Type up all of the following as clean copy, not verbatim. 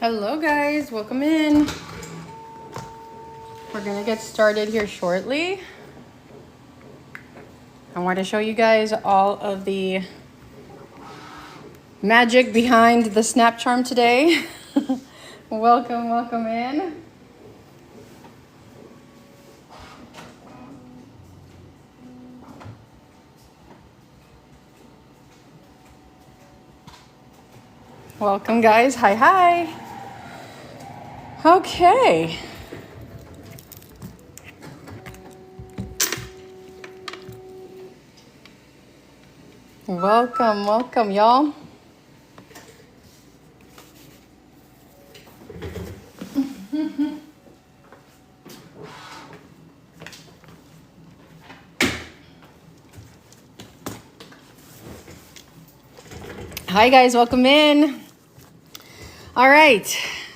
Hello guys, welcome in. We're gonna get started here shortly. I want to show you guys all of the magic behind the SnapCharm today. welcome in. Welcome guys, hi. Okay. Welcome y'all. Hi guys, welcome in. All right,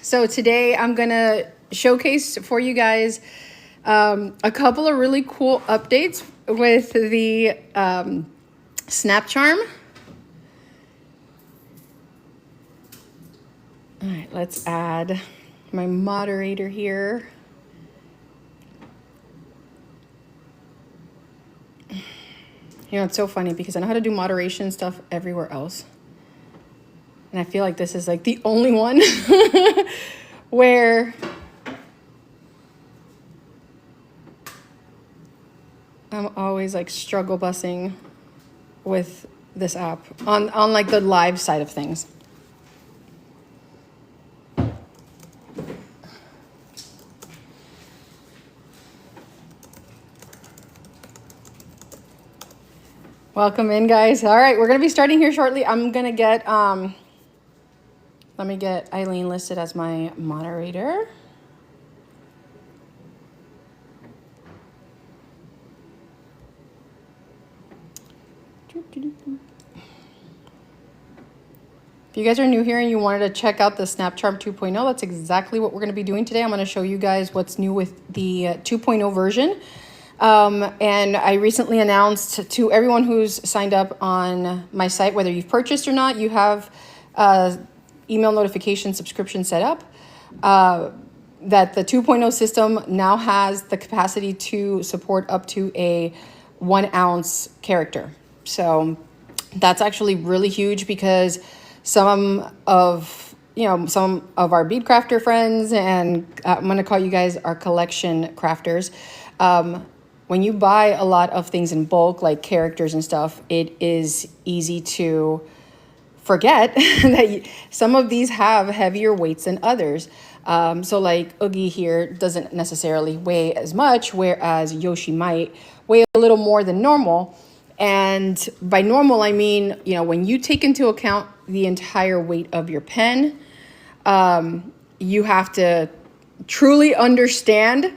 so today I'm gonna showcase for you guys a couple of really cool updates with the SnapCharm. All right, let's add my moderator here. You know, it's so funny because I know how to do moderation stuff everywhere else. And I feel like this is like the only one where I'm always like struggle bussing with this app on like the live side of things. Welcome in guys. All right, we're gonna be starting here shortly. I'm gonna get let me get Aleene listed as my moderator. If you guys are new here and you wanted to check out the SnapCharm 2.0, that's exactly what we're going to be doing today. I'm going to show you guys what's new with the 2.0 version. And I recently announced to everyone who's signed up on my site, whether you've purchased or not, you have email notification subscription set up, that the 2.0 system now has the capacity to support up to a 1 ounce character. So that's actually really huge because some of our bead crafter friends, and I'm going to call you guys our collection crafters, when you buy a lot of things in bulk, like characters and stuff, it is easy to forget that some of these have heavier weights than others. So like Oogie here doesn't necessarily weigh as much, whereas Yoshi might weigh a little more than normal. And by normal, I mean, you know, when you take into account the entire weight of your pen, you have to truly understand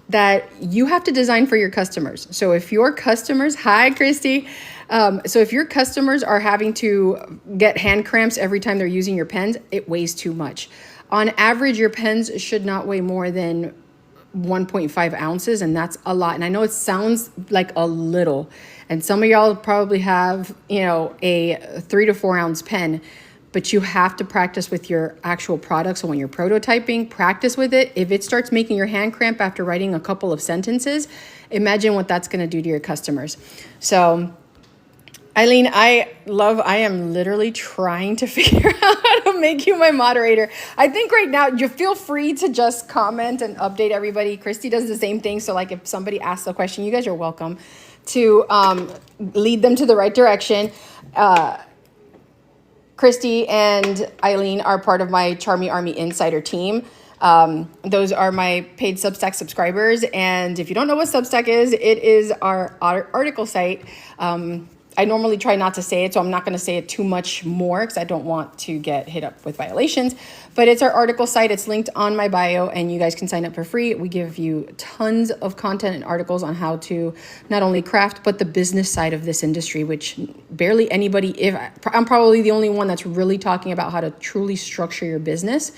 that you have to design for your customers. So if your customers, hi, Christy. So if your customers are having to get hand cramps every time they're using your pens, it weighs too much. On average, your pens should not weigh more than 1.5 ounces, and that's a lot. And I know it sounds like a little, and some of y'all probably have, you know, a 3 to 4 ounce pen, but you have to practice with your actual product. So when you're prototyping, practice with it. If it starts making your hand cramp after writing a couple of sentences, imagine what that's gonna do to your customers. So Aleene, I am literally trying to figure out how to make you my moderator. I think right now you feel free to just comment and update everybody. Christy does the same thing. So like if somebody asks a question, you guys are welcome to lead them to the right direction. Christy and Aleene are part of my Charmy Army Insider team. Those are my paid Substack subscribers. And if you don't know what Substack is, it is our article site. I normally try not to say it, so I'm not going to say it too much more because I don't want to get hit up with violations. But it's our article site. It's linked on my bio, and you guys can sign up for free. We give you tons of content and articles on how to not only craft, but the business side of this industry, which barely anybody, I'm probably the only one that's really talking about how to truly structure your business.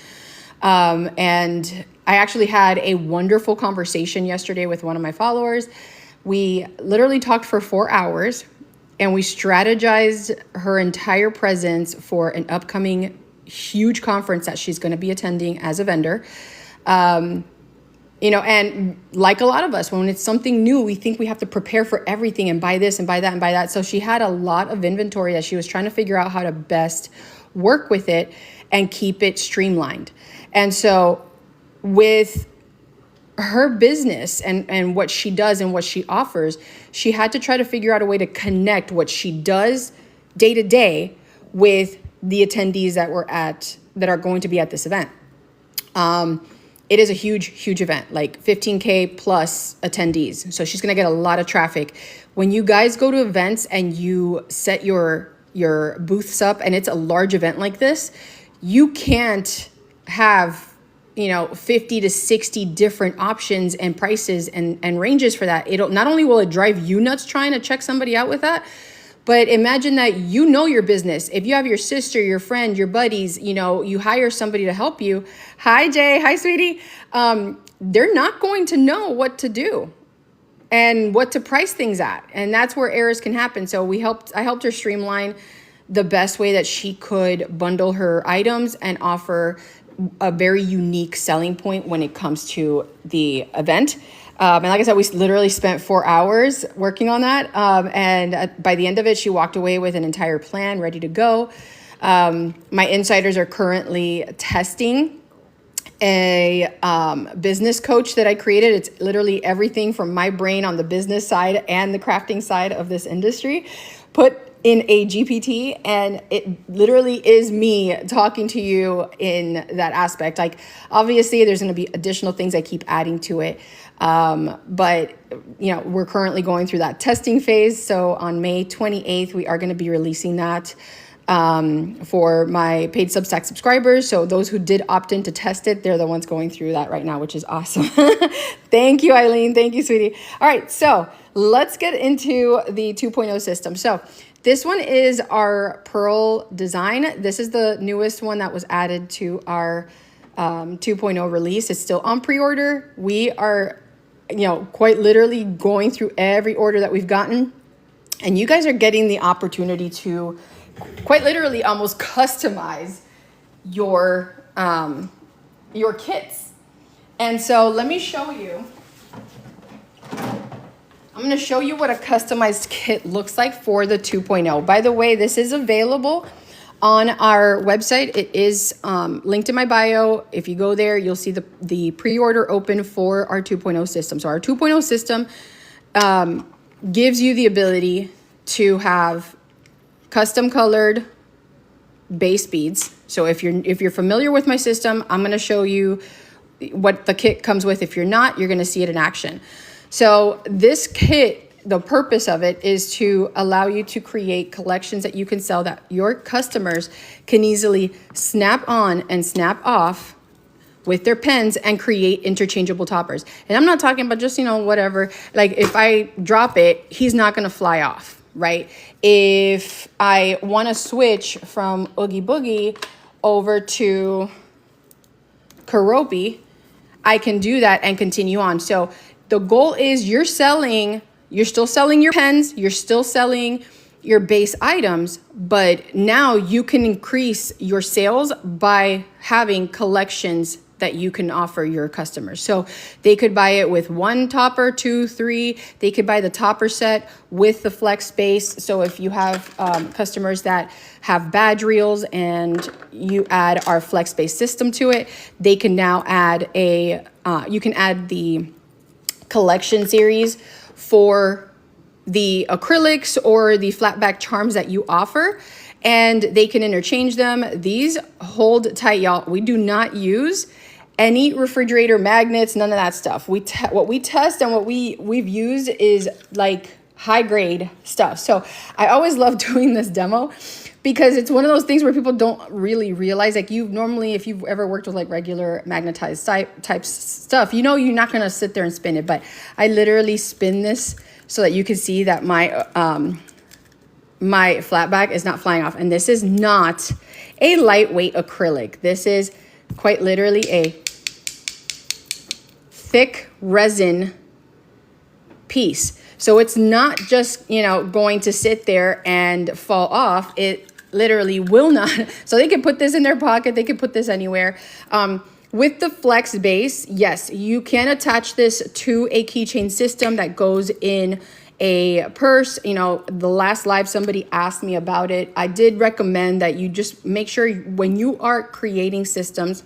And I actually had a wonderful conversation yesterday with one of my followers. We literally talked for 4 hours. And we strategized her entire presence for an upcoming huge conference that she's going to be attending as a vendor. You know, and like a lot of us, when it's something new, we think we have to prepare for everything and buy this and buy that and buy that. So she had a lot of inventory that she was trying to figure out how to best work with it and keep it streamlined. And so with her business and what she does and what she offers, she had to try to figure out a way to connect what she does day to day with the attendees that are going to be at this event. It is a huge event, like 15K plus attendees. So she's gonna get a lot of traffic. When you guys go to events and you set your booths up and it's a large event like this, you can't have, you know, 50 to 60 different options and prices and ranges for that. It'll not only will it drive you nuts trying to check somebody out with that, but imagine that you know your business. If you have your sister, your friend, your buddies, you know, you hire somebody to help you. Hi, Jay. Hi, sweetie. They're not going to know what to do and what to price things at. And that's where errors can happen. So I helped her streamline the best way that she could bundle her items and offer a very unique selling point when it comes to the event. And like I said, we literally spent 4 hours working on that. And by the end of it, she walked away with an entire plan ready to go. My insiders are currently testing a business coach that I created. It's literally everything from my brain on the business side and the crafting side of this industry put in a GPT, and it literally is me talking to you in that aspect. Like, obviously there's going to be additional things I keep adding to it. But you know, we're currently going through that testing phase. So on May 28th, we are going to be releasing that for my paid Substack subscribers. So those who did opt in to test it, they're the ones going through that right now, which is awesome. Thank you, Aleene. Thank you, sweetie. All right, so let's get into the 2.0 system. So this one is our pearl design. This is the newest one that was added to our 2.0 release. It's still on pre-order. We are, you know, quite literally going through every order that we've gotten, and you guys are getting the opportunity to quite literally almost customize your kits. And so let me show you. I'm going to show you what a customized kit looks like for the 2.0. By the way, this is available on our website. It is linked in my bio. If you go there, you'll see the pre-order open for our 2.0 system. So our 2.0 system gives you the ability to have custom colored base beads. So if you're familiar with my system, I'm going to show you what the kit comes with. If you're not, you're going to see it in action. So this kit, the purpose of it is to allow you to create collections that you can sell that your customers can easily snap on and snap off with their pens and create interchangeable toppers. And I'm not talking about just, you know, whatever. Like if I drop it, he's not going to fly off, right? If I want to switch from Oogie Boogie over to Karopi, I can do that and continue on. So the goal is you're still selling your pens, you're still selling your base items, but now you can increase your sales by having collections that you can offer your customers. So they could buy it with 1 topper, 2, 3. They could buy the topper set with the flex base. So if you have customers that have badge reels and you add our flex base system to it, they can now add you can add the collection series for the acrylics or the flat back charms that you offer, and they can interchange them. These hold tight, y'all. We do not use any refrigerator magnets, none of that stuff. What we test and what we've used is like high grade stuff. So I always love doing this demo because it's one of those things where people don't really realize, like if you've ever worked with like regular magnetized type stuff, you know, you're not going to sit there and spin it, but I literally spin this so that you can see that my flat back is not flying off. And this is not a lightweight acrylic. This is quite literally a thick resin piece. So it's not just, you know, going to sit there and fall off. It literally will not. So they can put this in their pocket. They can put this anywhere. With the flex base, yes, you can attach this to a keychain system that goes in a purse. You know, the last live somebody asked me about it. I did recommend that you just make sure when you are creating systems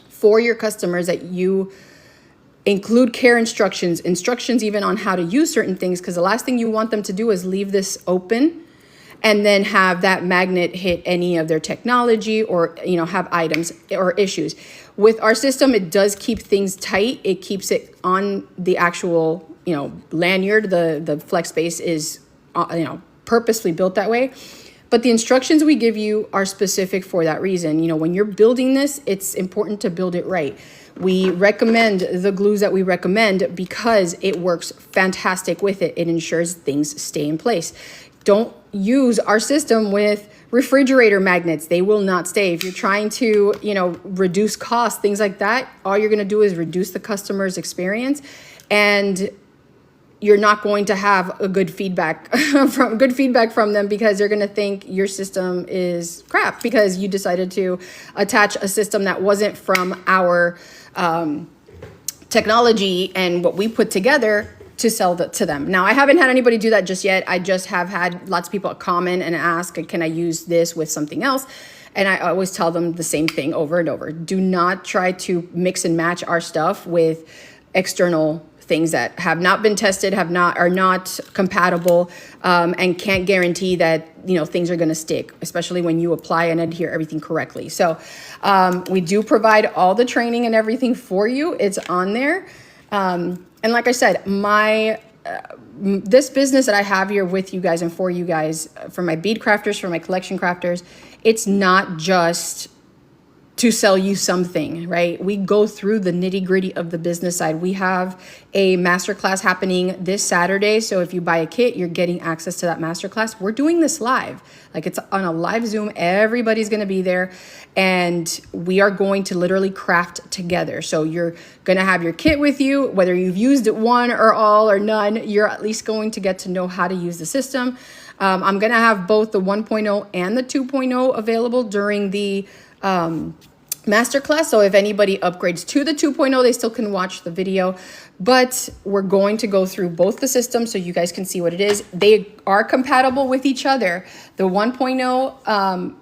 for your customers that you include care instructions even on how to use certain things, because the last thing you want them to do is leave this open and then have that magnet hit any of their technology or, you know, have items or issues. With our system, it does keep things tight. It keeps it on the actual, you know, lanyard. The flex base is, you know, purposely built that way. But the instructions we give you are specific for that reason. You know, when you're building this, it's important to build it right. We recommend the glues that we recommend because it works fantastic with it. It ensures things stay in place. Don't use our system with refrigerator magnets. They will not stay. If you're trying to, you know, reduce costs, things like that, all you're going to do is reduce the customer's experience, and you're not going to have a good feedback from them, because they're going to think your system is crap because you decided to attach a system that wasn't from our technology and what we put together to sell to them. Now, I haven't had anybody do that just yet. I just have had lots of people comment and ask, can I use this with something else? And I always tell them the same thing over and over. Do not try to mix and match our stuff with external things that have not been tested, are not compatible, and can't guarantee that, you know, things are going to stick, especially when you apply and adhere everything correctly. So we do provide all the training and everything for you. It's on there. And like I said, this business that I have here with you guys and for you guys, for my bead crafters, for my collection crafters, it's not just to sell you something, right? We go through the nitty gritty of the business side. We have a masterclass happening this Saturday. So if you buy a kit, you're getting access to that masterclass. We're doing this live. Like, it's on a live Zoom. Everybody's going to be there, and we are going to literally craft together. So you're going to have your kit with you, whether you've used it one or all or none, you're at least going to get to know how to use the system. I'm going to have both the 1.0 and the 2.0 available during the masterclass. So if anybody upgrades to the 2.0, they still can watch the video, but we're going to go through both the systems so you guys can see what it is. They are compatible with each other. The 1.0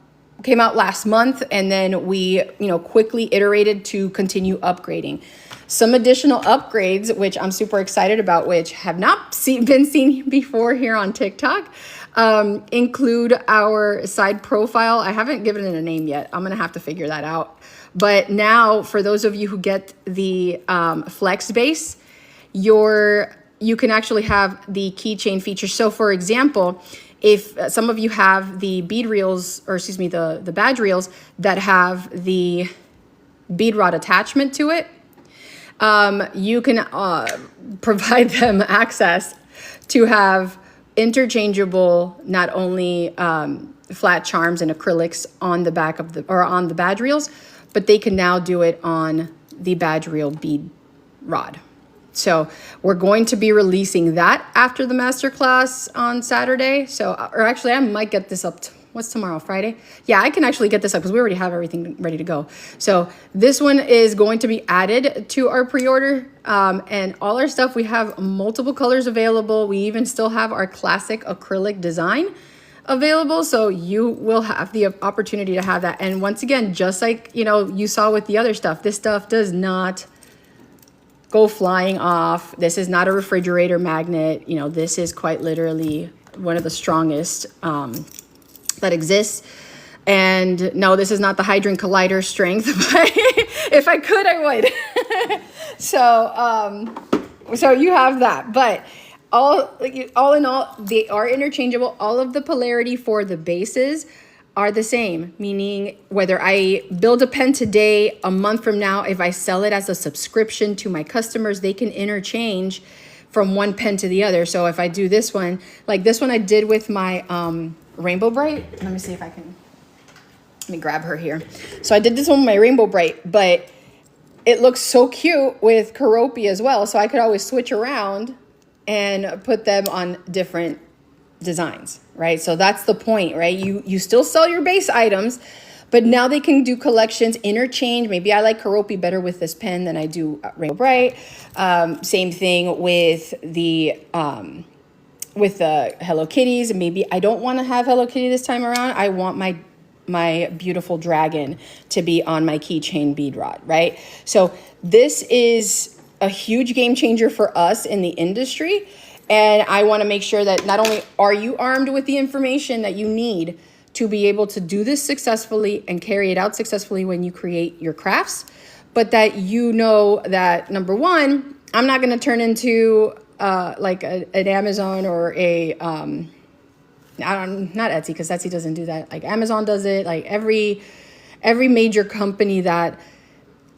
came out last month, and then we, you know, quickly iterated to continue upgrading. Some additional upgrades, which I'm super excited about, which have not been seen before here on TikTok, include our side profile. I haven't given it a name yet. I'm going to have to figure that out. But now, for those of you who get the flex base, you can actually have the keychain feature. So for example, if some of you have the bead reels, or excuse me, the badge reels that have the bead rod attachment to it, you can provide them access to have interchangeable, not only flat charms and acrylics on the back of on the badge reels, but they can now do it on the badge reel bead rod. So we're going to be releasing that after the masterclass on Saturday. So, or actually, I might get this up. What's tomorrow? Friday? Yeah, I can actually get this up because we already have everything ready to go. So this one is going to be added to our pre-order, and all our stuff. We have multiple colors available. We even still have our classic acrylic design available. So you will have the opportunity to have that. And once again, just like, you know, you saw with the other stuff, this stuff does not go flying off. This is not a refrigerator magnet. You know, this is quite literally one of the strongest that exists. And no, this is not the Hydrant Collider strength, but if I could, I would. So you have that. But all in all, they are interchangeable. All of the polarity for the bases are the same, meaning whether I build a pen today, a month from now, if I sell it as a subscription to my customers, they can interchange from one pen to the other. So if I do this one, like this one I did with my Rainbow Bright. Let me see if I can, let me grab her here. So I did this one with my Rainbow Bright, but it looks so cute with Keroppi as well. So I could always switch around and put them on different designs, right? So that's the point, right? You still sell your base items, but now they can do collections, interchange. Maybe I like Karopi better with this pen than I do Rainbow Bright. Same thing with the Hello Kitties. Maybe I don't want to have Hello Kitty this time around. I want my beautiful dragon to be on my keychain bead rod, right? So this is a huge game changer for us in the industry. And I want to make sure that not only are you armed with the information that you need to be able to do this successfully and carry it out successfully when you create your crafts, but that you know that, number one, I'm not going to turn into like an Amazon or a, not Etsy, because Etsy doesn't do that. Like Amazon does it. Like every major company that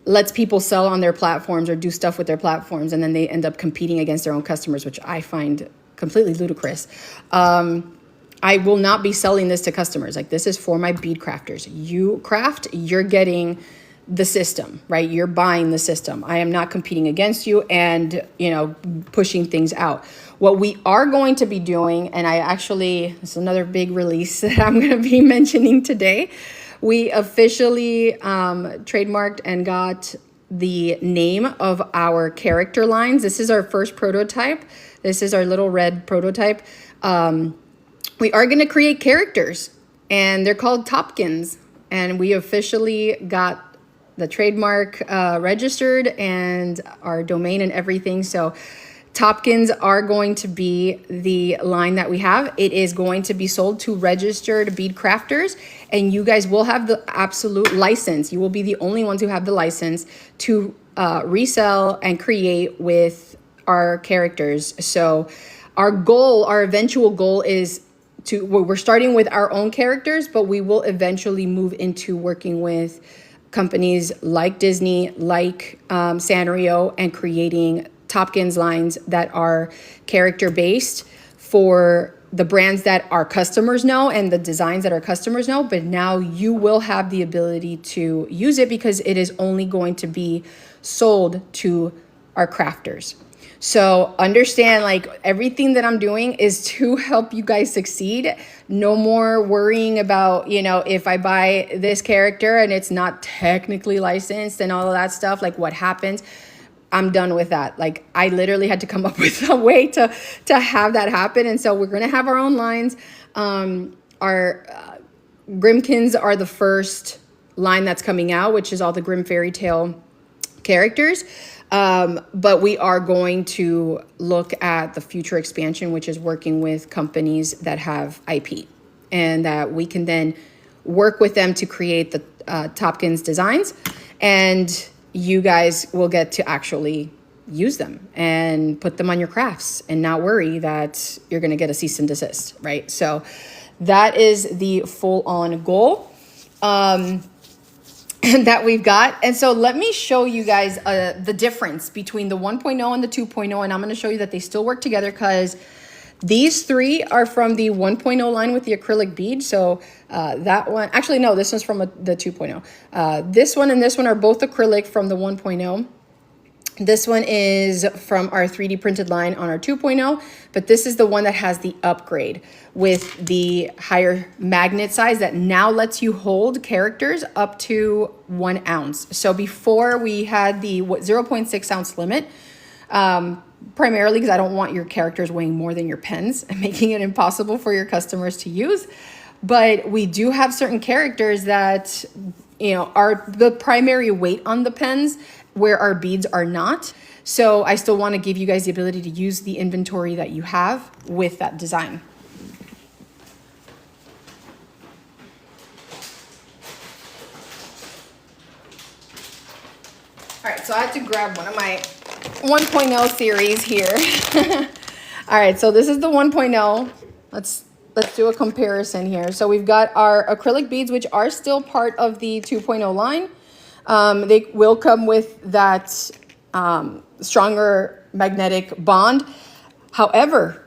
lets people sell on their platforms or do stuff with their platforms, and then they end up competing against their own customers, which I find completely ludicrous. I will not be selling this to customers. Like, this is for my bead crafters. You craft, you're getting the system, right? You're buying the system. I am not competing against you and, pushing things out. What we are going to be doing, and this is another big release that I'm going to be mentioning today. We officially trademarked and got the name of our character lines. This is our first prototype. This is our little red prototype. We are going to create characters, and they're called Topkins. And we officially got the trademark registered and our domain and everything. So Topkins are going to be the line that we have. It is going to be sold to registered bead crafters, and you guys will have the absolute license. You will be the only ones who have the license to resell and create with our characters. So our eventual goal is we're starting with our own characters, but we will eventually move into working with companies like Disney, like Sanrio, and creating Topkins lines that are character based for the brands that our customers know and the designs that our customers know. But now you will have the ability to use it because it is only going to be sold to our crafters. So understand, like, everything that I'm doing is to help you guys succeed. No more worrying about, if I buy this character and it's not technically licensed and all of that stuff, like what happens. I'm done with that. Like, I literally had to come up with a way to have that happen. And so we're going to have our own lines. Our Grimkins are the first line that's coming out, which is all the Grim Fairy Tale characters. But we are going to look at the future expansion, which is working with companies that have IP, and that we can then work with them to create the Topkins designs, and you guys will get to actually use them and put them on your crafts and not worry that you're going to get a cease and desist, right? So that is the full-on goal that we've got. And so let me show you guys the difference between the 1.0 and the 2.0, and I'm going to show you that they still work together because these three are from the 1.0 line with the acrylic bead. So that one, actually, no, this one's from the 2.0. This one and this one are both acrylic from the 1.0. This one is from our 3D printed line on our 2.0, but this is the one that has the upgrade with the higher magnet size that now lets you hold characters up to 1 ounce. So before we had the 0.6 ounce limit, primarily because I don't want your characters weighing more than your pens and making it impossible for your customers to use. But we do have certain characters that, are the primary weight on the pens where our beads are not. So I still want to give you guys the ability to use the inventory that you have with that design. All right, so I had to grab one of my 1.0 series here. All right, so this is the 1.0. Let's do a comparison here. So we've got our acrylic beads, which are still part of the 2.0 line. They will come with that stronger magnetic bond. However,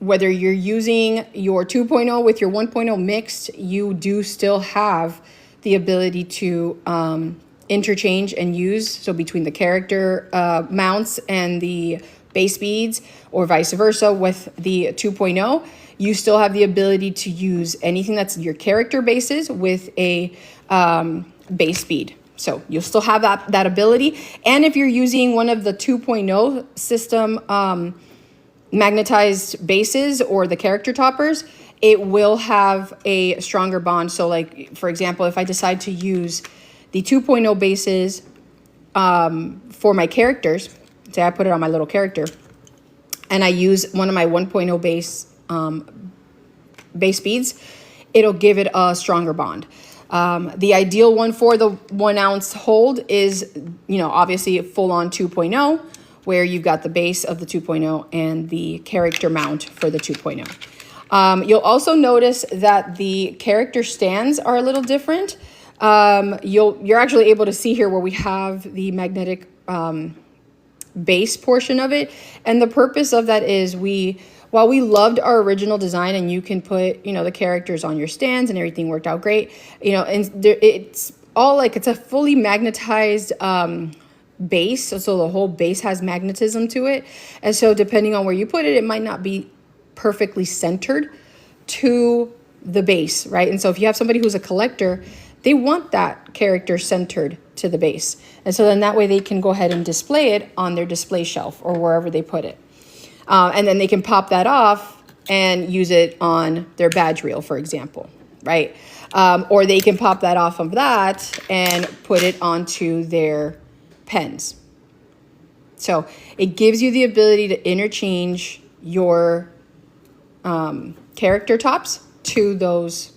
whether you're using your 2.0 with your 1.0 mixed, you do still have the ability to interchange and use. So between the character mounts and the base beads, or vice versa with the 2.0, you still have the ability to use anything that's your character bases with a base bead. So you'll still have that ability. And if you're using one of the 2.0 system magnetized bases or the character toppers, it will have a stronger bond. So like, for example, if I decide to use the 2.0 bases for my characters, say I put it on my little character, and I use one of my 1.0 base beads, it'll give it a stronger bond. The ideal one for the 1 ounce hold is, you know, obviously full on 2.0, where you've got the base of the 2.0 and the character mount for the 2.0. You'll also notice that the character stands are a little different. You're actually able to see here where we have the magnetic base portion of it. And the purpose of that is while we loved our original design, and you can put, you know, the characters on your stands and everything worked out great, you know, and it's all like, it's a fully magnetized base. So the whole base has magnetism to it. And so depending on where you put it, it might not be perfectly centered to the base, right? And so if you have somebody who's a collector, they want that character centered to the base. And so then that way they can go ahead and display it on their display shelf or wherever they put it. And then they can pop that off and use it on their badge reel, for example, right? Or they can pop that off of that and put it onto their pens. So it gives you the ability to interchange your character tops to those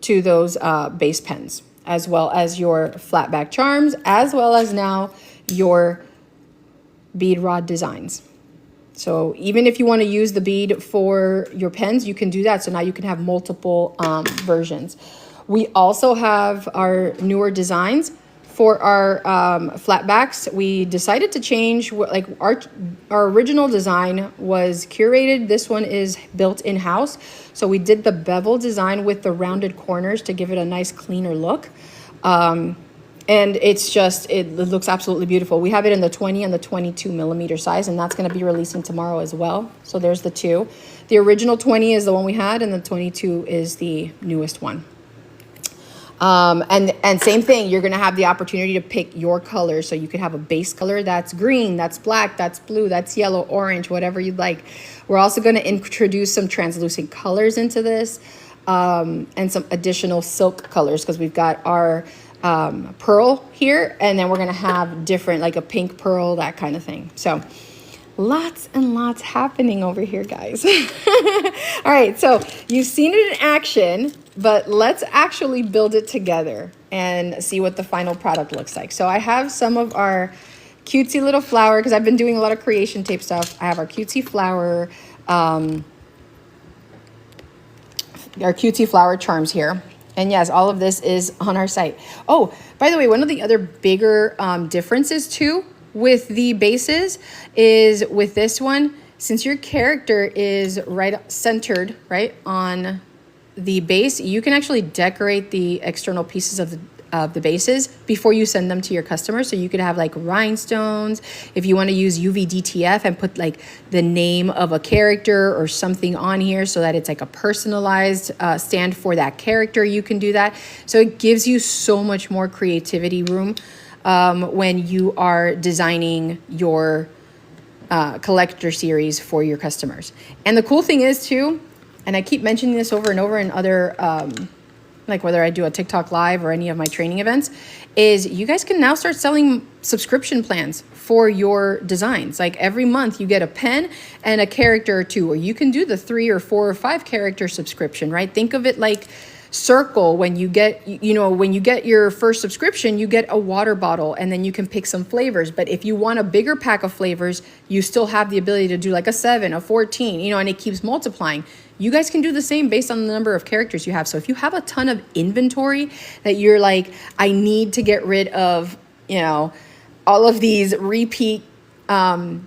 base pens, as well as your flat back charms, as well as now your bead rod designs. So even if you want to use the bead for your pens, you can do that. So now you can have multiple versions. We also have our newer designs for our flat backs. We decided to change, like our original design was curated. This one is built in-house. So we did the bevel design with the rounded corners to give it a nice cleaner look. And it's just, it looks absolutely beautiful. We have it in the 20 and the 22 millimeter size, and that's going to be releasing tomorrow as well. So there's the two. The original 20 is the one we had, and the 22 is the newest one. And same thing, you're going to have the opportunity to pick your color. So you could have a base color that's green, that's black, that's blue, that's yellow, orange, whatever you'd like. We're also going to introduce some translucent colors into this, and some additional silk colors, because we've got our pearl here, and then we're going to have different, like a pink pearl, that kind of thing. So lots and lots happening over here, guys. All right, so you've seen it in action, but let's actually build it together and see what the final product looks like. So I have some of our cutesy little flower, because I've been doing a lot of creation tape stuff. I have our cutesy flower, charms here. And yes, all of this is on our site. Oh, by the way, one of the other bigger differences too with the bases is with this one, since your character is right centered, right on the base, you can actually decorate the external pieces of the bases before you send them to your customers. So you could have like rhinestones, if you want to use UV DTF and put like the name of a character or something on here so that it's like a personalized stand for that character, you can do that. So it gives you so much more creativity room when you are designing your collector series for your customers. And the cool thing is too, and I keep mentioning this over and over in other like whether I do a TikTok live or any of my training events, is you guys can now start selling subscription plans for your designs. Like every month you get a pen and a character or two, or you can do the 3 or 4 or 5 character subscription, right? Think of it like Circle. When you get, when you get your first subscription, you get a water bottle and then you can pick some flavors. But if you want a bigger pack of flavors, you still have the ability to do like a 7, a 14, and it keeps multiplying. You guys can do the same based on the number of characters you have. So if you have a ton of inventory that you're like, I need to get rid of, all of these repeat characters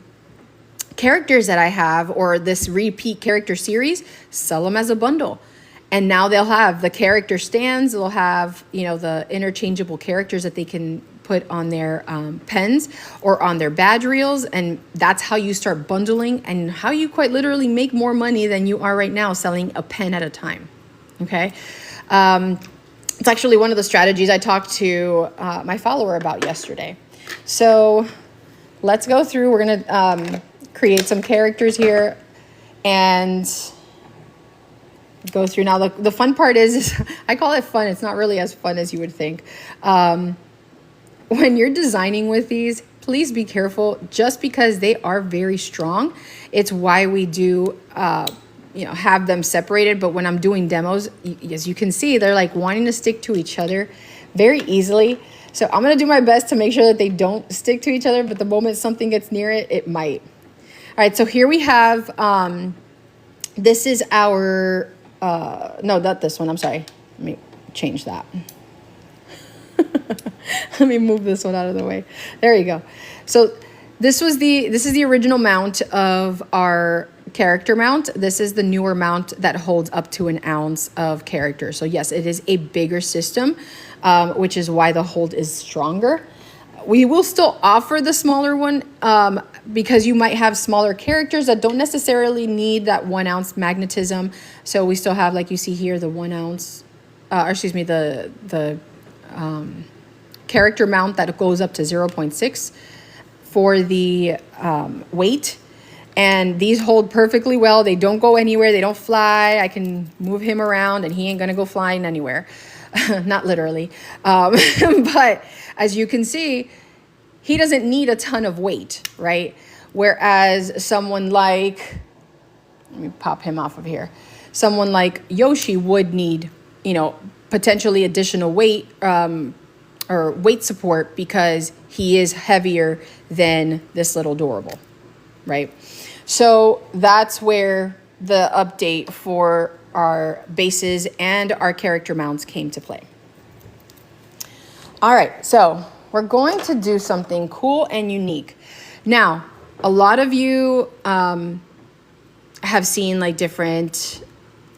that I have, or this repeat character series, sell them as a bundle. And now they'll have the character stands, they'll have, the interchangeable characters that they can put on their pens or on their badge reels. And that's how you start bundling and how you quite literally make more money than you are right now selling a pen at a time. Okay. It's actually one of the strategies I talked to my follower about yesterday. So let's go through. We're going to create some characters here and go through. Now, the fun part is I call it fun. It's not really as fun as you would think. When you're designing with these, please be careful just because they are very strong. It's why we do have them separated. But when I'm doing demos, as you can see, they're like wanting to stick to each other very easily. So I'm going to do my best to make sure that they don't stick to each other. But the moment something gets near it, it might. All right, so here we have, this is our, no, not this one. I'm sorry. Let me change that. Let me move this one out of the way. There you go. So this is the original mount of our character mount. This is the newer mount that holds up to an ounce of character. So yes, it is a bigger system, which is why the hold is stronger. We will still offer the smaller one because you might have smaller characters that don't necessarily need that 1 ounce magnetism. So we still have, like you see here, the 1 ounce, the character mount that goes up to 0.6 for the weight. And these hold perfectly well. They don't go anywhere. They don't fly. I can move him around and he ain't going to go flying anywhere. Not literally. But as you can see, he doesn't need a ton of weight, right? Whereas someone like, let me pop him off of here. Someone like Yoshi would need, potentially additional weight or weight support because he is heavier than this little Adorable, right? So that's where the update for our bases and our character mounts came to play. All right, so we're going to do something cool and unique. Now, a lot of you have seen like different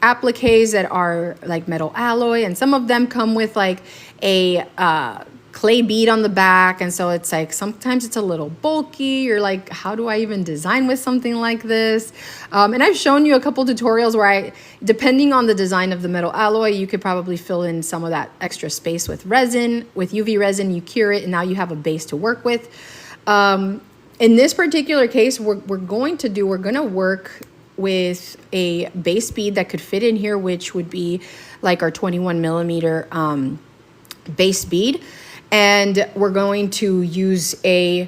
appliques that are like metal alloy, and some of them come with like a clay bead on the back, and so it's like sometimes it's a little bulky. You're like, how do I even design with something like this? And I've shown you a couple tutorials where depending on the design of the metal alloy, you could probably fill in some of that extra space with resin. With UV resin, you cure it, and now you have a base to work with. In this particular case, we're going to work with a base bead that could fit in here, which would be like our 21 millimeter base bead. And we're going to use a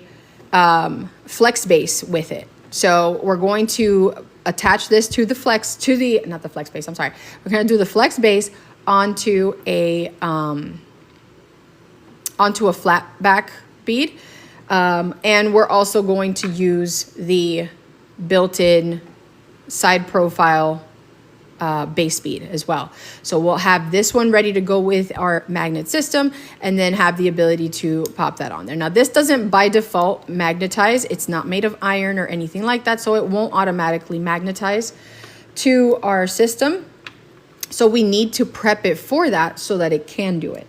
flex base with it. So we're going to attach this to the not the flex base, I'm sorry. We're going to do the flex base onto a flat back bead. And we're also going to use the built-in side profile base bead as well. So we'll have this one ready to go with our magnet system and then have the ability to pop that on there. Now this doesn't by default magnetize. It's not made of iron or anything like that, so it won't automatically magnetize to our system. So we need to prep it for that so that it can do it.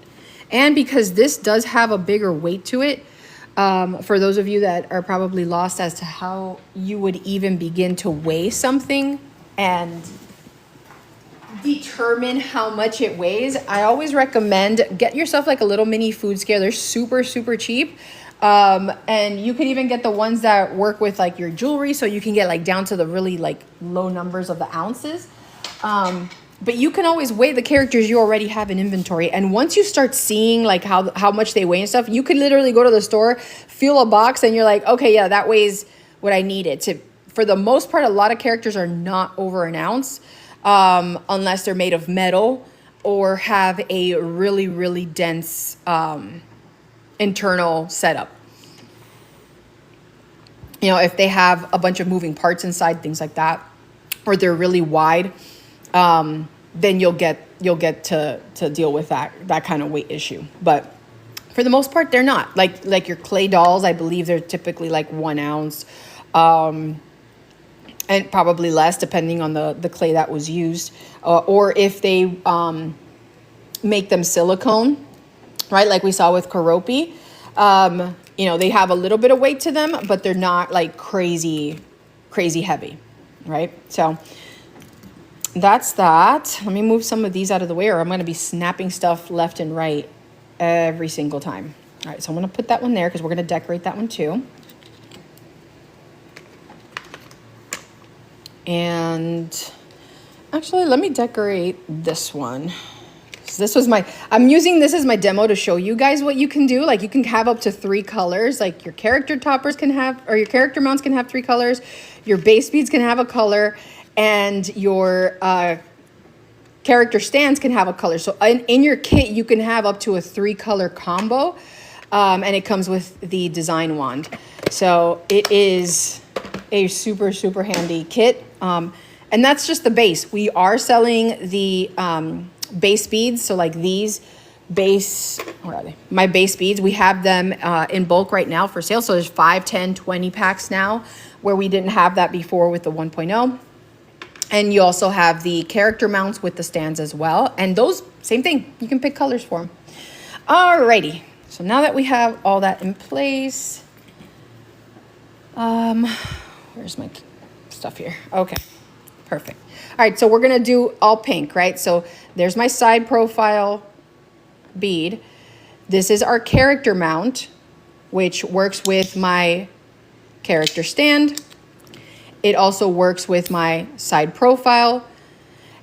And because this does have a bigger weight to it, for those of you that are probably lost as to how you would even begin to weigh something and determine how much it weighs, I always recommend get yourself like a little mini food scale. They're super, super cheap. And you can even get the ones that work with like your jewelry, so you can get like down to the really like low numbers of the ounces. But you can always weigh the characters you already have in inventory. And once you start seeing like how much they weigh and stuff, you could literally go to the store, feel a box, and you're like, okay, yeah, that weighs what I need it to. For the most part, a lot of characters are not over an ounce. Unless they're made of metal or have a really, really dense internal setup. If they have a bunch of moving parts inside, things like that, or they're really wide, then you'll get to deal with that kind of weight issue. But for the most part, they're not. Like your clay dolls, I believe they're typically like 1 ounce. And probably less depending on the clay that was used, or if they make them silicone, right? Like we saw with Karopi. You know, they have a little bit of weight to them, but they're not like crazy heavy, right? So that's that. Let me move some of these out of the way, or I'm going to be snapping stuff left and right every single time. All right, so I'm going to put that one there because we're going to decorate that one too. And actually, let me decorate this one. This was I'm using this as my demo to show you guys what you can do. Like, you can have up to 3 colors. Like, your character toppers can have, or your character mounts can have 3 colors. Your base beads can have a color, and your character stands can have a color. So in your kit, you can have up to a 3-color combo, and it comes with the design wand. So it is a super handy kit. And that's just the base. We are selling the base beads. So like these base, where are they? My base beads, we have them in bulk right now for sale. So there's 5, 10, 20 packs now, where we didn't have that before with the 1.0. And you also have the character mounts with the stands as well. And those, same thing, you can pick colors for them. Alrighty, so now that we have all that in place, where's my stuff here? Okay, perfect. All right, so we're gonna do all pink, right? So there's my side profile bead. This is our character mount, which works with my character stand. It also works with my side profile.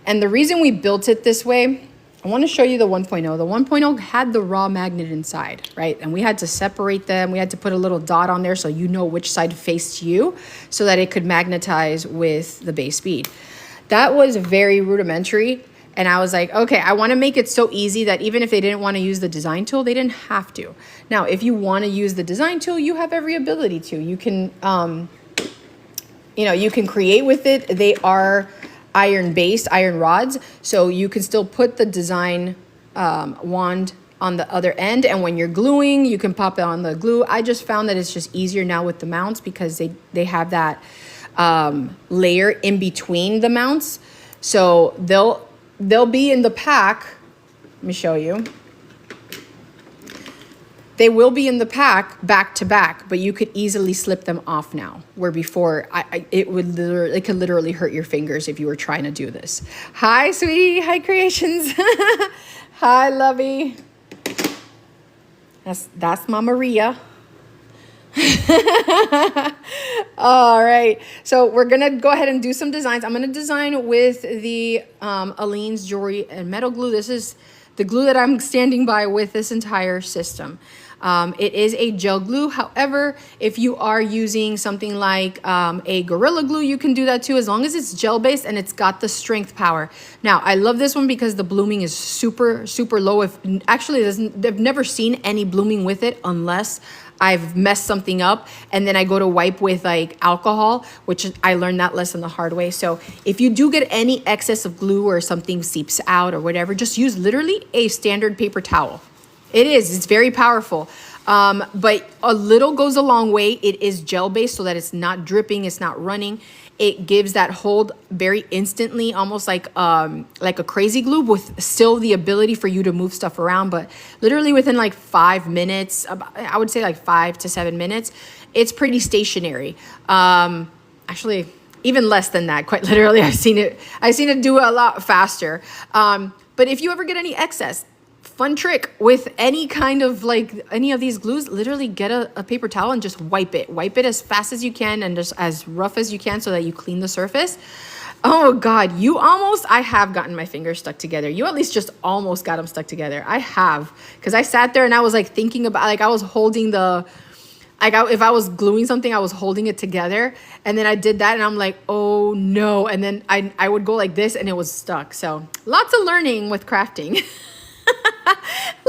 And the reason we built it this way, I want to show you the 1.0. The 1.0 had the raw magnet inside, right? And we had to separate them. We had to put a little dot on there so you know which side faced you, so that it could magnetize with the base bead. That was very rudimentary. And I was like, okay, I want to make it so easy that even if they didn't want to use the design tool, they didn't have to. Now, if you want to use the design tool, you have every ability to. You can, you know, you can create with it. They are iron-based, iron rods, so you can still put the design wand on the other end, and when you're gluing, you can pop it on the glue. I just found that it's just easier now with the mounts because they have that layer in between the mounts, so they'll be in the pack. Let me show you. They will be in the pack back to back, but you could easily slip them off now, where before it could literally hurt your fingers if you were trying to do this. Hi, sweetie. Hi, creations. Hi, lovey. That's Mama Maria. All right, so we're gonna go ahead and do some designs. I'm gonna design with the Aleene's Jewelry and Metal Glue. This is the glue that I'm standing by with this entire system. It is a gel glue. However, if you are using something like a Gorilla Glue, you can do that too, as long as it's gel based and it's got the strength power. Now, I love this one because the blooming is super low. I've never seen any blooming with it unless I've messed something up and then I go to wipe with like alcohol, which I learned that lesson the hard way. So if you do get any excess of glue or something seeps out or whatever, just use literally a standard paper towel. It's very powerful. But a little goes a long way. It is gel based so that it's not dripping, it's not running. It gives that hold very instantly, almost like a crazy glue, with still the ability for you to move stuff around. But literally within like 5 minutes, I would say like 5 to 7 minutes, it's pretty stationary. Actually, even less than that, quite literally. I've seen it do a lot faster. But if you ever get any excess, fun trick with any kind of like any of these glues, literally get a paper towel and just wipe it as fast as you can and just as rough as you can so that you clean the surface. Oh God, I have gotten my fingers stuck together. You at least just almost got them stuck together. I have, because I sat there and I was like thinking about, like I was holding if I was gluing something, I was holding it together, and then I did that and I'm like, oh no. And then I would go like this and it was stuck. So lots of learning with crafting.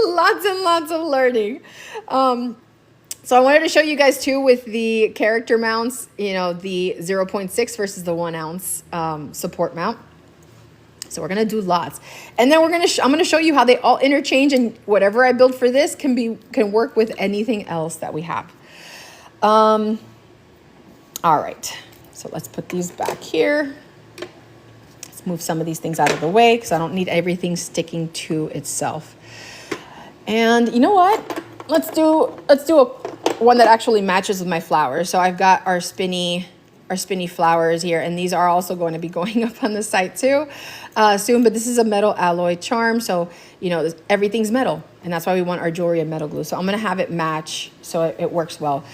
Lots and lots of learning. So I wanted to show you guys too with the character mounts, you know, the 0.6 versus the 1 ounce support mount. So we're gonna do lots, and then I'm gonna show you how they all interchange, and whatever I build for this can work with anything else that we have. All right, so let's put these back here. Let's move some of these things out of the way because I don't need everything sticking to itself. And you know what? let's do a one that actually matches with my flowers. So I've got our spinny flowers here, and these are also going to be going up on the site too soon. But this is a metal alloy charm, so you know everything's metal, and that's why we want our jewelry and metal glue. So I'm gonna have it match so it works well.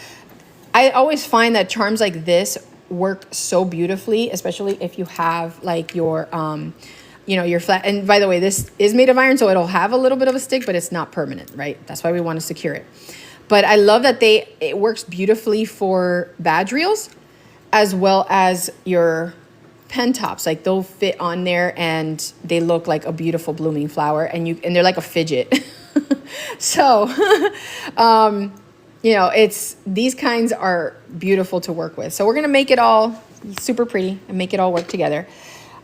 I always find that charms like this work so beautifully, especially if you have like your you know, your flat. And by the way, this is made of iron, so it'll have a little bit of a stick, but it's not permanent, right? That's why we want to secure it. But I love that it works beautifully for badge reels as well as your pen tops. Like they'll fit on there and they look like a beautiful blooming flower, and they're like a fidget. So, you know, these kinds are beautiful to work with. So we're going to make it all super pretty and make it all work together.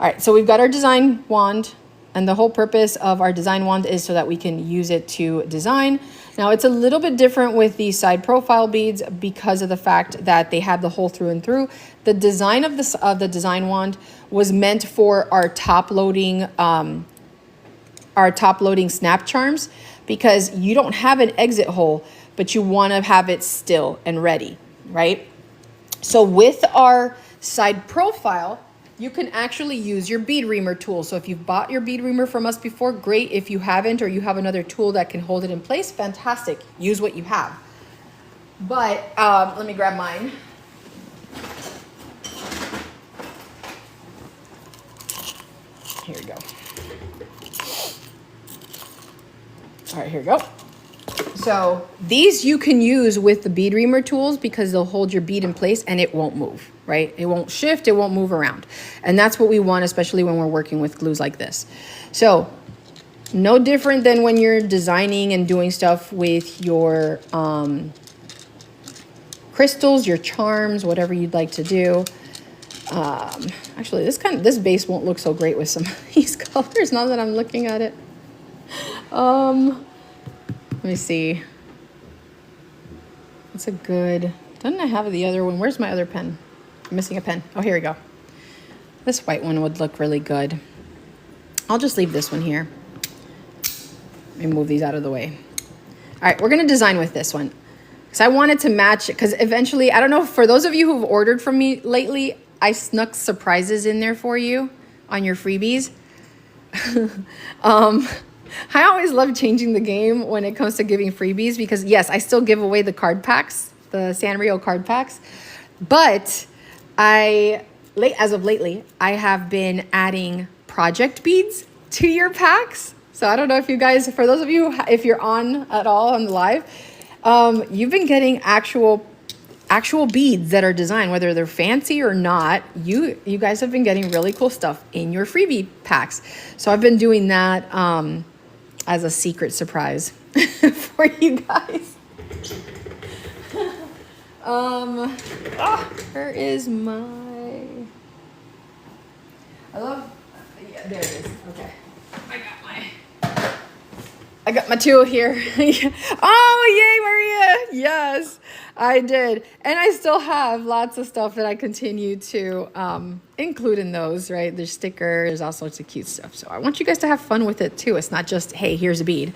All right, so we've got our design wand, and the whole purpose of our design wand is so that we can use it to design. Now, it's a little bit different with the side profile beads because of the fact that they have the hole through and through. The design of the design wand was meant for our top loading SnapCharms, because you don't have an exit hole, but you want to have it still and ready, right? So with our side profile, you can actually use your bead reamer tool. So if you've bought your bead reamer from us before, great. If you haven't, or you have another tool that can hold it in place, fantastic. Use what you have. But let me grab mine. Here we go. All right, here we go. So these you can use with the bead reamer tools because they'll hold your bead in place and it won't move, right? It won't shift, it won't move around. And that's what we want, especially when we're working with glues like this. So no different than when you're designing and doing stuff with your crystals, your charms, whatever you'd like to do. Actually, this base won't look so great with some of these colors now that I'm looking at it. Let me see. It's a good, doesn't I have the other one? Where's my other pen? I'm missing a pen. Oh, here we go. This white one would look really good. I'll just leave this one here. Let me move these out of the way. All right, we're gonna design with this one. Because I wanted to match it, because eventually, I don't know, for those of you who've ordered from me lately, I snuck surprises in there for you on your freebies. I always love changing the game when it comes to giving freebies, because yes, I still give away the card packs, the Sanrio card packs, but as of lately, I have been adding project beads to your packs. So I don't know if you guys, for those of you, if you're on at all on the live, you've been getting actual beads that are designed, whether they're fancy or not. You guys have been getting really cool stuff in your freebie packs. So I've been doing that as a secret surprise for you guys. Where is my, yeah, there it is. Okay. I got my tool here. Oh, yay, Maria. Yes, I did. And I still have lots of stuff that I continue to include in those, right? There's stickers, all sorts of cute stuff. So I want you guys to have fun with it too. It's not just, hey, here's a bead.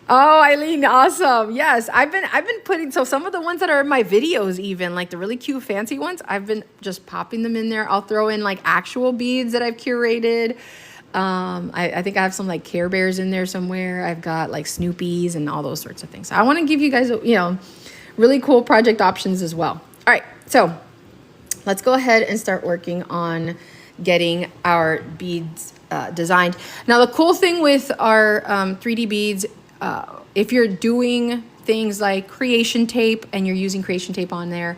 Oh, Aleene, awesome. Yes, I've been putting, so some of the ones that are in my videos even, like the really cute fancy ones, I've been just popping them in there. I'll throw in like actual beads that I've curated. I think I have some like Care Bears in there somewhere. I've got like Snoopies and all those sorts of things. So I want to give you guys, really cool project options as well. All right, so let's go ahead and start working on getting our beads designed. Now, the cool thing with our 3D beads, if you're doing things like creation tape and you're using creation tape on there,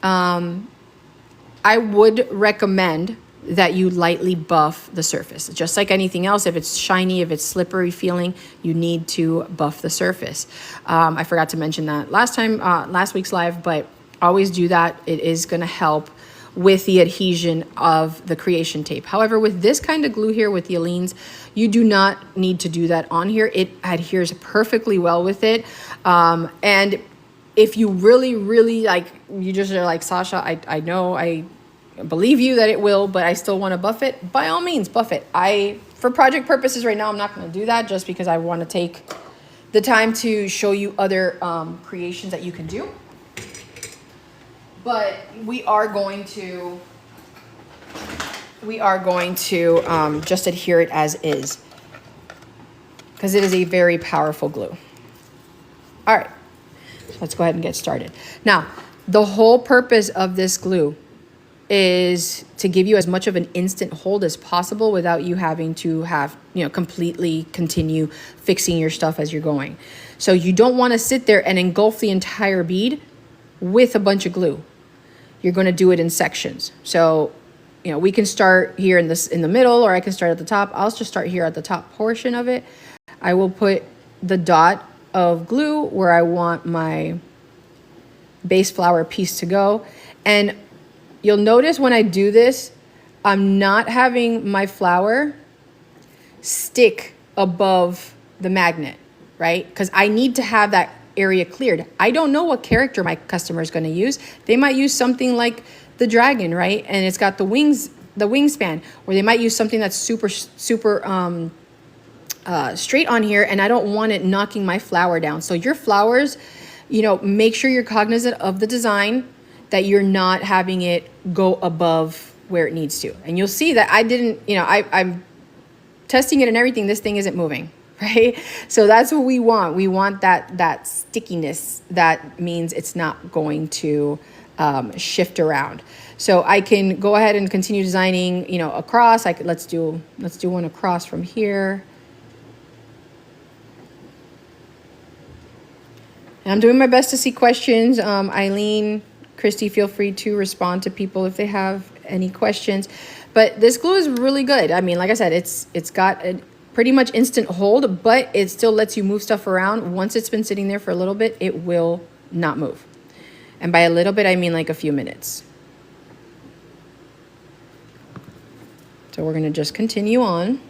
I would recommend that you lightly buff the surface. Just like anything else, if it's shiny, if it's slippery feeling, you need to buff the surface. I forgot to mention that last week's live, but always do that. It is gonna help with the adhesion of the creation tape. However, with this kind of glue here with the Aleenes, you do not need to do that on here. It adheres perfectly well with it. And if you really, really you just are like, Sasha, I know, I believe you that it will, but I still want to buff it, by all means, buff it. For project purposes right now, I'm not going to do that just because I want to take the time to show you other creations that you can do. But we are going to just adhere it as is, because it is a very powerful glue. All right, so let's go ahead and get started. Now, the whole purpose of this glue is to give you as much of an instant hold as possible without you having to have, completely continue fixing your stuff as you're going. So you don't want to sit there and engulf the entire bead with a bunch of glue. You're going to do it in sections. So, we can start here in the middle, or I can start at the top. I'll just start here at the top portion of it. I will put the dot of glue where I want my base flower piece to go. And you'll notice when I do this, I'm not having my flower stick above the magnet, right? Because I need to have that area cleared. I don't know what character my customer is going to use. They might use something like the dragon, right? And it's got the wings, the wingspan, or they might use something that's super straight on here, and I don't want it knocking my flower down. So your flowers, make sure you're cognizant of the design, that you're not having it go above where it needs to. And you'll see that I didn't, I'm testing it and everything. This thing isn't moving, right? So that's what we want. We want that stickiness. That means it's not going to shift around. So I can go ahead and continue designing, across. Let's do one across from here. And I'm doing my best to see questions. Aleene, Christy, feel free to respond to people if they have any questions. But this glue is really good. I mean, like I said, it's got a pretty much instant hold, but it still lets you move stuff around. Once it's been sitting there for a little bit, it will not move. And by a little bit, I mean like a few minutes. So we're going to just continue on.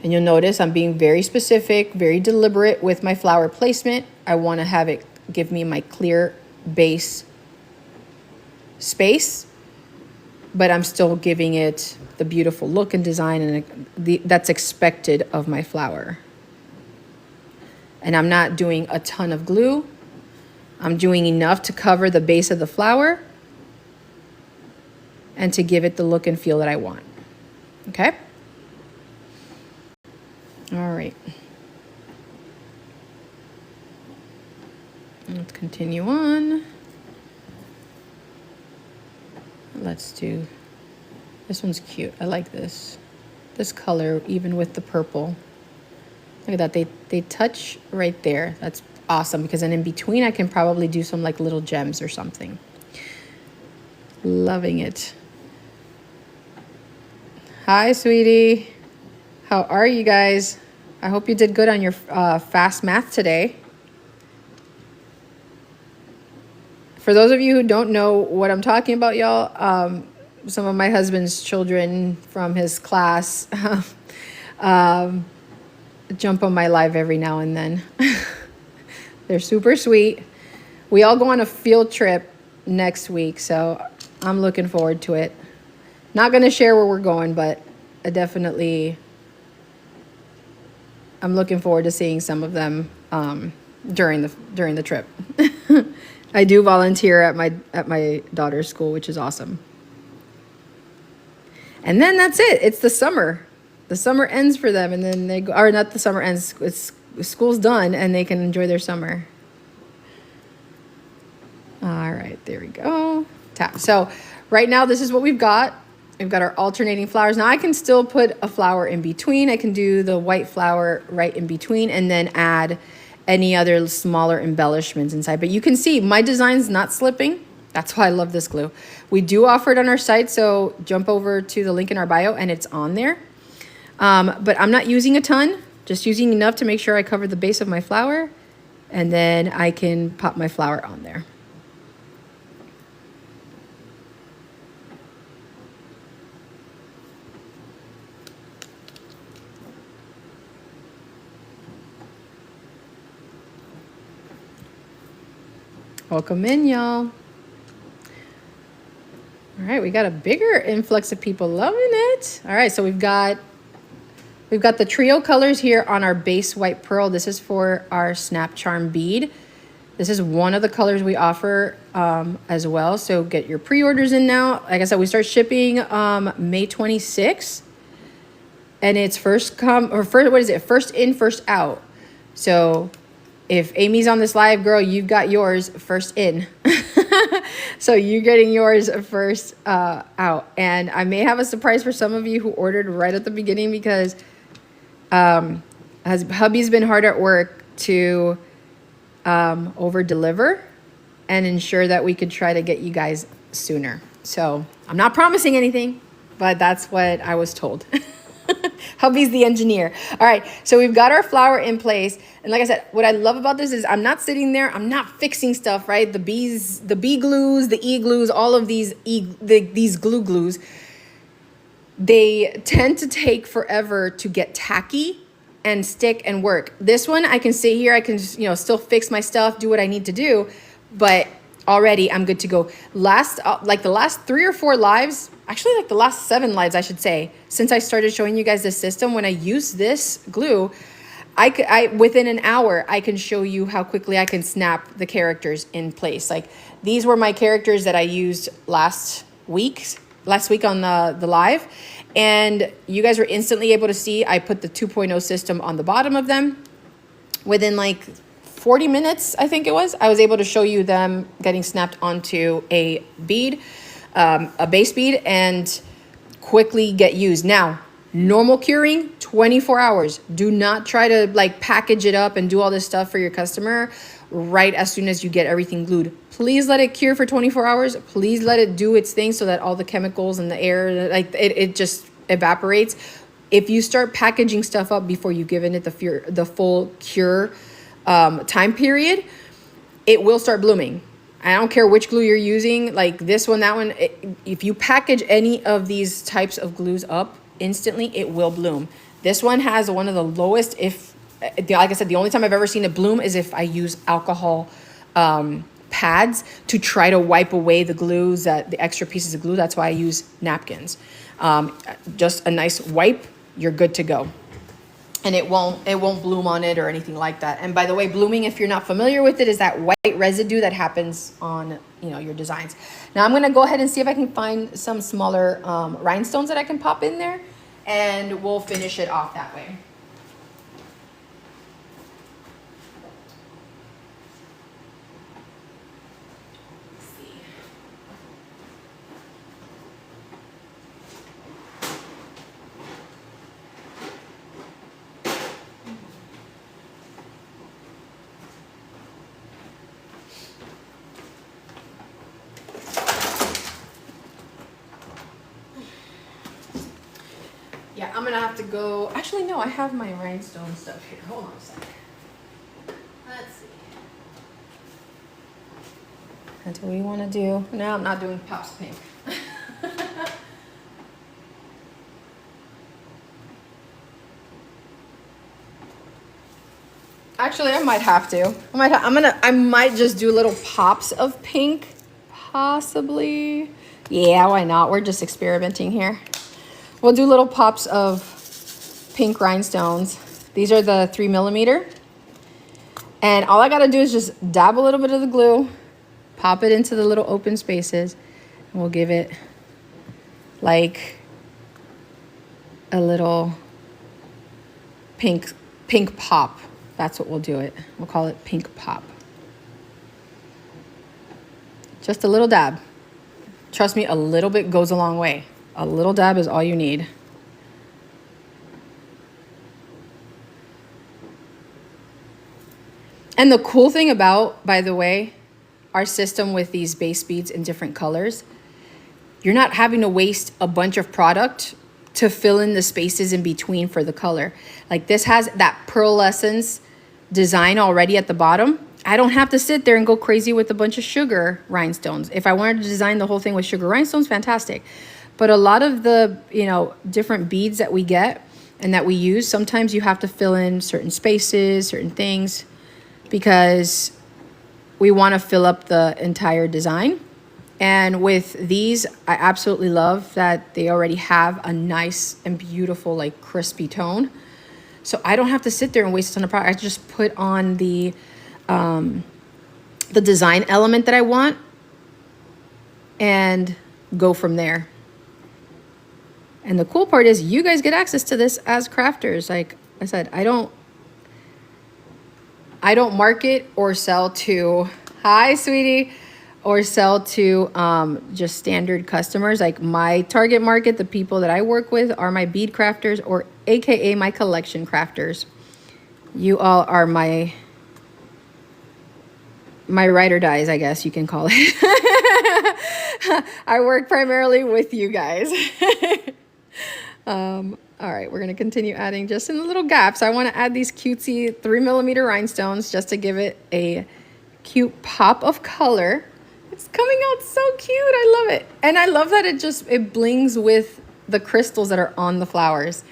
And you'll notice I'm being very specific, very deliberate with my flower placement. I want to have it give me my clear base space, but I'm still giving it the beautiful look and design and that's expected of my flower. And I'm not doing a ton of glue. I'm doing enough to cover the base of the flower and to give it the look and feel that I want. Okay? All right. Let's continue on. Let's do, this one's cute. I like this color, even with the purple. Look at that, they touch right there. That's awesome, because then in between I can probably do some like little gems or something. Loving it. Hi, sweetie. How are you guys? I hope you did good on your fast math today. For those of you who don't know what I'm talking about, y'all, some of my husband's children from his class jump on my live every now and then. They're super sweet. We all go on a field trip next week, so I'm looking forward to it. Not going to share where we're going, but I'm looking forward to seeing some of them during the trip. I do volunteer at my daughter's school, which is awesome. And then that's it. It's the summer. The summer ends for them, and then they go, or not the summer ends. School's done, and they can enjoy their summer. All right, there we go. Tap. So right now, this is what we've got. We've got our alternating flowers. Now I can still put a flower in between. I can do the white flower right in between, and then add any other smaller embellishments inside. But you can see my design's not slipping. That's why I love this glue. We do offer it on our site, so jump over to the link in our bio and it's on there. But I'm not using a ton, just using enough to make sure I cover the base of my flower, and then I can pop my flower on there. Welcome in, y'all. All right, we got a bigger influx of people loving it. All right, so we've got We've got the trio colors here on our base white pearl. This is for our SnapCharm bead. This is one of the colors we offer as well. So get your pre-orders in now. Like I said, we start shipping May 26th. And it's first in, first out. So if Amy's on this live, girl, you've got yours first in. So you're getting yours first out. And I may have a surprise for some of you who ordered right at the beginning, because hubby's been hard at work to over deliver and ensure that we could try to get you guys sooner. So I'm not promising anything, but that's what I was told. Hubby's the engineer. All right, so we've got our flower in place. And like I said, what I love about this is I'm not sitting there, I'm not fixing stuff, right? The B glues, the E glues, all of these these glue glues, they tend to take forever to get tacky and stick and work. This one, I can sit here, I can, still fix my stuff, do what I need to do, but already I'm good to go. Like the last 3 or 4 lives, actually like the last 7 lives, I should say, since I started showing you guys this system, when I use this glue, I within an hour, I can show you how quickly I can snap the characters in place. Like these were my characters that I used last week on the live, and you guys were instantly able to see I put the 2.0 system on the bottom of them. Within like 40 minutes, I think it was, I was able to show you them getting snapped onto a bead, a base bead, and quickly get used. Now, normal curing, 24 hours. Do not try to like package it up and do all this stuff for your customer right as soon as you get everything glued. Please let it cure for 24 hours. Please let it do its thing so that all the chemicals and the air, like it just evaporates. If you start packaging stuff up before you've given it the full cure time period, it will start blooming. I don't care which glue you're using, like this one, that one. If you package any of these types of glues up instantly, it will bloom. This one has one of the lowest, like I said, the only time I've ever seen it bloom is if I use alcohol pads to try to wipe away the glues, the extra pieces of glue. That's why I use napkins. Just a nice wipe, you're good to go. And it won't bloom on it or anything like that. And by the way, blooming, if you're not familiar with it, is that white residue that happens on your designs. Now I'm gonna go ahead and see if I can find some smaller rhinestones that I can pop in there, and we'll finish it off that way. Yeah, I'm gonna have to go. Actually, no, I have my rhinestone stuff here. Hold on a second. Let's see. That's what we want to do. No, I'm not doing Pops Pink. Actually, I might have to. I might just do little pops of pink, possibly. Yeah, why not? We're just experimenting here. We'll do little pops of pink rhinestones. These are the 3mm. And all I gotta do is just dab a little bit of the glue, pop it into the little open spaces, and we'll give it like a little pink pop. That's what we'll do it. We'll call it pink pop. Just a little dab. Trust me, a little bit goes a long way. A little dab is all you need. And the cool thing about, by the way, our system with these base beads in different colors, you're not having to waste a bunch of product to fill in the spaces in between for the color. Like this has that pearlescence design already at the bottom. I don't have to sit there and go crazy with a bunch of sugar rhinestones. If I wanted to design the whole thing with sugar rhinestones, fantastic. But a lot of the, different beads that we get and that we use, sometimes you have to fill in certain spaces, certain things, because we want to fill up the entire design. And with these, I absolutely love that they already have a nice and beautiful, like crispy tone. So I don't have to sit there and waste a ton of product. I just put on the design element that I want and go from there. And the cool part is you guys get access to this as crafters. Like I said, I don't market or sell to, hi sweetie, or sell to just standard customers. Like my target market, the people that I work with are my bead crafters, or AKA my collection crafters. You all are my ride or dies, I guess you can call it. I work primarily with you guys. All right, we're gonna continue adding just in the little gaps. I wanna add these cutesy 3mm rhinestones just to give it a cute pop of color. It's coming out so cute, I love it. And I love that it blings with the crystals that are on the flowers.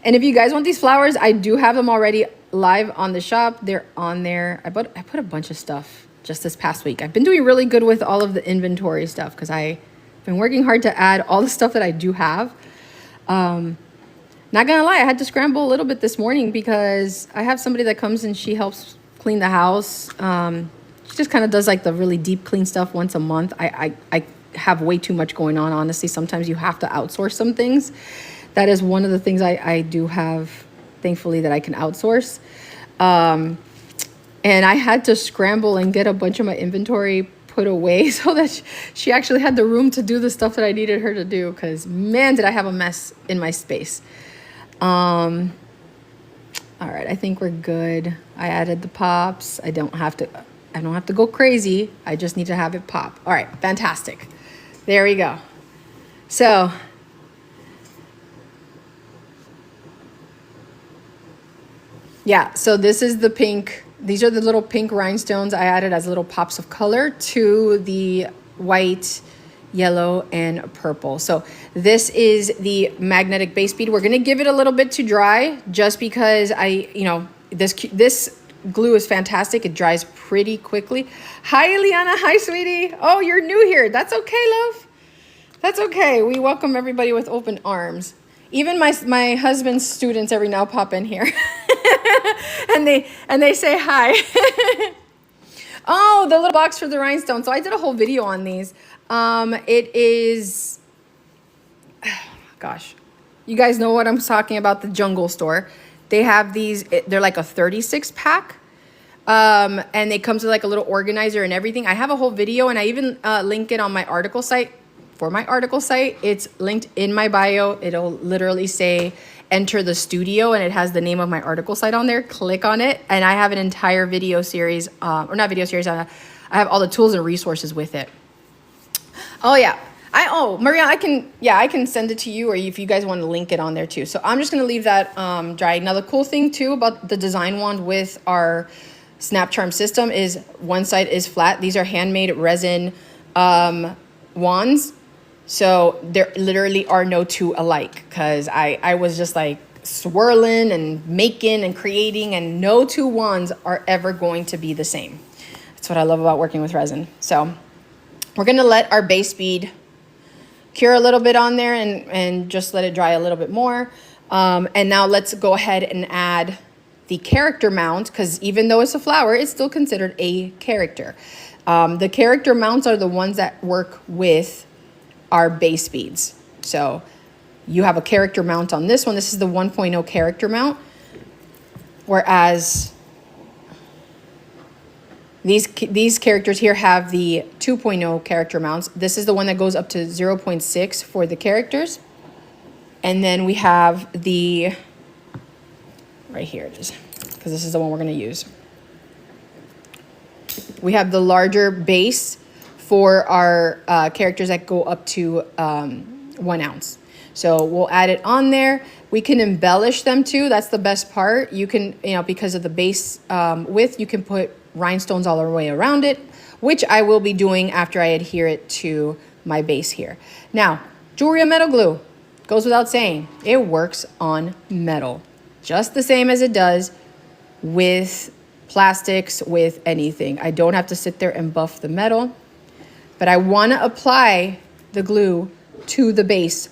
And if you guys want these flowers, I do have them already live on the shop. They're on there. I put a bunch of stuff just this past week. I've been doing really good with all of the inventory stuff because I've been working hard to add all the stuff that I do have. Not gonna lie, I had to scramble a little bit this morning because I have somebody that comes and she helps clean the house. She just kind of does like the really deep clean stuff once a month. I have way too much going on, honestly. Sometimes you have to outsource some things. That is one of the things I do have, thankfully, that I can outsource. And I had to scramble and get a bunch of my inventory put away so that she actually had the room to do the stuff that I needed her to do, because man, did I have a mess in my space. All right, I think we're good. I added the pops. I don't have to go crazy. I just need to have it pop. All right, fantastic. There we go. So yeah, so this is the pink. These are the little pink rhinestones I added as little pops of color to the white, yellow, and purple. So this is the magnetic base bead. We're gonna give it a little bit to dry just because this glue is fantastic. It dries pretty quickly. Hi, Eliana. Hi, sweetie. Oh, you're new here. That's okay, love. That's okay. We welcome everybody with open arms. Even my husband's students every now pop in here. and they say hi. Oh, the little box for the rhinestone. So I did a whole video on these. It is, gosh, you guys know what I'm talking about, the Jungle Store. They have these, they're like a 36 pack. And they come with like a little organizer and everything. I have a whole video, and I even link it on my article site. For my article site, it's linked in my bio. It'll literally say enter the studio, and it has the name of my article site on there. Click on it, and I have an entire video series, or not video series, I have all the tools and resources with it. Oh yeah, Maria, I can send it to you, or if you guys want to link it on there too. So I'm just gonna leave that dry. Now the cool thing too about the design wand with our SnapCharm system is one side is flat. These are handmade resin wands. So there literally are no two alike, because I was just like swirling and making and creating, and no two wands are ever going to be the same. That's what I love about working with resin. So we're gonna let our base bead cure a little bit on there and just let it dry a little bit more. And now let's go ahead and add the character mount, because even though it's a flower, it's still considered a character. The character mounts are the ones that work with our base beads. So you have a character mount on this one. This is the 1.0 character mount. Whereas these characters here have the 2.0 character mounts. This is the one that goes up to 0.6 for the characters. And then we have the, right here it is, because this is the one we're gonna use. We have the larger base for our characters that go up to 1 ounce. So we'll add it on there. We can embellish them too. That's the best part. You can, because of the base width, you can put rhinestones all the way around it, which I will be doing after I adhere it to my base here. Now, jewelry and metal glue, goes without saying, it works on metal just the same as it does with plastics, with anything. I don't have to sit there and buff the metal. but I want to apply the glue to the base.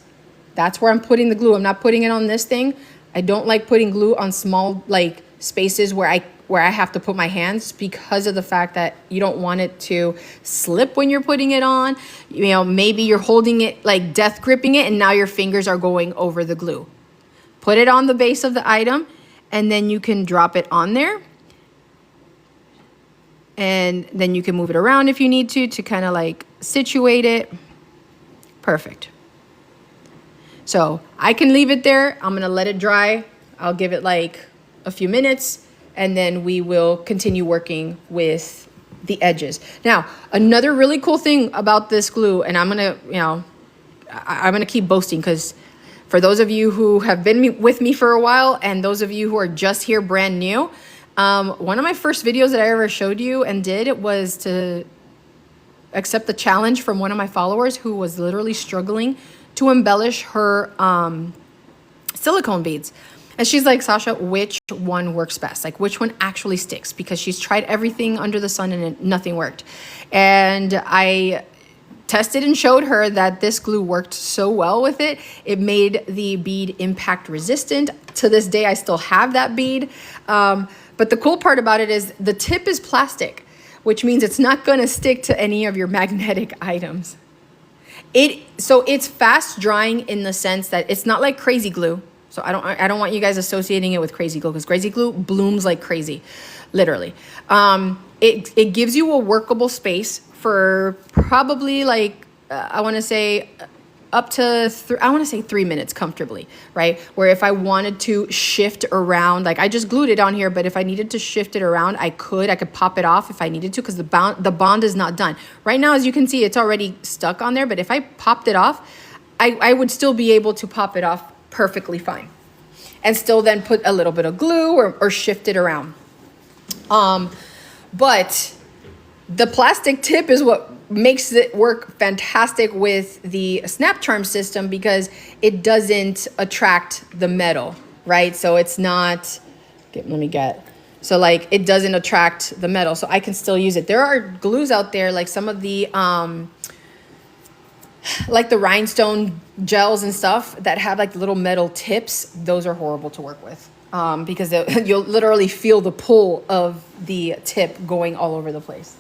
That's where I'm putting the glue. I'm not putting it on this thing. I don't like putting glue on small like spaces where I have to put my hands, because of the fact that you don't want it to slip when you're putting it on. You know, maybe you're holding it like death gripping it and now your fingers are going over the glue. Put it on the base of the item and then you can drop it on there. And then you can move it around if you need to kind of like situate it. Perfect. So I can leave it there. I'm gonna let it dry. I'll give it like a few minutes and then we will continue working with the edges. Now, another really cool thing about this glue, and I'm gonna, you know, I'm gonna keep boasting, because for those of you who have been with me for a while and those of you who are just here brand new, one of my first videos that I ever showed you and did, it was to accept the challenge from one of my followers who was literally struggling to embellish her silicone beads. And she's like, Sasha, which one works best? Like, which one actually sticks? Because she's tried everything under the sun and nothing worked. And I tested and showed her that this glue worked so well with it. It made the bead impact resistant. To this day, I still have that bead. But the cool part about it is the tip is plastic, which means it's not gonna stick to any of your magnetic items. So it's fast drying in the sense that it's not like crazy glue. So I don't want you guys associating it with crazy glue, because crazy glue blooms like crazy, literally. It gives you a workable space for probably like, I wanna say up to 3 minutes comfortably, right? Where if I wanted to shift around, like I just glued it on here, but if I needed to shift it around, I could pop it off if I needed to, because the bond is not done. Right now, as you can see, it's already stuck on there, but if I popped it off, I would still be able to pop it off perfectly fine and still then put a little bit of glue or shift it around. But the plastic tip is what makes it work fantastic with the SnapCharm system, because it doesn't attract the metal, right? So it's not, so like it doesn't attract the metal, so I can still use it. There are glues out there, like some of the, like the rhinestone gels and stuff that have like little metal tips. Those are horrible to work with, because you'll literally feel the pull of the tip going all over the place.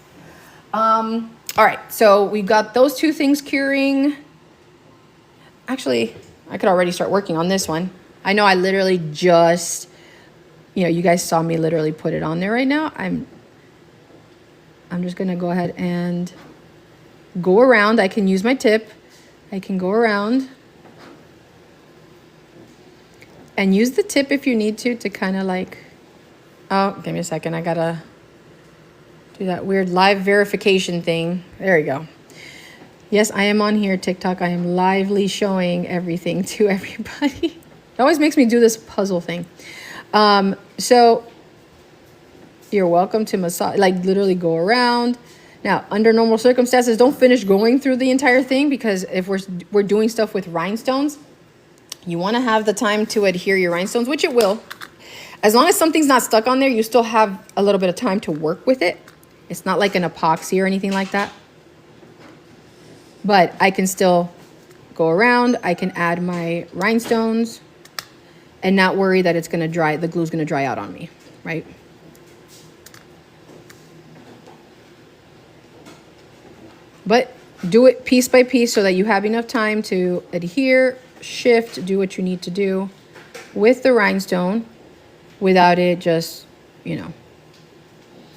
All right, so we've got those two things curing. Actually, I could already start working on this one. I know I literally just, you know, you guys saw me literally put it on there right now. I'm just gonna go ahead and go around. I can use my tip. I can go around and use the tip if you need to kind of like, oh, give me a second. I gotta do that weird live verification thing. There you go. Yes, I am on here, TikTok. I am lively showing everything to everybody. It always makes me do this puzzle thing. So you're welcome to massage, like literally go around. Now, under normal circumstances, don't finish going through the entire thing, because if we're doing stuff with rhinestones, you want to have the time to adhere your rhinestones, which it will. As long as something's not stuck on there, you still have a little bit of time to work with it. It's not like an epoxy or anything like that. But I can still go around. I can add my rhinestones and not worry that it's going to dry, the glue's going to dry out on me, right? But do it piece by piece so that you have enough time to adhere, shift, do what you need to do with the rhinestone without it just, you know,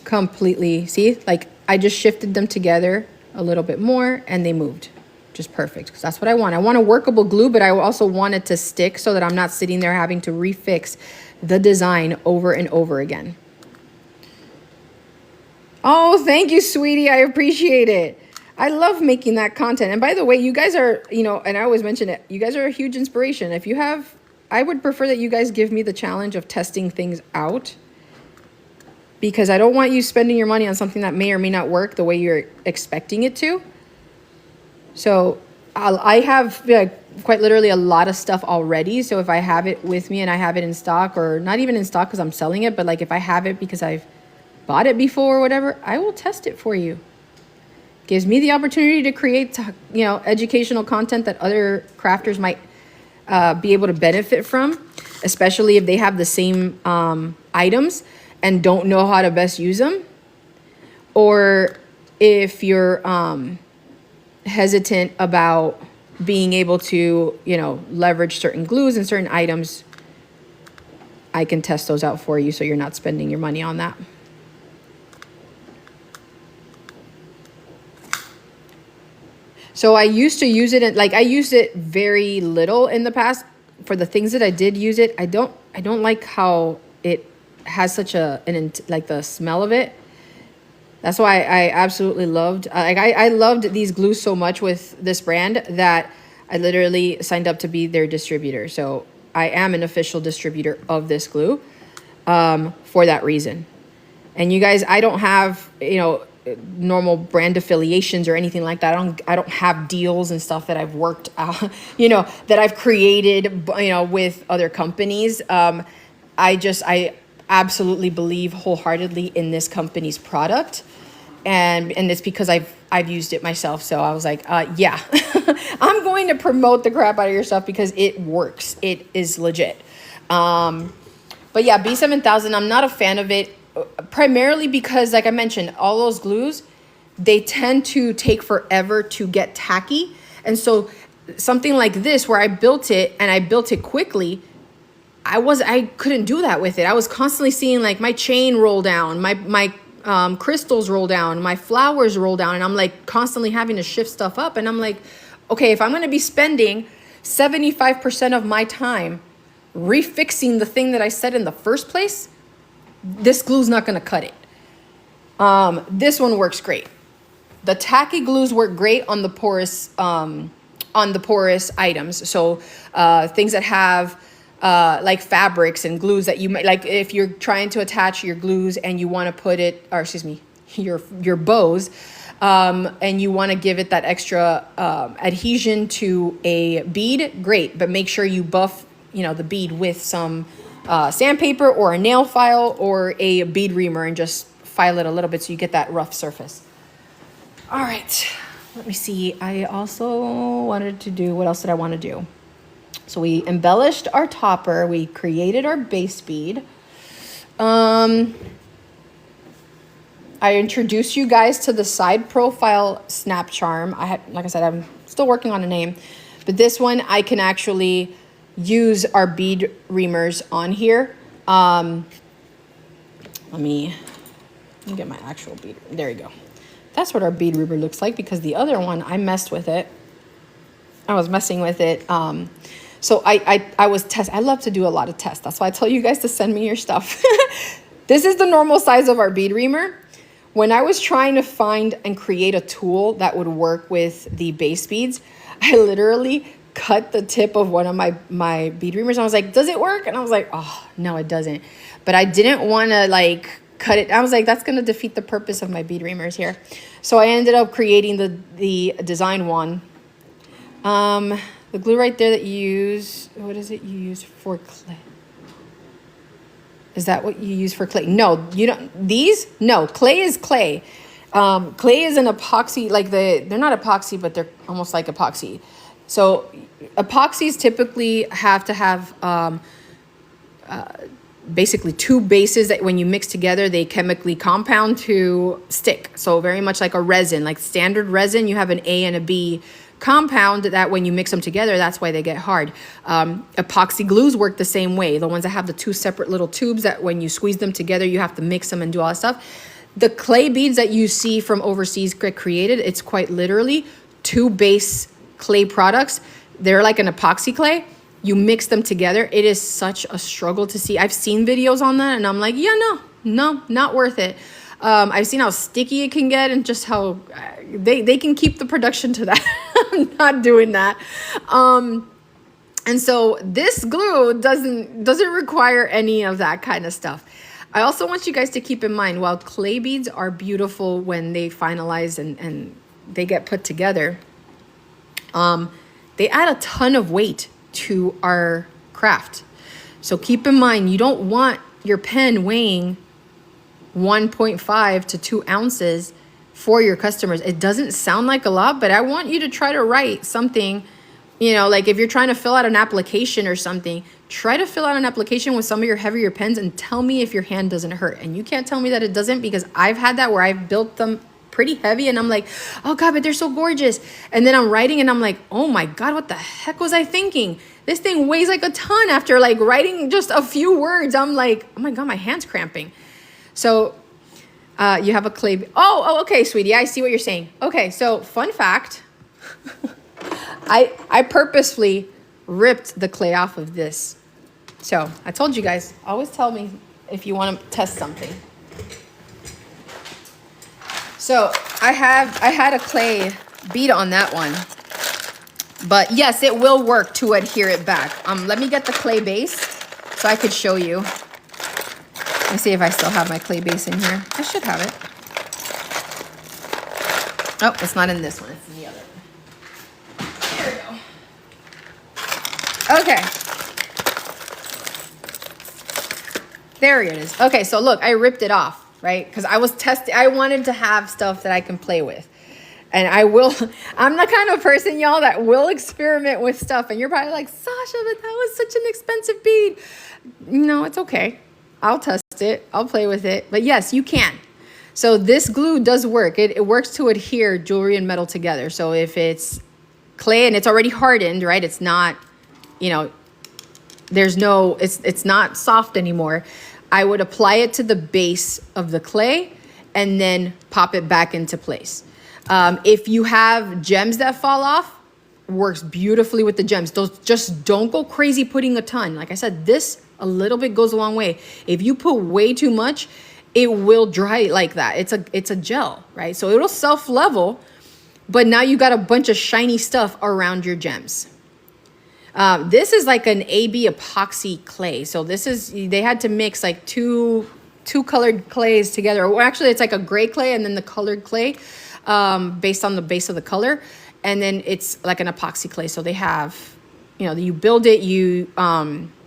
completely, see, like I just shifted them together a little bit more and they moved just perfect, because that's what I want. I want a workable glue, but I also want it to stick so that I'm not sitting there having to refix the design over and over again. Oh, thank you, sweetie. I appreciate it. I love making that content. And by the way, you guys are, you know, and I always mention it, you guys are a huge inspiration. If you have, I would prefer that you guys give me the challenge of testing things out, because I don't want you spending your money on something that may or may not work the way you're expecting it to. So I have quite literally a lot of stuff already. So if I have it with me and I have it in stock, or not even in stock because I'm selling it, but like if I have it because I've bought it before or whatever, I will test it for you. Gives me the opportunity to create, you know, educational content that other crafters might be able to benefit from, especially if they have the same items and don't know how to best use them. Or if you're hesitant about being able to, you know, leverage certain glues and certain items, I can test those out for you so you're not spending your money on that. So I used to use it, like I used it very little in the past. For the things that I did use it, I don't like how it has such like the smell of it. That's why I absolutely loved, like I loved these glues so much with this brand that I literally signed up to be their distributor. So I am an official distributor of this glue for that reason. And you guys, I don't have, you know, normal brand affiliations or anything like that. I don't have deals and stuff that I've worked out, you know, that I've created, you know, with other companies. I absolutely believe wholeheartedly in this company's product, and it's because I've used it myself. So I was like, yeah, I'm going to promote the crap out of your stuff because it works. It is legit. But yeah, B7000, I'm not a fan of it. Primarily because, like I mentioned, all those glues, they tend to take forever to get tacky. And so something like this, where I built it and I built it quickly, I couldn't do that with it. I was constantly seeing like my chain roll down, my crystals roll down, my flowers roll down, and I'm like constantly having to shift stuff up. And I'm like, okay, if I'm going to be spending 75% of my time refixing the thing that I said in the first place, this glue's not going to cut it. This one works great. The tacky glues work great on the porous items. So things that have like fabrics and glues that you might, like if you're trying to attach your glues and you want to put it, or excuse me, your bows, and you want to give it that extra adhesion to a bead, great. But make sure you buff, you know, the bead with some sandpaper or a nail file or a bead reamer, and just file it a little bit so you get that rough surface. All right, let me see. I also wanted to do, what else did I want to do? So we embellished our topper. We created our base bead. I introduced you guys to the side profile SnapCharm. Like I said, I'm still working on a name, but this one I can actually use our bead reamers on here. Let me get my actual bead. There you go. That's what our bead reamer looks like, because the other one, I messed with it. I was messing with it. So I was I love to do a lot of tests. That's why I tell you guys to send me your stuff. This is the normal size of our bead reamer. When I was trying to find and create a tool that would work with the base beads, I literally cut the tip of one of my bead reamers. I was like, does it work? And I was like, oh, no, it doesn't. But I didn't want to like cut it. I was like, that's going to defeat the purpose of my bead reamers here. So I ended up creating the design one. The glue right there that you use, what is it you use for clay? Is that what you use for clay? No, you don't. These? No, clay is clay. Clay is an epoxy, like they're not epoxy, but they're almost like epoxy. So epoxies typically have to have basically two bases that when you mix together, they chemically compound to stick. So very much like a resin, like standard resin, you have an A and a B compound that when you mix them together, that's why they get hard. Epoxy glues work the same way. The ones that have the two separate little tubes that when you squeeze them together, you have to mix them and do all that stuff. The clay beads that you see from overseas get created, it's quite literally two base clay products. They're like an epoxy clay. You mix them together. It is such a struggle to see. I've seen videos on that and I'm like, yeah, no, not worth it. I've seen how sticky it can get and just how they can keep the production to that. I'm not doing that. And so this glue doesn't require any of that kind of stuff. I also want you guys to keep in mind, while clay beads are beautiful when they finalize and they get put together, they add a ton of weight to our craft. So keep in mind, you don't want your pen weighing 1.5 to 2 ounces for your customers. It doesn't sound like a lot, but I want you to try to write something, you know, like if you're trying to fill out an application or something, try to fill out an application with some of your heavier pens and tell me if your hand doesn't hurt. And you can't tell me that it doesn't, because I've had that where I've built them pretty heavy and I'm like, oh God, but they're so gorgeous. And then I'm writing and I'm like, oh my God, what the heck was I thinking? This thing weighs like a ton. After like writing just a few words, I'm like, oh my God, my hand's cramping. So you have a clay. Oh, okay, sweetie. I see what you're saying. Okay, so fun fact. I purposefully ripped the clay off of this. So I told you guys, always tell me if you want to test something. So I had a clay bead on that one. But yes, it will work to adhere it back. Let me get the clay base so I could show you. Let me see if I still have my clay base in here. I should have it. Oh, it's not in this one. It's in the other one. There we go. Okay. There it is. Okay, so look, I ripped it off, right? Because I was testing. I wanted to have stuff that I can play with. And I'm the kind of person, y'all, that will experiment with stuff. And you're probably like, Sasha, but that was such an expensive bead. No, it's okay. I'll test it. I'll play with it. But yes, you can. So this glue does work. It works to adhere jewelry and metal together. So if it's clay and it's already hardened, right? It's not, you know, it's not soft anymore. I would apply it to the base of the clay and then pop it back into place. If you have gems that fall off, works beautifully with the gems. Those just don't go crazy putting a ton. Like I said, this a little bit goes a long way. If you put way too much, it will dry like that. It's a gel, right? So it'll self-level, but now you got a bunch of shiny stuff around your gems. This is like an AB epoxy clay. So they had to mix like two colored clays together. Or actually, it's like a gray clay and then the colored clay. Based on the base of the color, and then it's like an epoxy clay. So they have, you know, you build it, you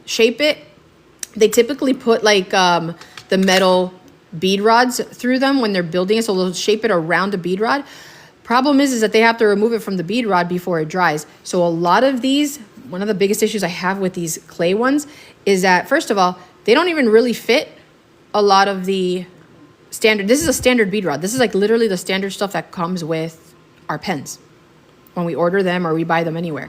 shape it. They typically put like the metal bead rods through them when they're building it, so they'll shape it around a bead rod. Problem is that they have to remove it from the bead rod before it dries. So a lot of these, one of the biggest issues I have with these clay ones is that, first of all, they don't even really fit a lot of the standard. This is a standard bead rod. This is like literally the standard stuff that comes with our pens when we order them or we buy them anywhere,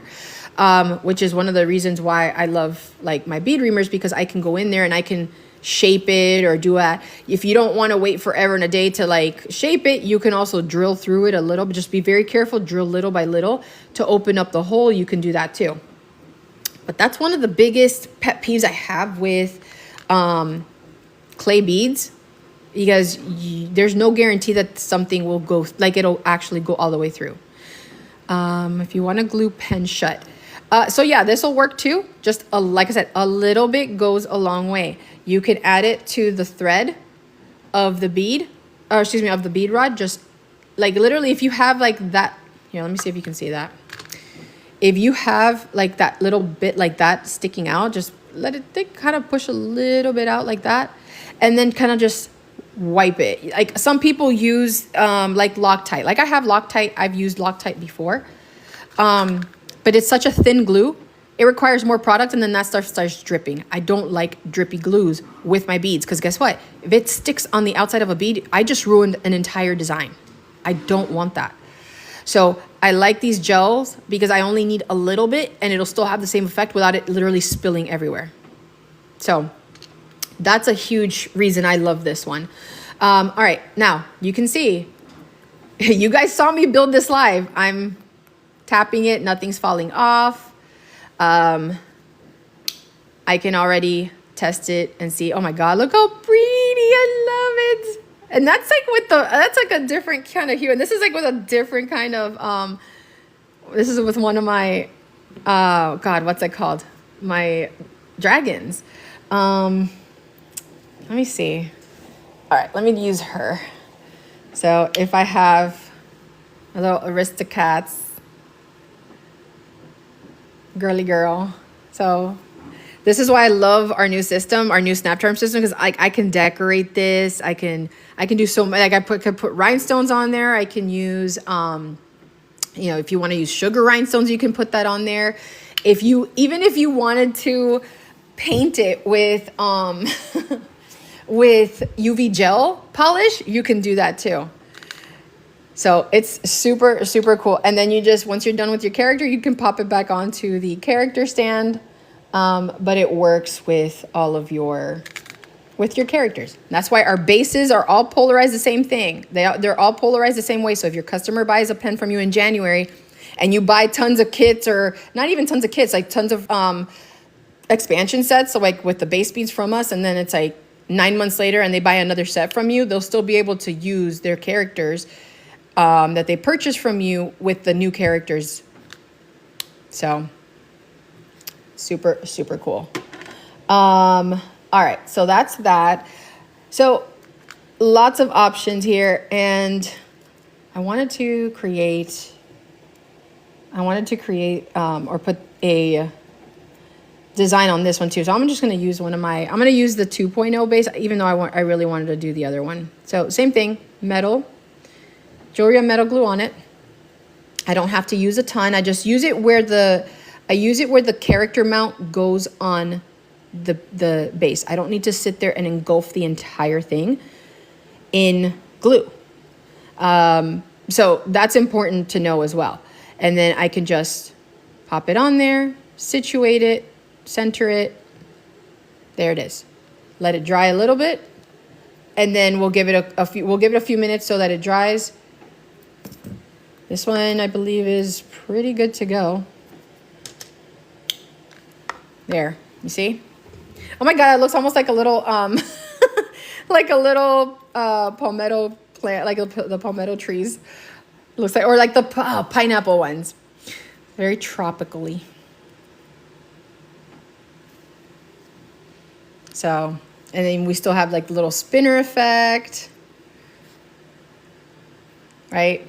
which is one of the reasons why I love like my bead reamers, because I can go in there and I can shape it or do that. If you don't want to wait forever and a day to like shape it, you can also drill through it a little, but just be very careful, drill little by little to open up the hole. You can do that too. But that's one of the biggest pet peeves I have with clay beads, because there's no guarantee that something will go, like it'll actually go all the way through. If you want to glue pen shut. So yeah, this will work too. Just like I said, a little bit goes a long way. You can add it to the thread of the bead, or excuse me, of the bead rod. Just like literally, if you have like that, here, let me see if you can see that. If you have like that little bit like that sticking out, just let it kind of push a little bit out like that, and then kind of just wipe it. Like some people use like Loctite. Like I have Loctite. I've used Loctite before, but it's such a thin glue. It requires more product, and then that stuff starts dripping. I don't like drippy glues with my beads, because guess what? If it sticks on the outside of a bead, I just ruined an entire design. I don't want that. So I like these gels because I only need a little bit and it'll still have the same effect without it literally spilling everywhere. So that's a huge reason I love this one. All right, now you can see, you guys saw me build this live. I'm tapping it, nothing's falling off. I can already test it and see, oh my God, look how pretty, I love it. And that's like that's like a different kind of hue. And this is like with a different kind of, this is with one of my, God, what's it called? My dragons. Let me see. All right, let me use her. So if I have a little Aristocats, girly girl. So This is why I love our new system, our new SnapCharm system, because I can decorate this. I can do so much. Like could put rhinestones on there. I can use, you know, if you want to use sugar rhinestones, you can put that on there. Even if you wanted to paint it with with UV gel polish, you can do that too. So it's super, super cool. And then you just, once you're done with your character, you can pop it back onto the character stand. But it works with all of your characters. That's why our bases are all polarized the same thing. They're all polarized the same way. So if your customer buys a pen from you in January and you buy tons of kits, or not even tons of kits, like tons of expansion sets, so like with the base beads from us, and then it's like 9 months later and they buy another set from you, they'll still be able to use their characters that they purchased from you with the new characters. So super, super cool. All right, so that's that. So lots of options here, and I wanted to create or put a design on this one too. So I'm just going to use I'm going to use the 2.0 base, even though I really wanted to do the other one. So same thing, metal, Joria metal glue on it. I don't have to use a ton. I just use it where the character mount goes on the base. I don't need to sit there and engulf the entire thing in glue. So that's important to know as well. And then I can just pop it on there, situate it, center it. There it is. Let it dry a little bit, and then we'll give it a few minutes so that it dries. This one, I believe, is pretty good to go. There, you see? Oh my God, it looks almost like a little, like a little palmetto plant, like the palmetto trees. It looks like, or like the pineapple ones. Very tropically. So, and then we still have like the little spinner effect, right?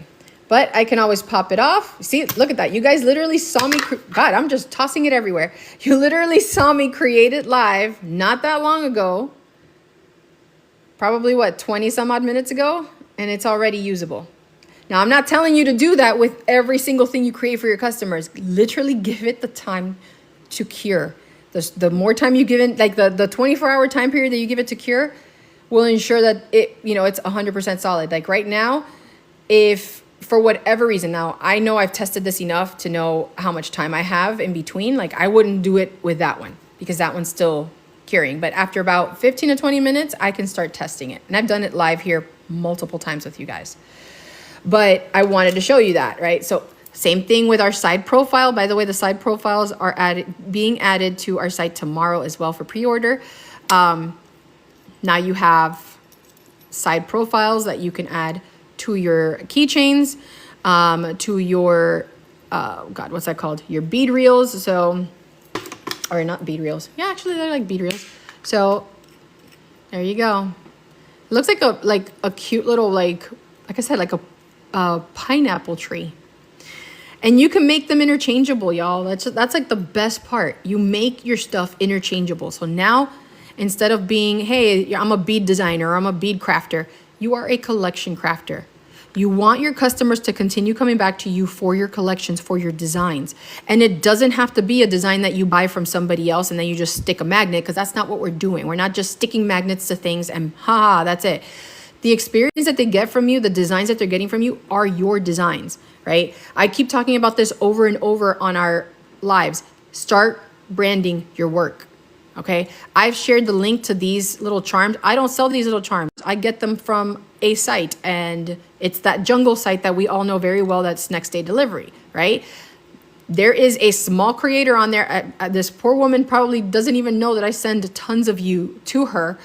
But I can always pop it off. See, look at that. You guys literally saw me. God, I'm just tossing it everywhere. You literally saw me create it live not that long ago. Probably what, 20 some odd minutes ago? And it's already usable. Now, I'm not telling you to do that with every single thing you create for your customers. Literally give it the time to cure. The more time you give it, like the 24-hour time period that you give it to cure will ensure that it's 100% solid. Like right now, if for whatever reason, now I know I've tested this enough to know how much time I have in between. Like I wouldn't do it with that one because that one's still curing. But after about 15 to 20 minutes, I can start testing it. And I've done it live here multiple times with you guys. But I wanted to show you that, right? So same thing with our side profile. By the way, the side profiles are being added to our site tomorrow as well for pre-order. Now you have side profiles that you can add to your keychains, to your, God, what's that called? Your bead reels. So, or not bead reels. Yeah, actually they're like bead reels. So there you go. It looks like a cute little, like I said, like a pineapple tree. And you can make them interchangeable, y'all. That's like the best part. You make your stuff interchangeable. So now, instead of being, hey, I'm a bead designer, or I'm a bead crafter, you are a collection crafter. You want your customers to continue coming back to you for your collections, for your designs. And it doesn't have to be a design that you buy from somebody else and then you just stick a magnet, because that's not what we're doing. We're not just sticking magnets to things and that's it. The experience that they get from you, the designs that they're getting from you are your designs, right? I keep talking about this over and over on our lives. Start branding your work, okay? I've shared the link to these little charms. I don't sell these little charms. I get them from a site, and it's that jungle site that we all know very well, that's next day delivery, right? There is a small creator on there. This poor woman probably doesn't even know that I send tons of you to her,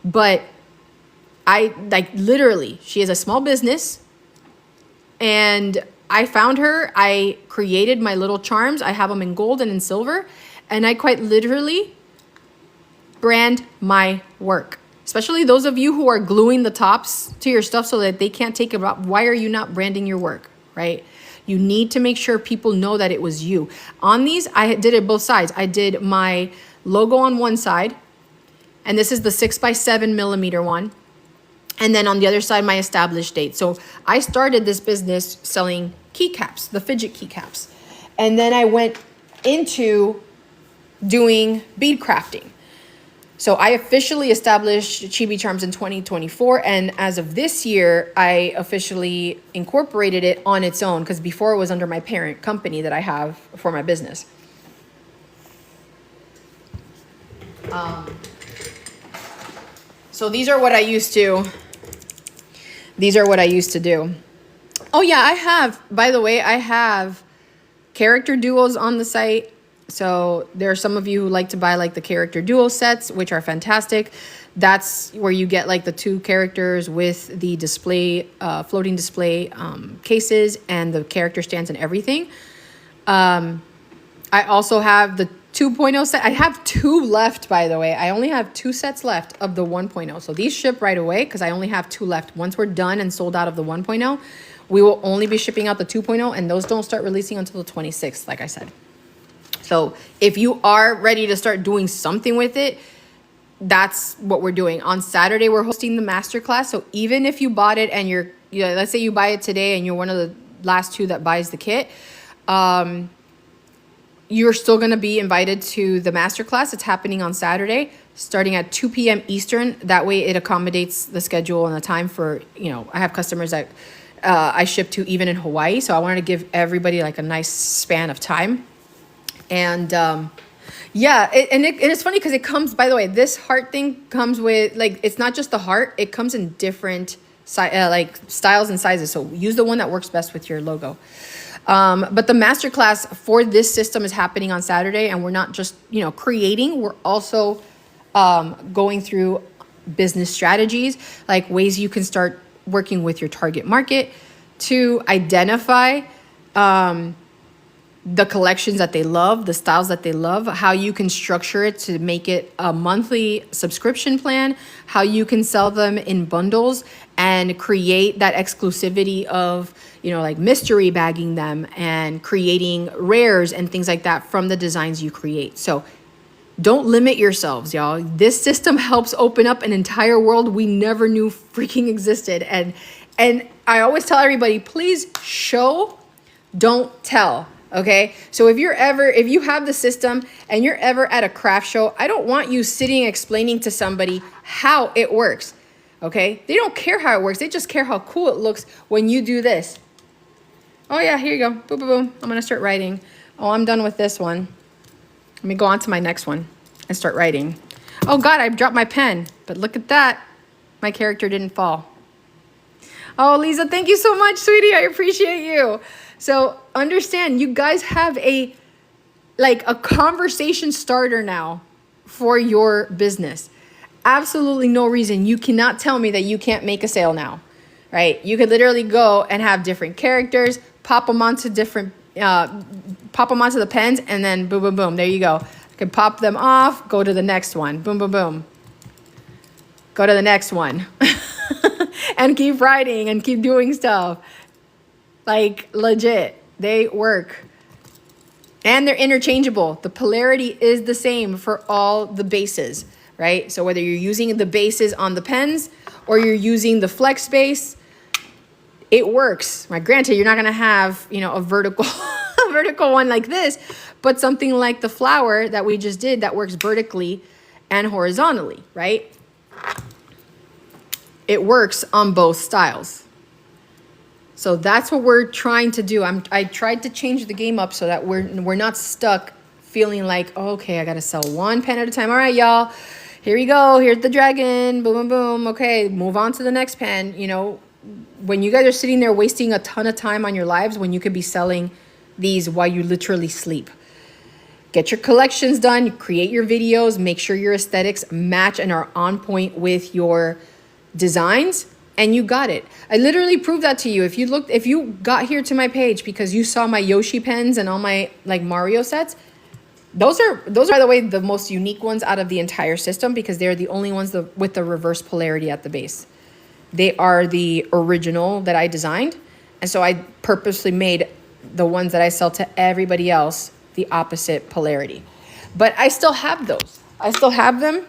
but literally, she is a small business, and I found her. I created my little charms. I have them in gold and in silver, and I quite literally brand my work. Especially those of you who are gluing the tops to your stuff so that they can't take it out. Why are you not branding your work, right? You need to make sure people know that it was you. On these, I did it both sides. I did my logo on one side, and this is the 6x7 millimeter one. And then on the other side, my established date. So I started this business selling keycaps, the fidget keycaps. And then I went into doing bead crafting. So I officially established Chibi Charms in 2024. And as of this year, I officially incorporated it on its own, because before it was under my parent company that I have for my business. So these are what I used to do. Oh yeah, I have, by the way, I have character duos on the site. So there are some of you who like to buy like the character duo sets, which are fantastic. That's where you get like the 2 characters with the display, floating display cases and the character stands and everything. I also have the 2.0 set. I have 2 left, by the way. I only have 2 sets left of the 1.0. So these ship right away because I only have 2 left. Once we're done and sold out of the 1.0, we will only be shipping out the 2.0, and those don't start releasing until the 26th, like I said. So if you are ready to start doing something with it, that's what we're doing. On Saturday, we're hosting the masterclass. So even if you bought it and let's say you buy it today and you're one of the last 2 that buys the kit, you're still going to be invited to the masterclass. It's happening on Saturday, starting at 2 p.m. Eastern. That way it accommodates the schedule and the time for, I have customers that I ship to even in Hawaii. So I wanted to give everybody like a nice span of time. And yeah, it's funny because it comes, by the way, this heart thing comes with, like, it's not just the heart. It comes in different like styles and sizes. So use the one that works best with your logo. But the masterclass for this system is happening on Saturday, and we're not just, creating, we're also going through business strategies, like ways you can start working with your target market to identify the collections that they love, the styles that they love, how you can structure it to make it a monthly subscription plan, how you can sell them in bundles and create that exclusivity of, like mystery bagging them and creating rares and things like that from the designs you create. So don't limit yourselves, y'all. This system helps open up an entire world we never knew freaking existed. And I always tell everybody, please show, don't tell. Okay, so if you have the system and you're ever at a craft show, I don't want you sitting explaining to somebody how it works. Okay, they don't care how it works. They just care how cool it looks when you do this. Oh yeah, here you go. Boom, boom, boom. I'm gonna start writing. Oh, I'm done with this one. Let me go on to my next one and start writing. Oh God, I dropped my pen, but look at that. My character didn't fall. Oh, Lisa, thank you so much, sweetie. I appreciate you. So understand, you guys have a conversation starter now for your business. Absolutely no reason. You cannot tell me that you can't make a sale now, right? You could literally go and have different characters, pop them onto the pens, and then boom, boom, boom. There you go. I can pop them off, go to the next one. Boom, boom, boom. Go to the next one. And keep writing and keep doing stuff. Like, legit, they work. And they're interchangeable. The polarity is the same for all the bases, right? So whether you're using the bases on the pens or you're using the flex base, it works. Right? Granted, you're not going to have, a vertical a vertical one like this, but something like the flower that we just did that works vertically and horizontally, right? It works on both styles. So that's what we're trying to do. I tried to change the game up so that we're not stuck feeling like, oh, okay, I got to sell one pen at a time. All right, y'all, here we go. Here's the dragon. Boom, boom, boom. Okay, move on to the next pen. When you guys are sitting there wasting a ton of time on your lives when you could be selling these while you literally sleep. Get your collections done, create your videos, make sure your aesthetics match and are on point with your designs, and you got it. I literally proved that to you. If you got here to my page because you saw my Yoshi pens and all my Mario sets, those are, by the way, the most unique ones out of the entire system because they're the only ones with the reverse polarity at the base. They are the original that I designed, and so I purposely made the ones that I sell to everybody else the opposite polarity. But I still have those. I still have them.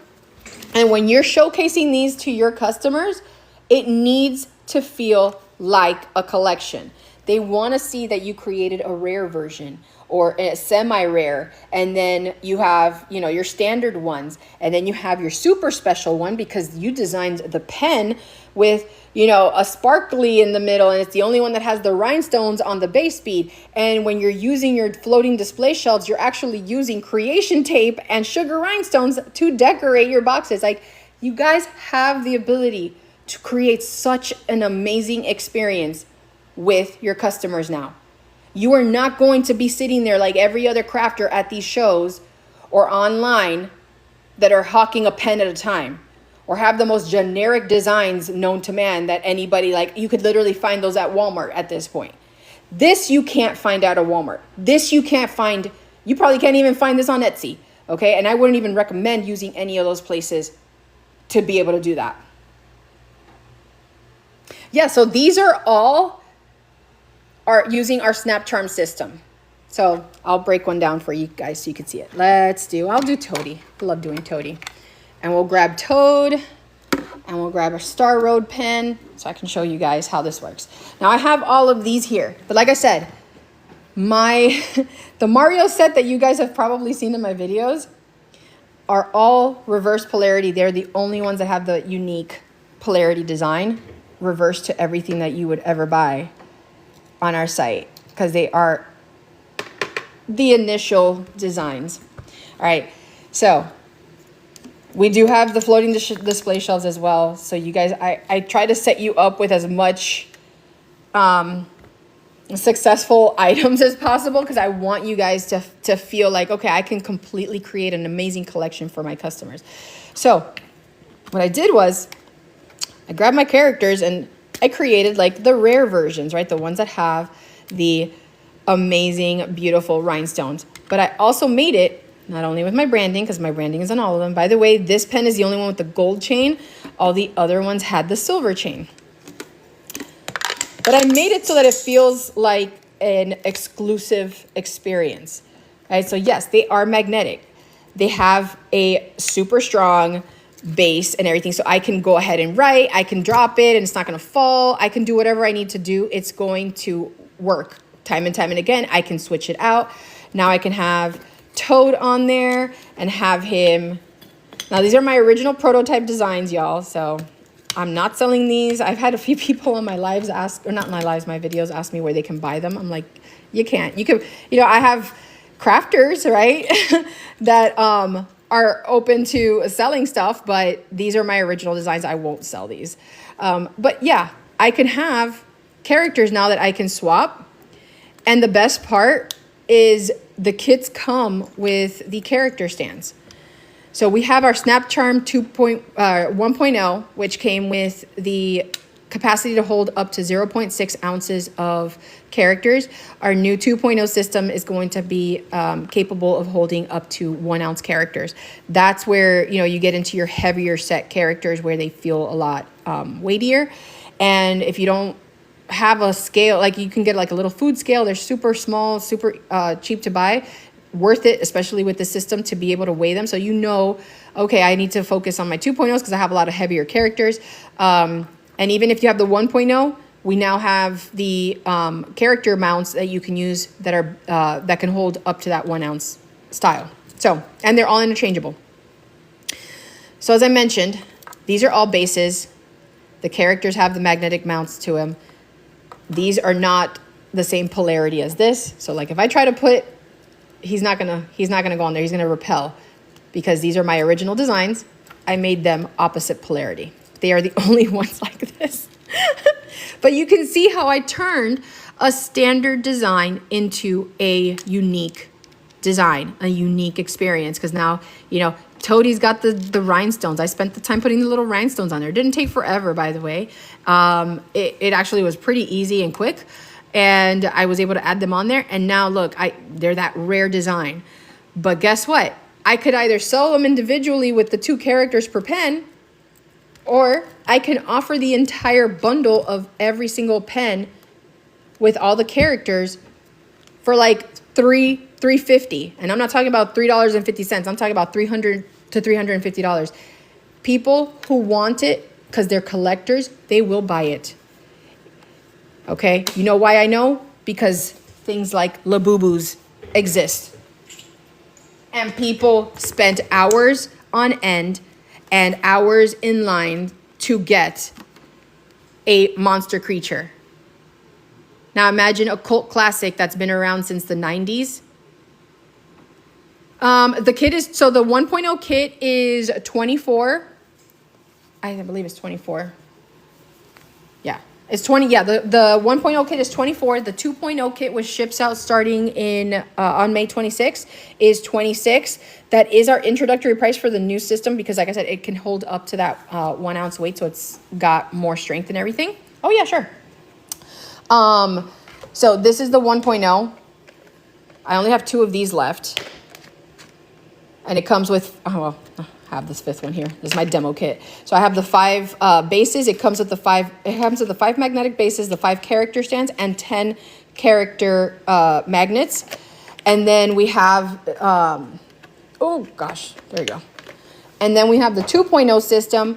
And when you're showcasing these to your customers, it needs to feel like a collection. They want to see that you created a rare version or a semi-rare, and then you have, you know, your standard ones, and then you have your super special one because you designed the pen with, you know, a sparkly in the middle, and it's the only one that has the rhinestones on the base bead. And when you're using your floating display shelves, you're actually using creation tape and sugar rhinestones to decorate your boxes. Like, you guys have the ability to create such an amazing experience with your customers now. You are not going to be sitting there like every other crafter at these shows or online that are hawking a pen at a time or have the most generic designs known to man that anybody, like, you could literally find those at Walmart at this point. This you can't find out at Walmart. This you can't find, you probably can't even find this on Etsy, okay? And I wouldn't even recommend using any of those places to be able to do that. Yeah, so these are all using our SnapCharm system. So I'll break one down for you guys so you can see it. I'll do Toady. I love doing Toady. And we'll grab Toad and we'll grab a Star Road pen so I can show you guys how this works. Now I have all of these here, but like I said, the Mario set that you guys have probably seen in my videos are all reverse polarity. They're the only ones that have the unique polarity design, reverse to everything that you would ever buy on our site, because they are the initial designs. All right, so we do have the floating display shelves as well. So you guys, I try to set you up with as much successful items as possible, because I want you guys to feel like, okay, I can completely create an amazing collection for my customers. So what I did was I grabbed my characters and I created like the rare versions, right? The ones that have the amazing, beautiful rhinestones. But I also made it not only with my branding, because my branding is on all of them. By the way, this pen is the only one with the gold chain. All the other ones had the silver chain. But I made it so that it feels like an exclusive experience, right? So yes, they are magnetic. They have a super strong base and everything, so I can go ahead and write, I can drop it and it's not going to fall, I can do whatever I need to do, it's going to work time and again. I can switch it out. Now I can have Toad on there and have him, now these are my original prototype designs, y'all, so I'm not selling these. I've had a few people on my lives ask, or not my lives, my videos, ask me where they can buy them. I'm like, you can't. You can, you know, I have crafters, right, that are open to selling stuff, but these are my original designs. I won't sell these. But yeah, I can have characters now that I can swap. And the best part is the kits with the character stands. So we have our SnapCharm 1.0, which came with the capacity to hold up to 0.6 ounces of characters. Our new 2.0 system is going to be capable of holding up to 1 ounce characters. That's where, you know, you get into your heavier set characters where they feel a lot weightier. And if you don't have a scale, like you can get like a little food scale, they're super small, super cheap to buy. Worth it, especially with the system, to be able to weigh them. So you know, okay, I need to focus on my 2.0s because I have a lot of heavier characters. And even if you have the 1.0, we now have the character mounts that you can use that are that can hold up to that 1 ounce style. So, and they're all interchangeable. So as I mentioned, these are all bases. The characters have the magnetic mounts to them. These are not the same polarity as this. So like if I try to put, he's not gonna go on there. He's gonna repel, because these are my original designs. I made them opposite polarity. They are the only ones like this. But you can see how I turned a standard design into a unique design, a unique experience. Because now, you know, Toadie's got the rhinestones. I spent the time putting the little rhinestones on there. It didn't take forever, by the way. It actually was pretty easy and quick. And I was able to add them on there. And now look, they're that rare design. But guess what? I could either sell them individually with the 2 characters per pen, or I can offer the entire bundle of every single pen with all the characters for like $3 $350, and I'm not talking about $3.50. I'm talking about $300 to $350. People who want it because they're collectors, they will buy it. Okay, you know why I know? Because things like Labubus exist, and people spent hours on end and hours in line to get a monster creature. Now imagine a cult classic that's been around since the 90s. The kit is, so the 1.0 kit is 24. I believe it's 24. Yeah, it's 20. Yeah, the 1.0 kit is 24. The 2.0 kit, which ships out starting in on May 26th, is 26. That is our introductory price for the new system because, like I said, it can hold up to that 1 ounce weight, so it's got more strength and everything. Oh yeah, sure. So this is the 1.0. I only have 2 of these left. And it comes with, oh, well, I have this 5th one here. This is my demo kit. So I have the 5 bases. It comes with the 5 magnetic bases, the 5 character stands, and 10 character magnets. And then we have, oh gosh, there you go. And then we have the 2.0 system,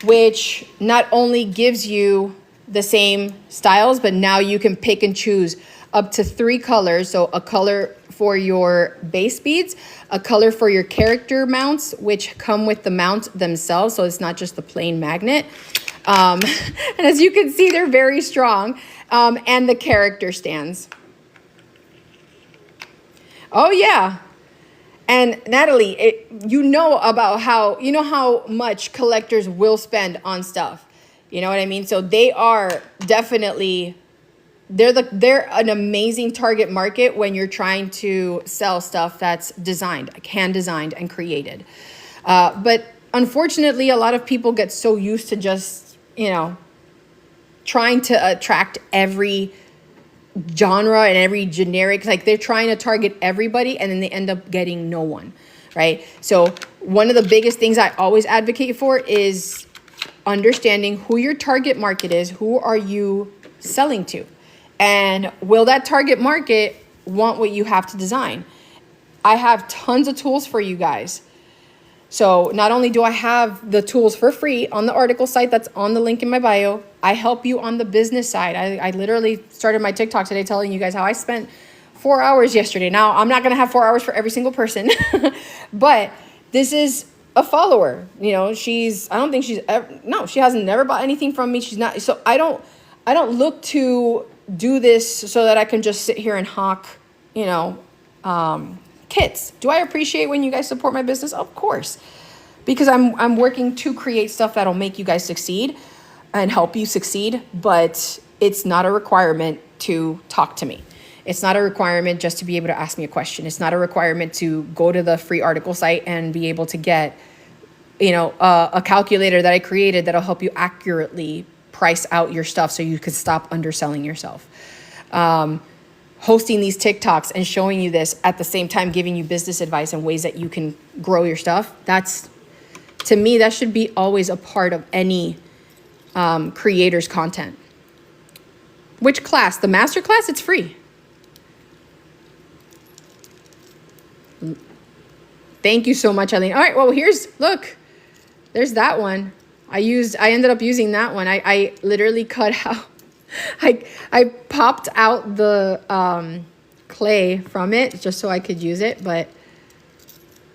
which not only gives you the same styles, but now you can pick and choose up to 3 colors. So a color for your base beads, a color for your character mounts, which come with the mount themselves. So it's not just the plain magnet. And as you can see, they're very strong. And the character stands. Oh yeah. And Natalie, you know how much collectors will spend on stuff. You know what I mean? So they are definitely, they're an amazing target market when you're trying to sell stuff that's designed, hand designed and created. But unfortunately, a lot of people get so used to just, trying to attract every genre and every generic, like they're trying to target everybody and then they end up getting no one, right? So one of the biggest things I always advocate for is understanding who your target market is. Who are you selling to? And will that target market want what you have to design? I have tons of tools for you guys. So not only do I have the tools for free on the article site that's on the link in my bio, I help you on the business side. I literally started my TikTok today telling you guys how I spent 4 hours yesterday. Now, I'm not going to have 4 hours for every single person, but this is a follower. She hasn't never bought anything from me. She's not, so I don't look to do this so that I can just sit here and hawk, kits. Do I appreciate when you guys support my business? Of course, because I'm working to create stuff that'll make you guys succeed and help you succeed, but it's not a requirement to talk to me. It's not a requirement just to be able to ask me a question. It's not a requirement to go to the free article site and be able to get, a calculator that I created that'll help you accurately price out your stuff so you can stop underselling yourself. Hosting these TikToks and showing you this at the same time, giving you business advice and ways that you can grow your stuff. That's, to me, that should be always a part of any creator's content. Which class? The master class? It's free. Thank you so much, Aleene. All right, well, look, there's that one. I ended up using that one. I literally cut out, I popped out the clay from it just so I could use it, but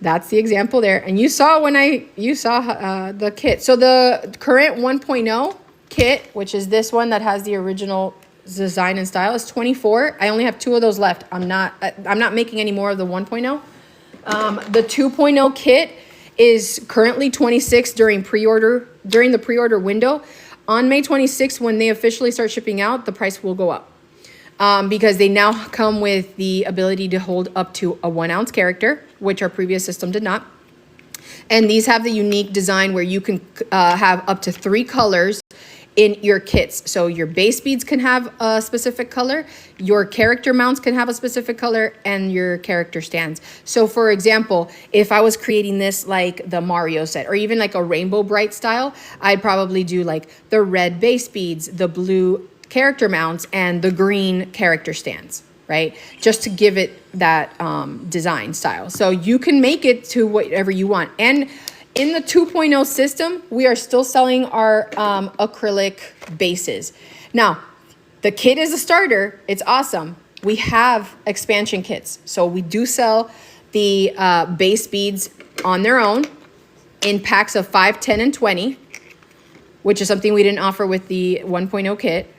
that's the example there. And you saw the kit. So the current 1.0 kit, which is this one that has the original design and style, is 24. I only have 2 of those left. I'm not making any more of the 1.0. The 2.0 kit is currently 26 during the pre-order window. On May 26th, when they officially start shipping out, the price will go up because they now come with the ability to hold up to a 1 ounce character, which our previous system did not. And these have the unique design where you can have up to 3 colors in your kits. So your base beads can have a specific color, your character mounts can have a specific color, and your character stands. So for example, if I was creating this like the Mario set or even like a Rainbow Bright style, I'd probably do like the red base beads, the blue character mounts, and the green character stands, right? Just to give it design style. So you can make it to whatever you want. And in the 2.0 system, we are still selling our acrylic bases. Now, the kit is a starter. It's awesome. We have expansion kits. So we do sell the base beads on their own in packs of 5, 10, and 20, which is something we didn't offer with the 1.0 kit.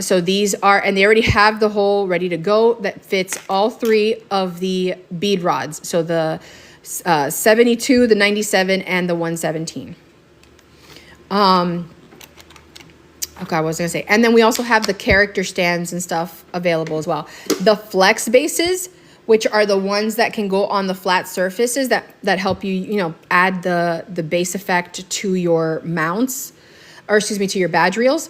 So these are, and they already have the hole ready to go that fits all 3 of the bead rods. So the 72, the 97, and the 117. Okay, what was I gonna say? And then we also have the character stands and stuff available as well. The flex bases, which are the ones that can go on the flat surfaces that help you, you know, add the base effect to your mounts, or excuse me, to your badge reels.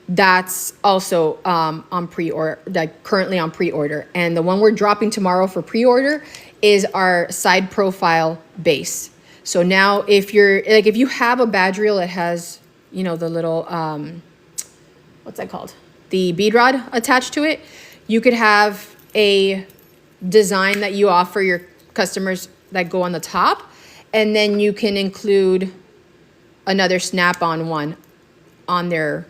That's also on pre-order, like currently on pre-order. And the one we're dropping tomorrow for pre-order is our side profile base. So now if you're, like, if you have a badge reel that has, you know, the little, what's that called? The bead rod attached to it, you could have a design that you offer your customers that go on the top, and then you can include another snap-on one on their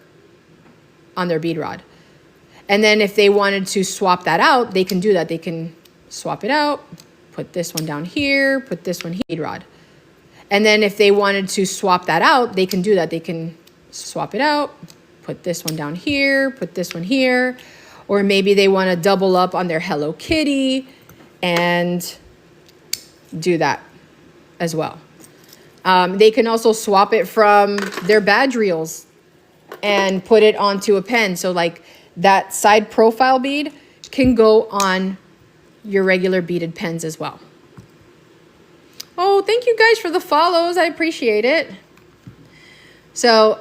bead rod. And then if they wanted to swap that out, they can do that. They can swap it out, put this one down here, put this one here, bead rod. And then if they wanted to swap that out, they can do that. They can swap it out, put this one down here, put this one here. Or maybe they want to double up on their Hello Kitty and do that as well. They can also swap it from their badge reels and put it onto a pen. So like that side profile bead can go on your regular beaded pens as well. Oh, thank you guys for the follows. I appreciate it. So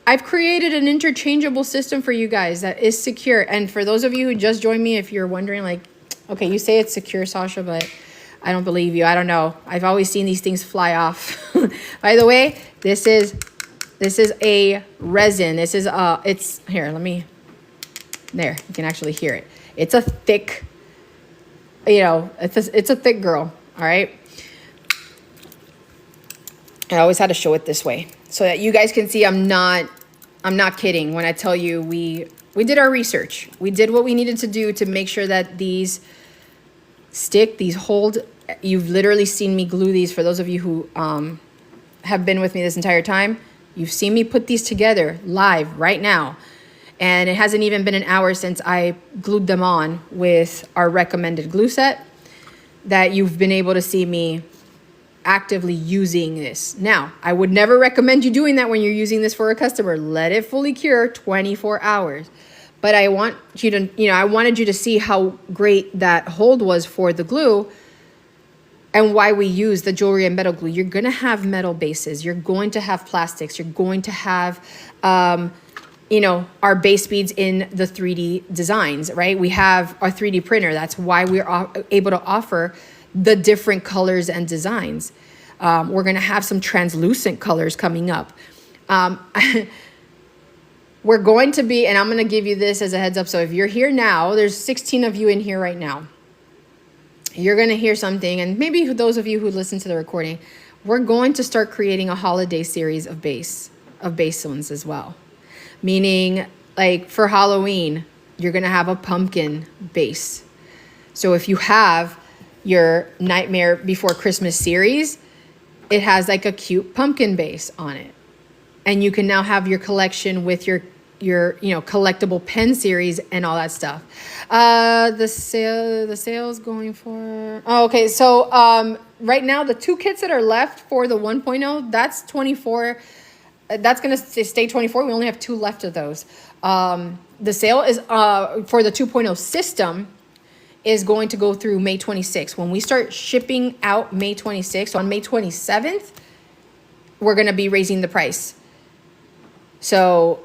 I've created an interchangeable system for you guys that is secure. And for those of you who just joined me, if you're wondering, like, okay, you say it's secure, Sasha, but I don't believe you. I don't know. I've always seen these things fly off. By the way, this is a resin. This is it's here. Let me. There, you can actually hear it. It's a thick, you know, it's a thick girl. All right. I always had to show it this way so that you guys can see I'm not kidding when I tell you we did our research. We did what we needed to do to make sure that these stick, these hold. You've literally seen me glue these. For those of you who have been with me this entire time, you've seen me put these together live right now. And it hasn't even been an hour since I glued them on with our recommended glue set that you've been able to see me actively using this. Now, I would never recommend you doing that when you're using this for a customer. Let it fully cure 24 hours. But I want you to, you know, I wanted you to see how great that hold was for the glue and why we use the jewelry and metal glue. You're going to have metal bases. You're going to have plastics. You're going to have, you know, our base beads in the 3D designs, right? We have our 3D printer. That's why we're able to offer the different colors and designs. We're going to have some translucent colors coming up. We're going to be, and I'm going to give you this as a heads up. So if you're here now, there's 16 of you in here right now. You're going to hear something, and maybe those of you who listen to the recording, we're going to start creating a holiday series of base ones as well. Meaning, like for Halloween, you're going to have a pumpkin base. So if you have your Nightmare Before Christmas series, it has like a cute pumpkin base on it. And you can now have your collection with your you know, collectible pen series and all that stuff. The sale's going for, oh, okay. So right now the 2 kits that are left for the 1.0, that's 24. That's going to stay 24. We only have 2 left of those. The sale is for the 2.0 system is going to go through May 26th. When we start shipping out May 26th, so on May 27th, we're going to be raising the price. So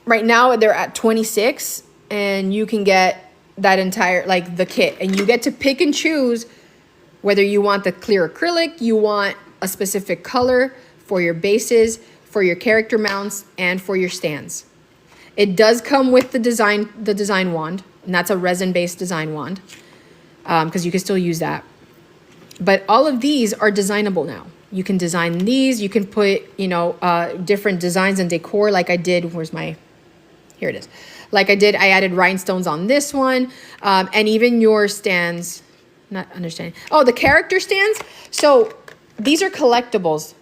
right now they're at 26, and you can get that entire, like the kit, and you get to pick and choose whether you want the clear acrylic, you want a specific color for your bases, for your character mounts, and for your stands. It does come with the design wand. and that's a resin-based design wand, because you can still use that. But all of these are designable now. You can design these. You can put, you know, different designs and decor like I did. Where's my, here it is. Like I did, I added rhinestones on this one. And even your stands, not understanding. Oh, the character stands. So these are collectibles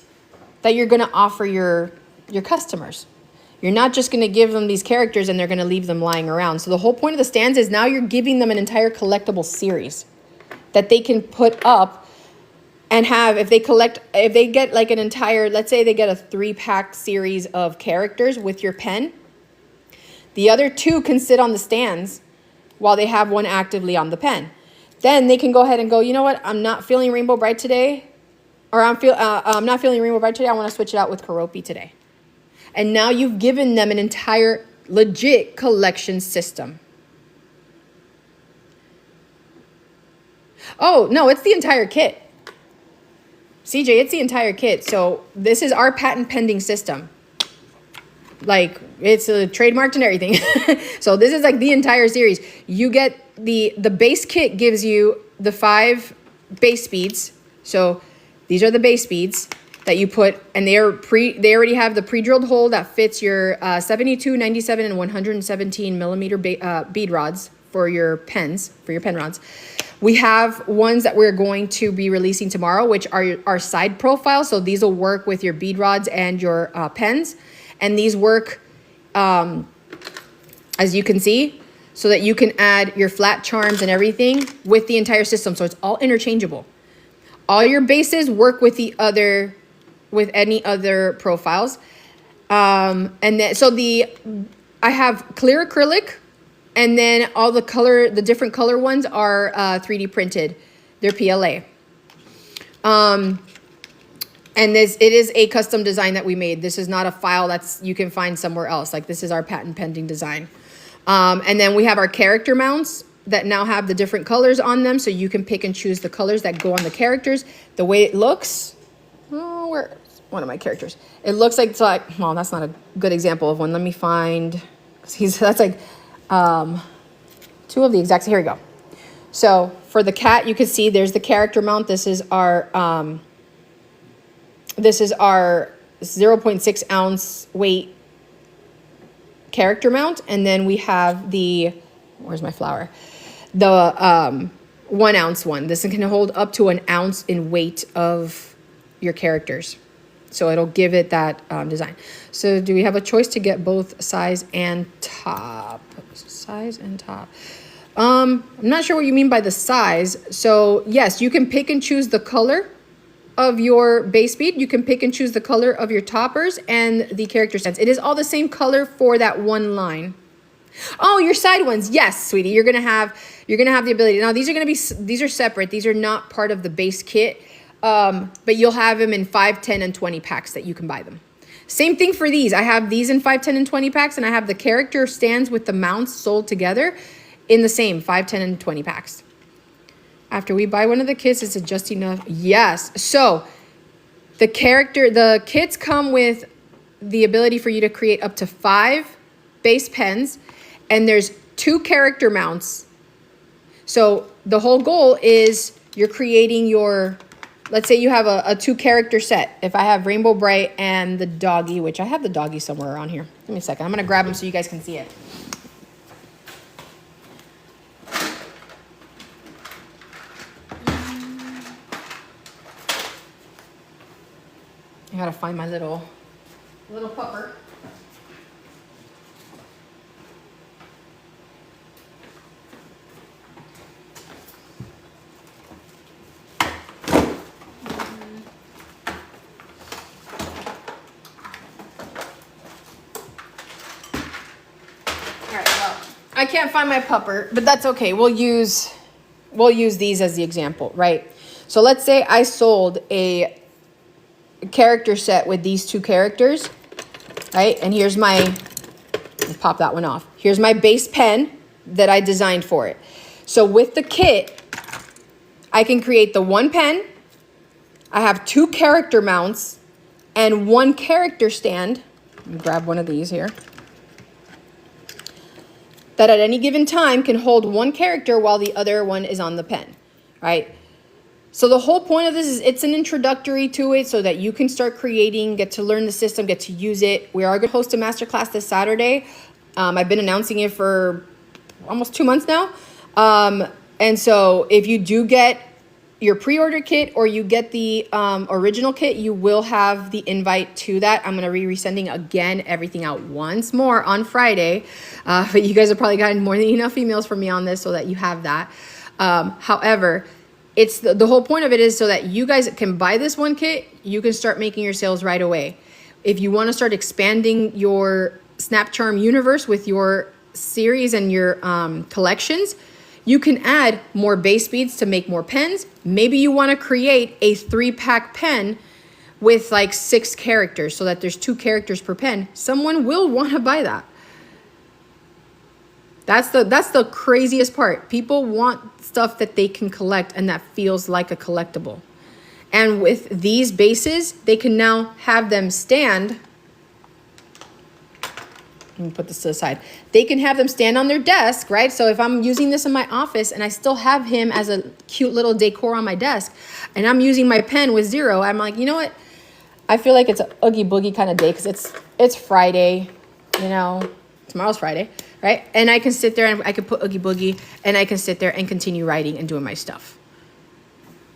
that you're going to offer your customers. You're not just going to give them these characters and they're going to leave them lying around. So the whole point of the stands is now you're giving them an entire collectible series that they can put up and have, if they get like an entire, let's say they get a 3-pack series of characters with your pen, the other 2 can sit on the stands while they have one actively on the pen. Then they can go ahead and go, you know what, I'm not feeling Rainbow Bright today, or I'm not feeling Rainbow Bright today, I want to switch it out with Keroppi today. And now you've given them an entire legit collection system. Oh, no, it's the entire kit. CJ, it's the entire kit. So this is our patent pending system. Like, it's trademarked and everything. So this is like the entire series. You get the base kit gives you the 5 base speeds. So these are the base speeds that you put, and they already have the pre-drilled hole that fits your 72, 97, and 117 millimeter bead rods for your pens, for your pen rods. We have ones that we're going to be releasing tomorrow, which are our side profiles. So these will work with your bead rods and your pens. And these work, as you can see, so that you can add your flat charms and everything with the entire system. So it's all interchangeable. All your bases work with any other profiles. And then, so I have clear acrylic. And then all the different color ones are 3D printed. They're PLA. And it is a custom design that we made. This is not a file you can find somewhere else. Like, this is our patent pending design. And then we have our character mounts that now have the different colors on them. So you can pick and choose the colors that go on the characters. The way it looks, where's one of my characters? It looks like, well, that's not a good example of one. Let me find, that's like, 2 of the exact, here we go. So for the cat, you can see there's the character mount. This is our 0.6 ounce weight character mount. And then we have where's my flower? The 1 ounce one. This can hold up to 1 ounce in weight of your characters. So it'll give it that design. So do we have a choice to get both size and top? Size and top. I'm not sure what you mean by the size. So yes, you can pick and choose the color of your base bead. You can pick and choose the color of your toppers and the character stands. It is all the same color for that one line. Oh, your side ones. Yes, sweetie. You're gonna have the ability. Now these are separate. These are not part of the base kit. But you'll have them in 5, 10, and 20 packs that you can buy them. Same thing for these. I have these in 5, 10, and 20 packs, and I have the character stands with the mounts sold together in the same 5, 10, and 20 packs. After we buy one of the kits, is it just enough? Yes. So the kits come with the ability for you to create up to 5 base pens, and there's 2 character mounts. So the whole goal is you're creating your, let's say you have a 2 character set. If I have Rainbow Bright and the doggy, which I have the doggy somewhere around here. Give me a second. I'm going to grab him so you guys can see it. I got to find my little pupper. I can't find my pupper, but that's okay. We'll use these as the example, right? So let's say I sold a character set with these 2 characters, right? And here's let's pop that one off. Here's my base pen that I designed for it. So with the kit, I can create the 1 pen. I have 2 character mounts and 1 character stand. Let me grab one of these here. that at any given time can hold one character while the other one is on the pen, right? So the whole point of this is it's an introductory to it so that you can start creating, get to learn the system, get to use it. We are going to host a masterclass this Saturday. I've been announcing it for almost 2 months now. And so if you do get your pre-order kit or you get the original kit, you will have the invite to that. I'm going to be resending again everything out once more on Friday. But you guys have probably gotten more than enough emails from me on this so that you have that. However, it's the whole point of it is so that you guys can buy this one kit. You can start making your sales right away. If you want to start expanding your SnapCharm universe with your series and your collections, you can add more base beads to make more pens. Maybe you want to create a 3-pack pen with like 6 characters so that there's 2 characters per pen. Someone will want to buy that. That's the craziest part. People want stuff that they can collect and that feels like a collectible. And with these bases, they can now have them stand. Let me put this to the side. They can have them stand on their desk, right? So if I'm using this in my office and I still have him as a cute little decor on my desk and I'm using my pen with 0, I'm like, you know what? I feel like it's an Oogie Boogie kind of day because it's Friday, you know, tomorrow's Friday, right? And I can sit there and I can put Oogie Boogie and I can sit there and continue writing and doing my stuff.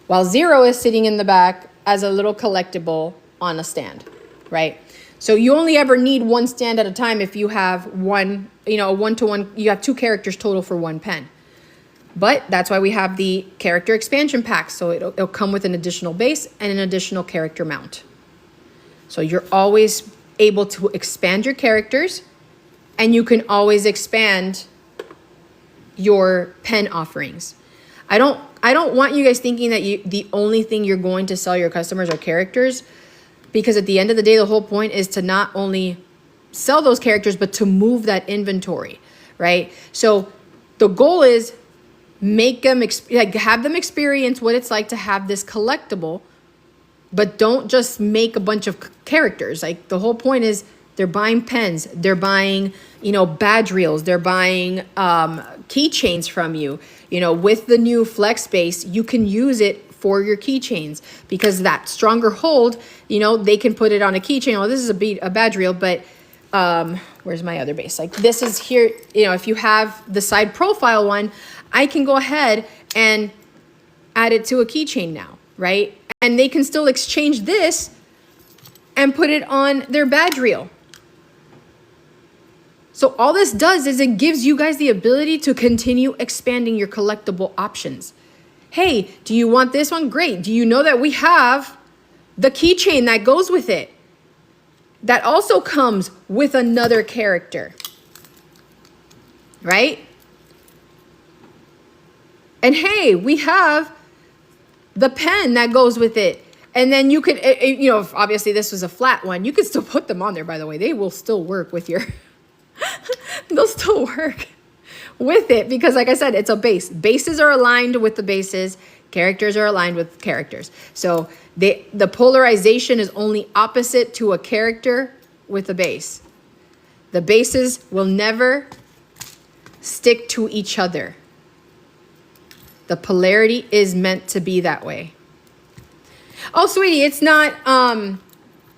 While 0 is sitting in the back as a little collectible on a stand, right? So you only ever need one stand at a time if you have one, you know, a 1-to-1, you have 2 characters total for 1 pen. But that's why we have the character expansion pack. So it'll come with an additional base and an additional character mount. So you're always able to expand your characters and you can always expand your pen offerings. I don't want you guys thinking that the only thing you're going to sell your customers are characters. Because at the end of the day, the whole point is to not only sell those characters, but to move that inventory, right? So the goal is make them, have them experience what it's like to have this collectible, but don't just make a bunch of characters. Like the whole point is they're buying pens, they're buying, you know, badge reels, they're buying keychains from you. You know, with the new flex base, you can use it for your keychains because that stronger hold, you know, they can put it on a keychain. Oh, this is a badge reel, but where's my other base? Like this is here, you know, if you have the side profile one, I can go ahead and add it to a keychain now, right? And they can still exchange this and put it on their badge reel. So all this does is it gives you guys the ability to continue expanding your collectible options. Hey, do you want this one? Great. Do you know that we have the keychain that goes with it? That also comes with another character, right? And hey, we have the pen that goes with it. And then you could, you know, if obviously this was a flat one, you could still put them on there, by the way. They will still work with your, they'll still work with it because like I said, it's a base. Bases are aligned with the bases. Characters are aligned with characters. So the polarization is only opposite to a character with a base. The bases will never stick to each other. The polarity is meant to be that way. Oh, sweetie, it's not,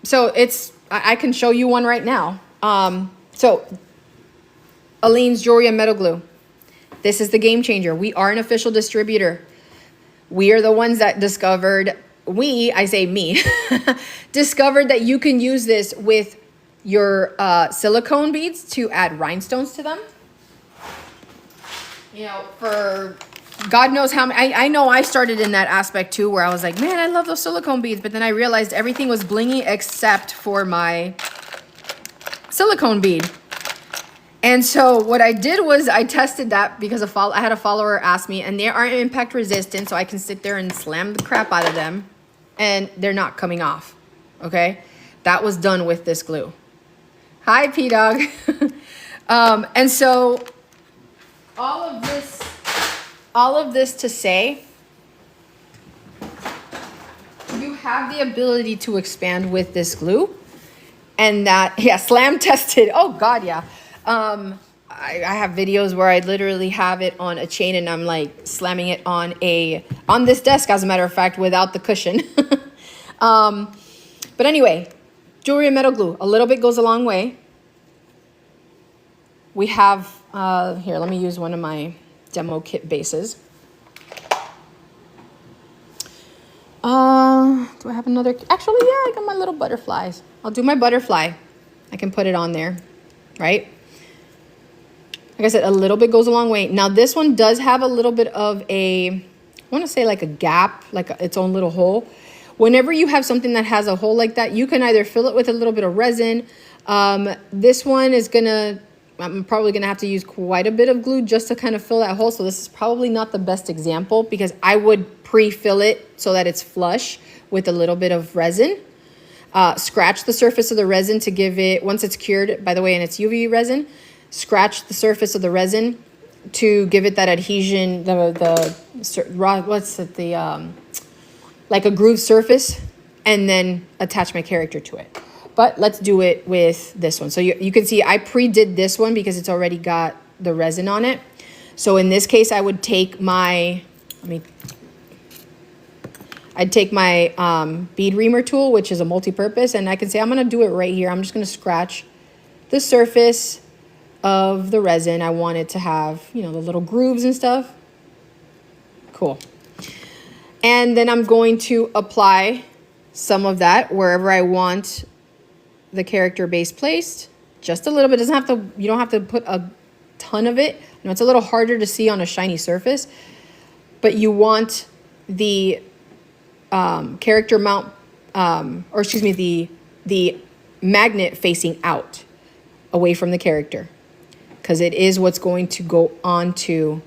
so it's, I can show you one right now. So Aleene's Jewelry and Metal Glue. This is the game changer. We are an official distributor. We are the ones that discovered, I say me, discovered that you can use this with your silicone beads to add rhinestones to them. You know, for God knows how many, I know I started in that aspect too, where I was like, man, I love those silicone beads. But then I realized everything was blingy except for my silicone bead. And so what I did was I tested that because I had a follower ask me, and they are impact resistant, so I can sit there and slam the crap out of them, and they're not coming off, okay? That was done with this glue. Hi, P-Dog. And so all of this to say, you have the ability to expand with this glue, and that, yeah, slam tested. Oh God, yeah. I have videos where I literally have it on a chain and I'm like slamming it on this desk, as a matter of fact, without the cushion. But anyway, jewelry and metal glue, a little bit goes a long way. We have, here, let me use one of my demo kit bases. Do I have another? Actually, yeah, I got my little butterflies. I'll do my butterfly. I can put it on there, right? Like I said, a little bit goes a long way. Now, this one does have a little bit of I want to say like a gap, like its own little hole. Whenever you have something that has a hole like that, you can either fill it with a little bit of resin. This one is I'm probably gonna have to use quite a bit of glue just to kind of fill that hole. So this is probably not the best example because I would pre-fill it so that it's flush with a little bit of resin. Scratch the surface of the resin to give it, once it's cured, by the way, and it's UV resin, scratch the surface of the resin to give it that adhesion, like a grooved surface, and then attach my character to it. But let's do it with this one. So you can see I pre-did this one because it's already got the resin on it. So in this case, I would take my, I'd take my bead reamer tool, which is a multi-purpose, and I can say I'm gonna do it right here. I'm just gonna scratch the surface of the resin. I want it to have, you know, the little grooves and stuff. Cool. And then I'm going to apply some of that wherever I want the character base placed. Just a little bit. Doesn't have to, you don't have to put a ton of it. You know, it's a little harder to see on a shiny surface, but you want the character mount, or excuse me, the magnet facing out, away from the character, because it is what's going to go onto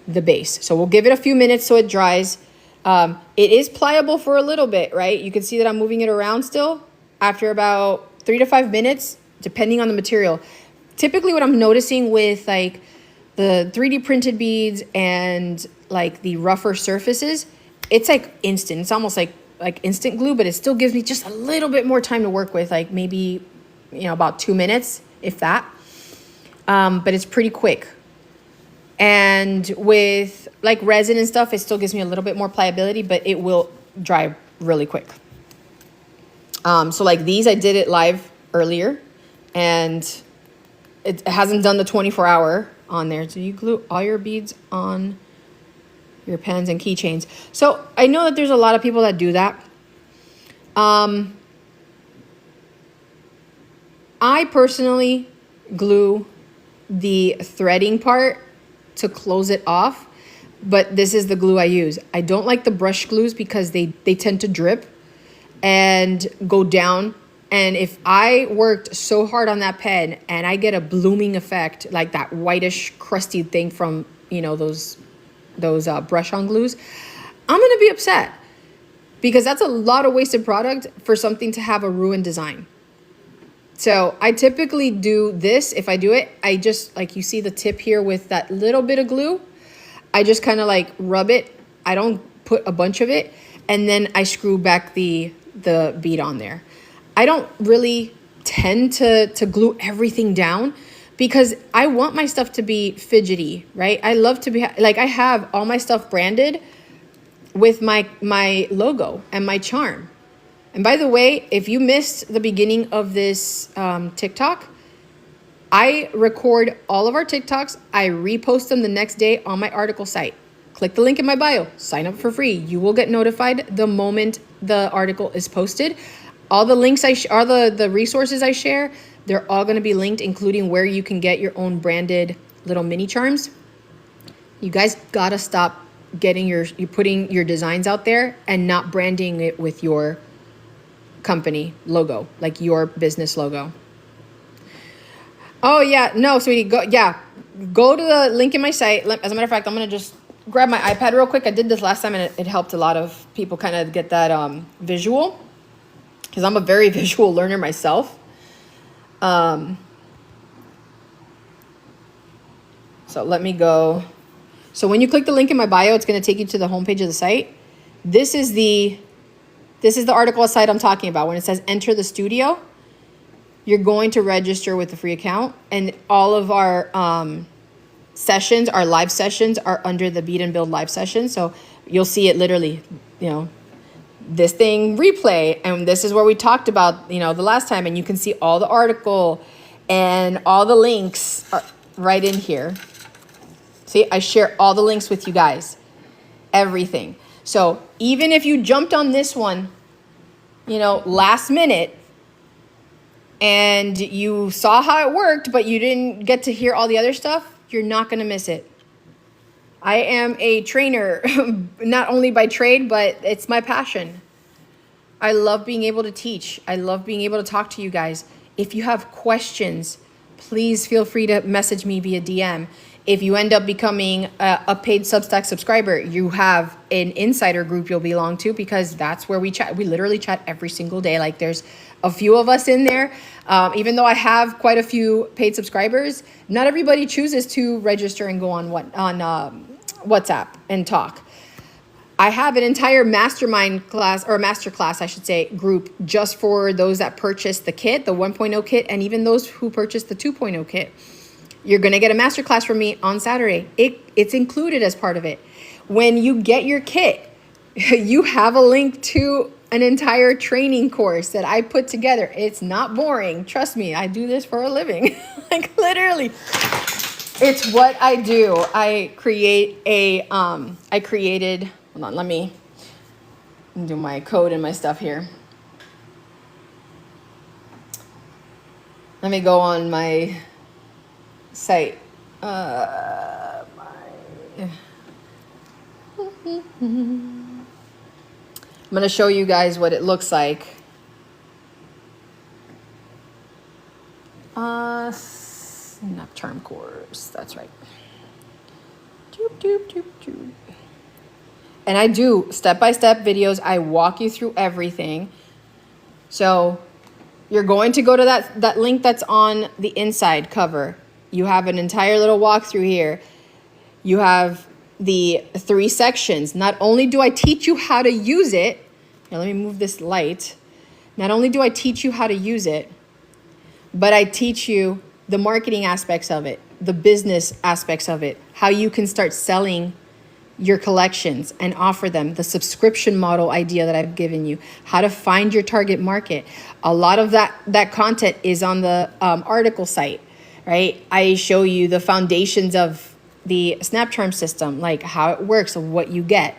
the base. So we'll give it a few minutes so it dries. It is pliable for a little bit, right? You can see that I'm moving it around still. After about 3 to 5 minutes, depending on the material. Typically what I'm noticing with like the 3D printed beads and like the rougher surfaces, it's like instant. It's almost like instant glue, but it still gives me just a little bit more time to work with, like maybe, you know, about 2 minutes, if that. But it's pretty quick. And with like resin and stuff, it still gives me a little bit more pliability, but it will dry really quick. So like these, I did it live earlier and it hasn't done the 24-hour on there. So you glue all your beads on your pens and keychains. So I know that there's a lot of people that do that. I personally glue the threading part to close it off, but this is the glue I use. I don't like the brush glues because they tend to drip and go down. And if I worked so hard on that pen and I get a blooming effect, like that whitish crusty thing from, you know, those brush on glues, I'm gonna be upset because that's a lot of wasted product for something to have a ruined design. So I typically do this. If I do it, I just, like you see the tip here with that little bit of glue, I just kind of like rub it. I don't put a bunch of it. And then I screw back the bead on there. I don't really tend to glue everything down because I want my stuff to be fidgety, right? I love to be, like I have all my stuff branded with my logo and my charm. And by the way, if you missed the beginning of this TikTok, I record all of our TikToks. I repost them the next day on my article site. Click the link in my bio, sign up for free. You will get notified the moment the article is posted. All the links all the resources I share, they're all gonna be linked, including where you can get your own branded little mini charms. You guys gotta stop getting you putting your designs out there and not branding it with your company logo, like your business logo. Oh yeah, no, sweetie, go to the link in my site. As a matter of fact, I'm gonna just grab my iPad real quick. I did this last time and it helped a lot of people kind of get that visual, because I'm a very visual learner myself. So let me go. So when you click the link in my bio, it's going to take you to the homepage of the site. This is the article site I'm talking about. When it says enter the studio, you're going to register with the free account, and all of our sessions, our live sessions, are under the Bead and Build live session. So you'll see it literally, you know, this thing replay, and this is where we talked about, you know, the last time, and you can see all the article and all the links are right in here. See, I share all the links with you guys, everything. So even if you jumped on this one, you know, last minute, and you saw how it worked, but you didn't get to hear all the other stuff, you're not going to miss it. I am a trainer, not only by trade, but it's my passion. I love being able to teach. I love being able to talk to you guys. If you have questions, please feel free to message me via DM. If you end up becoming a paid Substack subscriber, you have an insider group you'll belong to, because that's where we chat. We literally chat every single day. Like, there's a few of us in there. Even though I have quite a few paid subscribers, not everybody chooses to register and go on WhatsApp and talk. I have an entire mastermind class, or master class, I should say, group just for those that purchase the kit, the 1.0 kit, and even those who purchase the 2.0 kit. You're going to get a master class from me on Saturday. It's included as part of it. When you get your kit, you have a link to an entire training course that I put together. It's not boring. Trust me, I do this for a living. Like, literally, it's what I do. I created, hold on, let me do my code and my stuff here. Let me go on my site. I'm going to show you guys what it looks like. SnapCharm course. That's right. And I do step-by-step videos. I walk you through everything. So you're going to go to that link that's on the inside cover. You have an entire little walkthrough here. You have the 3 sections. Not only do I teach you how to use it, now let me move this light. Not only do I teach you how to use it, but I teach you the marketing aspects of it, the business aspects of it, how you can start selling your collections and offer them, the subscription model idea that I've given you, how to find your target market. A lot of that content is on the article site, right? I show you the foundations of the SnapCharm system, like how it works and what you get.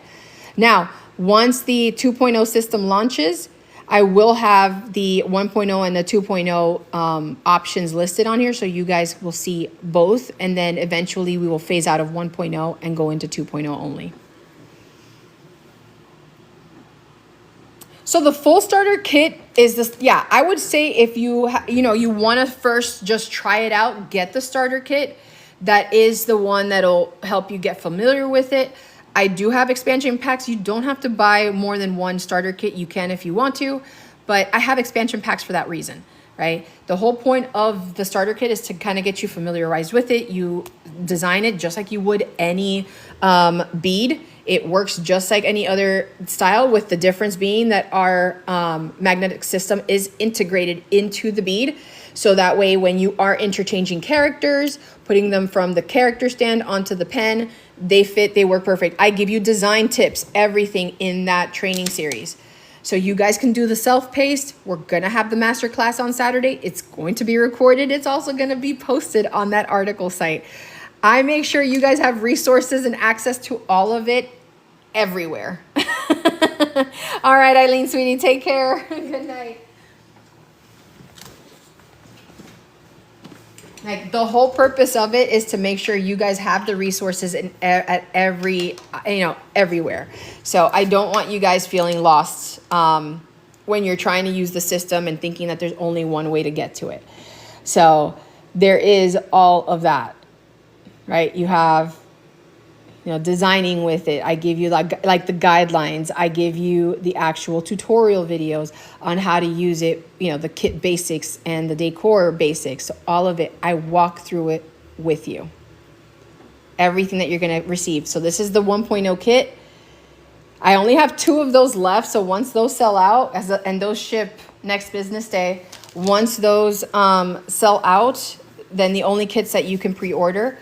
Now, once the 2.0 system launches, I will have the 1.0 and the 2.0 options listed on here, so you guys will see both, and then eventually we will phase out of 1.0 and go into 2.0 only. So the full starter kit is this. Yeah, I would say if you want to first just try it out, get the starter kit. That is the one that'll help you get familiar with it. I do have expansion packs. You don't have to buy more than one starter kit. You can if you want to, but I have expansion packs for that reason, right? The whole point of the starter kit is to kind of get you familiarized with it. You design it just like you would any bead. It works just like any other style, with the difference being that our magnetic system is integrated into the bead. So that way, when you are interchanging characters, putting them from the character stand onto the pen, they fit, they work perfect. I give you design tips, everything in that training series. So you guys can do the self-paced. We're going to have the masterclass on Saturday. It's going to be recorded. It's also going to be posted on that article site. I make sure you guys have resources and access to all of it everywhere. All right, Aleene, sweetie, take care. Good night. Like, the whole purpose of it is to make sure you guys have the resources at everywhere. So I don't want you guys feeling lost when you're trying to use the system and thinking that there's only one way to get to it. So there is all of that, right? You have, designing with it. I give you like the guidelines. I give you the actual tutorial videos on how to use it, the kit basics and the decor basics. So all of it, I walk through it with you. Everything that you're going to receive. So this is the 1.0 kit. I only have 2 of those left. So once those sell out and those ship next business day, Once those sell out, then the only kits that you can pre-order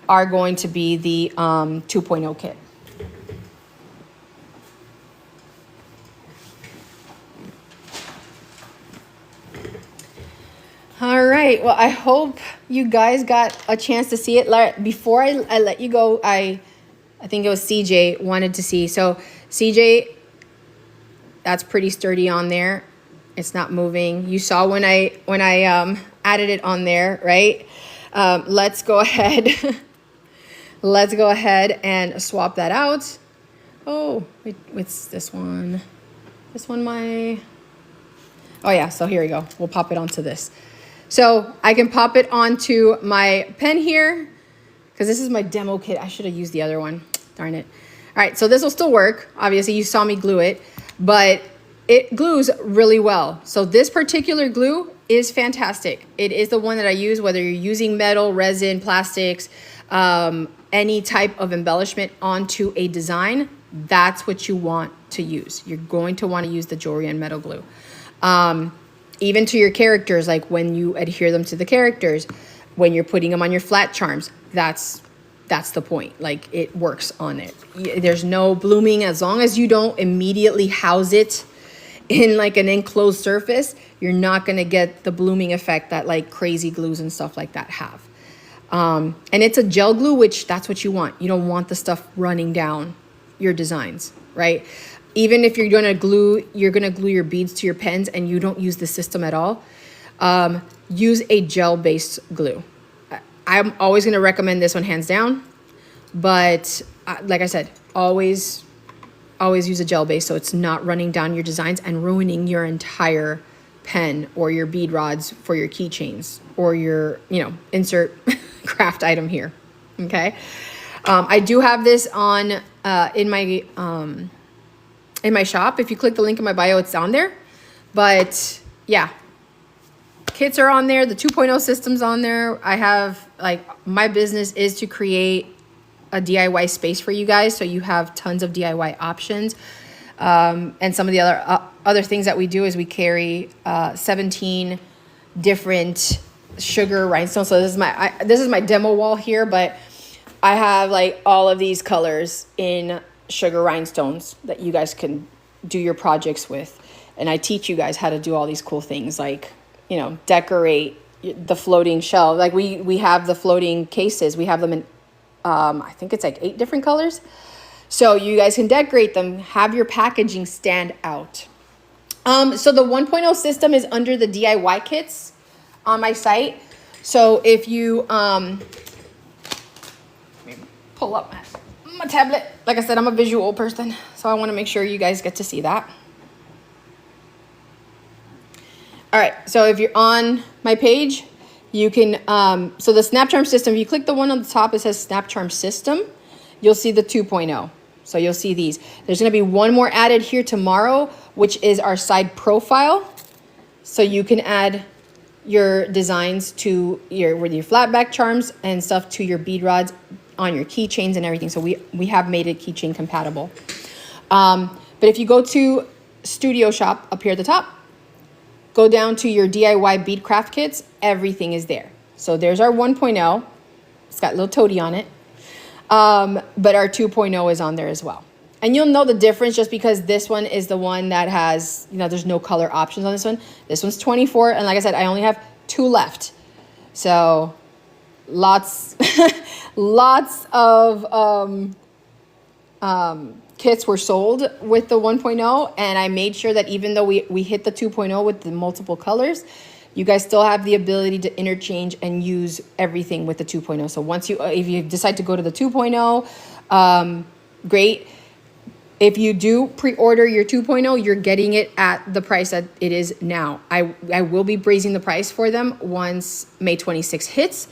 are going to be the 2.0 kit. All right, well, I hope you guys got a chance to see it. Before I let you go, I think it was CJ wanted to see. So CJ, that's pretty sturdy on there. It's not moving. You saw when I added it on there, right? Let's go ahead. Let's go ahead and swap that out. Oh, wait, what's this one? This one, oh yeah, so here we go. We'll pop it onto this. So I can pop it onto my pen here because this is my demo kit. I should have used the other one. Darn it. All right, so this will still work. Obviously, you saw me glue it, but it glues really well. So this particular glue is fantastic. It is the one that I use, whether you're using metal, resin, plastics, any type of embellishment onto a design, that's what you want to use. You're going to want to use the jewelry and metal glue. Even to your characters, like when you adhere them to the characters, when you're putting them on your flat charms, that's the point. Like, it works on it. There's no blooming. As long as you don't immediately house it in like an enclosed surface, you're not going to get the blooming effect that like crazy glues and stuff like that have. And it's a gel glue, which that's what you want. You don't want the stuff running down your designs, right? Even if you're going to glue your beads to your pens and you don't use the system at all, use a gel-based glue. I'm always going to recommend this one hands down, but like I said, always use a gel base so it's not running down your designs and ruining your entire pen or your bead rods for your keychains or your, insert craft item here. Okay. I do have this on in my shop. If you click the link in my bio, it's on there. But yeah, kits are on there. The 2.0 system's on there. I have, like, my business is to create a DIY space for you guys, so you have tons of DIY options. And some of the other things that we do is we carry 17 different sugar rhinestones. So this is my demo wall here, but I have like all of these colors in sugar rhinestones that you guys can do your projects with. And I teach you guys how to do all these cool things, like, decorate the floating shelf. Like we have the floating cases. We have them in, I think it's like 8 different colors. So you guys can decorate them, have your packaging stand out. So the 1.0 system is under the DIY kits on my site. So if you, let me pull up my tablet. Like I said, I'm a visual person, so I want to make sure you guys get to see that. All right, so if you're on my page, you can, so the SnapCharm system, if you click the one on the top, it says SnapCharm system, you'll see the 2.0. So you'll see these. There's going to be one more added here tomorrow, which is our side profile. So you can add your designs to your flat back charms and stuff to your bead rods on your keychains and everything. So we have made it keychain compatible. But if you go to Studio Shop up here at the top, go down to your DIY bead craft kits, everything is there. So there's our 1.0. It's got a little toady on it. But our 2.0 is on there as well. And you'll know the difference just because this one is the one that has, there's no color options on this one. This one's 24. And like I said, I only have 2 left. So lots of kits were sold with the 1.0. And I made sure that even though we hit the 2.0 with the multiple colors, you guys still have the ability to interchange and use everything with the 2.0. So once if you decide to go to the 2.0, great. If you do pre-order your 2.0, you're getting it at the price that it is now. I will be raising the price for them once May 26 hits.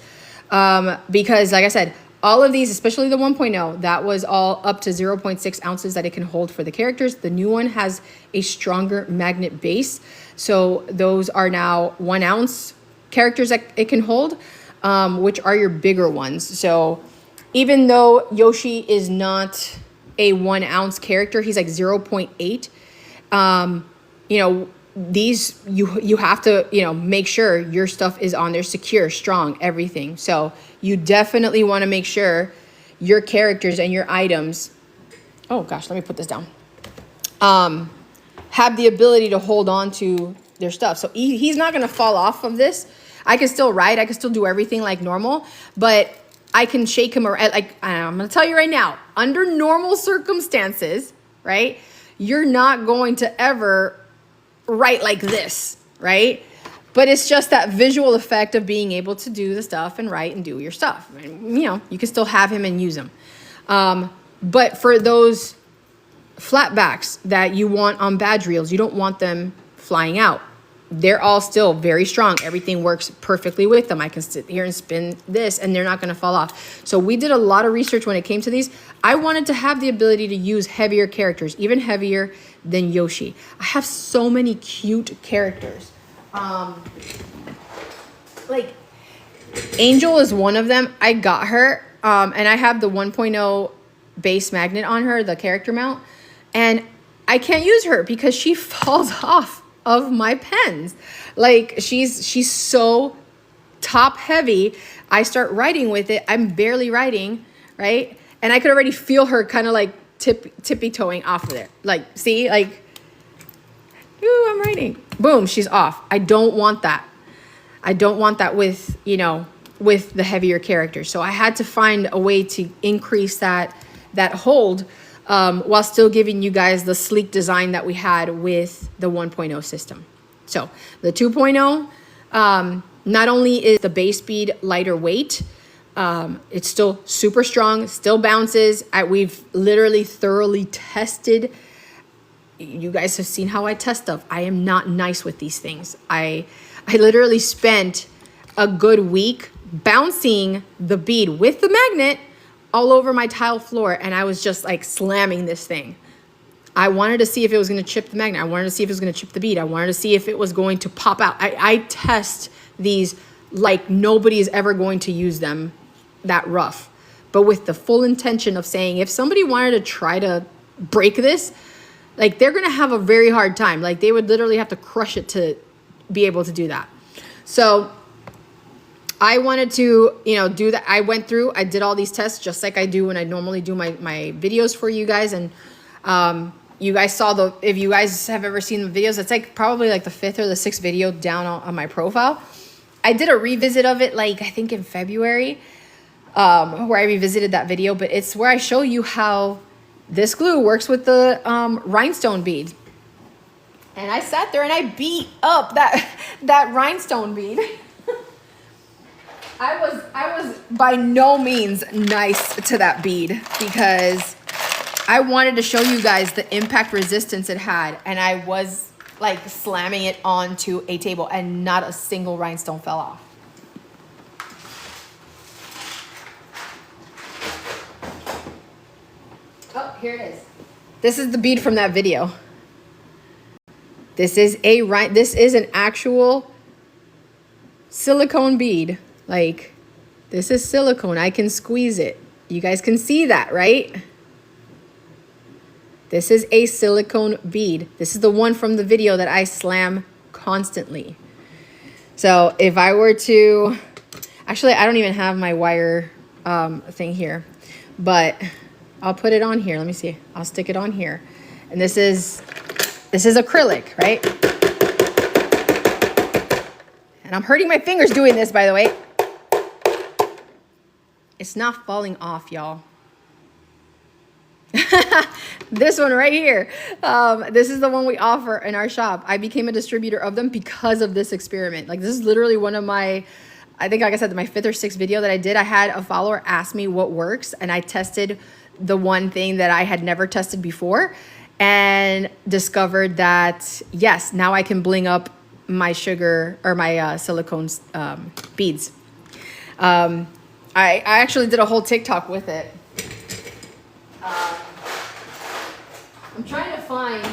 Because like I said, all of these, especially the 1.0, that was all up to 0.6 ounces that it can hold for the characters. The new one has a stronger magnet base. So those are now 1 ounce characters that it can hold, which are your bigger ones. So even though Yoshi is not a 1 ounce character, he's like 0.8. these, you have to, you know, make sure your stuff is on there secure, strong, everything. So you definitely want to make sure your characters and your items, oh gosh, let me put this down, have the ability to hold on to their stuff. So he's not going to fall off of this. I can still ride, I can still do everything like normal, but I can shake him around. Like, I'm going to tell you right now, under normal circumstances, right, you're not going to ever write like this, right? But it's just that visual effect of being able to do the stuff and write and do your stuff. And, you know, you can still have him and use him. But for those flat backs that you want on badge reels, you don't want them flying out. They're all still very strong. Everything works perfectly with them. I can sit here and spin this and they're not going to fall off. So we did a lot of research when it came to these. I wanted to have the ability to use heavier characters, even heavier than Yoshi. I have so many cute characters. Like Angel is one of them. I got her and I have the 1.0 base magnet on her, the character mount, and I can't use her because she falls off of my pens. Like she's so top heavy. I start writing with it, I'm barely writing, right? And I could already feel her kind of like tippy-toeing off of there. Like, see, like, ooh, I'm writing. Boom, she's off. I don't want that. I don't want that with, you know, with the heavier characters. So I had to find a way to increase that hold while still giving you guys the sleek design that we had with the 1.0 system. So the 2.0, not only is the base bead lighter weight, it's still super strong, still bounces. We've literally thoroughly tested. You guys have seen how I test stuff. I am not nice with these things. I literally spent a good week bouncing the bead with the magnet all over my tile floor, and I was just like slamming this thing. I wanted to see if it was going to chip the magnet. I wanted to see if it was going to chip the bead. I wanted to see if it was going to pop out. I test these like nobody's ever going to use them that rough, but with the full intention of saying if somebody wanted to try to break this, like they're going to have a very hard time. Like they would literally have to crush it to be able to do that. So I wanted to, you know, do that. I went through, I did all these tests just like I do when I normally do my videos for you guys. And you guys saw if you guys have ever seen the videos, it's like probably like the 5th or the 6th video down on my profile. I did a revisit of it, like I think in February, where I revisited that video, but it's where I show you how this glue works with the rhinestone bead. And I sat there and I beat up that rhinestone bead. I was by no means nice to that bead because I wanted to show you guys the impact resistance it had, and I was like slamming it onto a table and not a single rhinestone fell off. Oh, here it is. This is the bead from that video. This is an actual silicone bead. Like, this is silicone. I can squeeze it. You guys can see that, right? This is a silicone bead. This is the one from the video that I slam constantly. So if I were to, actually, I don't even have my wire thing here, but I'll put it on here. Let me see. I'll stick it on here. And this is acrylic, right? And I'm hurting my fingers doing this, by the way. It's not falling off, y'all. This one right here. This is the one we offer in our shop. I became a distributor of them because of this experiment. Like, this is literally one of my, I think, like I said, my 5th or 6th video that I did. I had a follower ask me what works, and I tested the one thing that I had never tested before and discovered that, yes, now I can bling up my sugar or my silicone beads. I actually did a whole TikTok with it. I'm trying to find,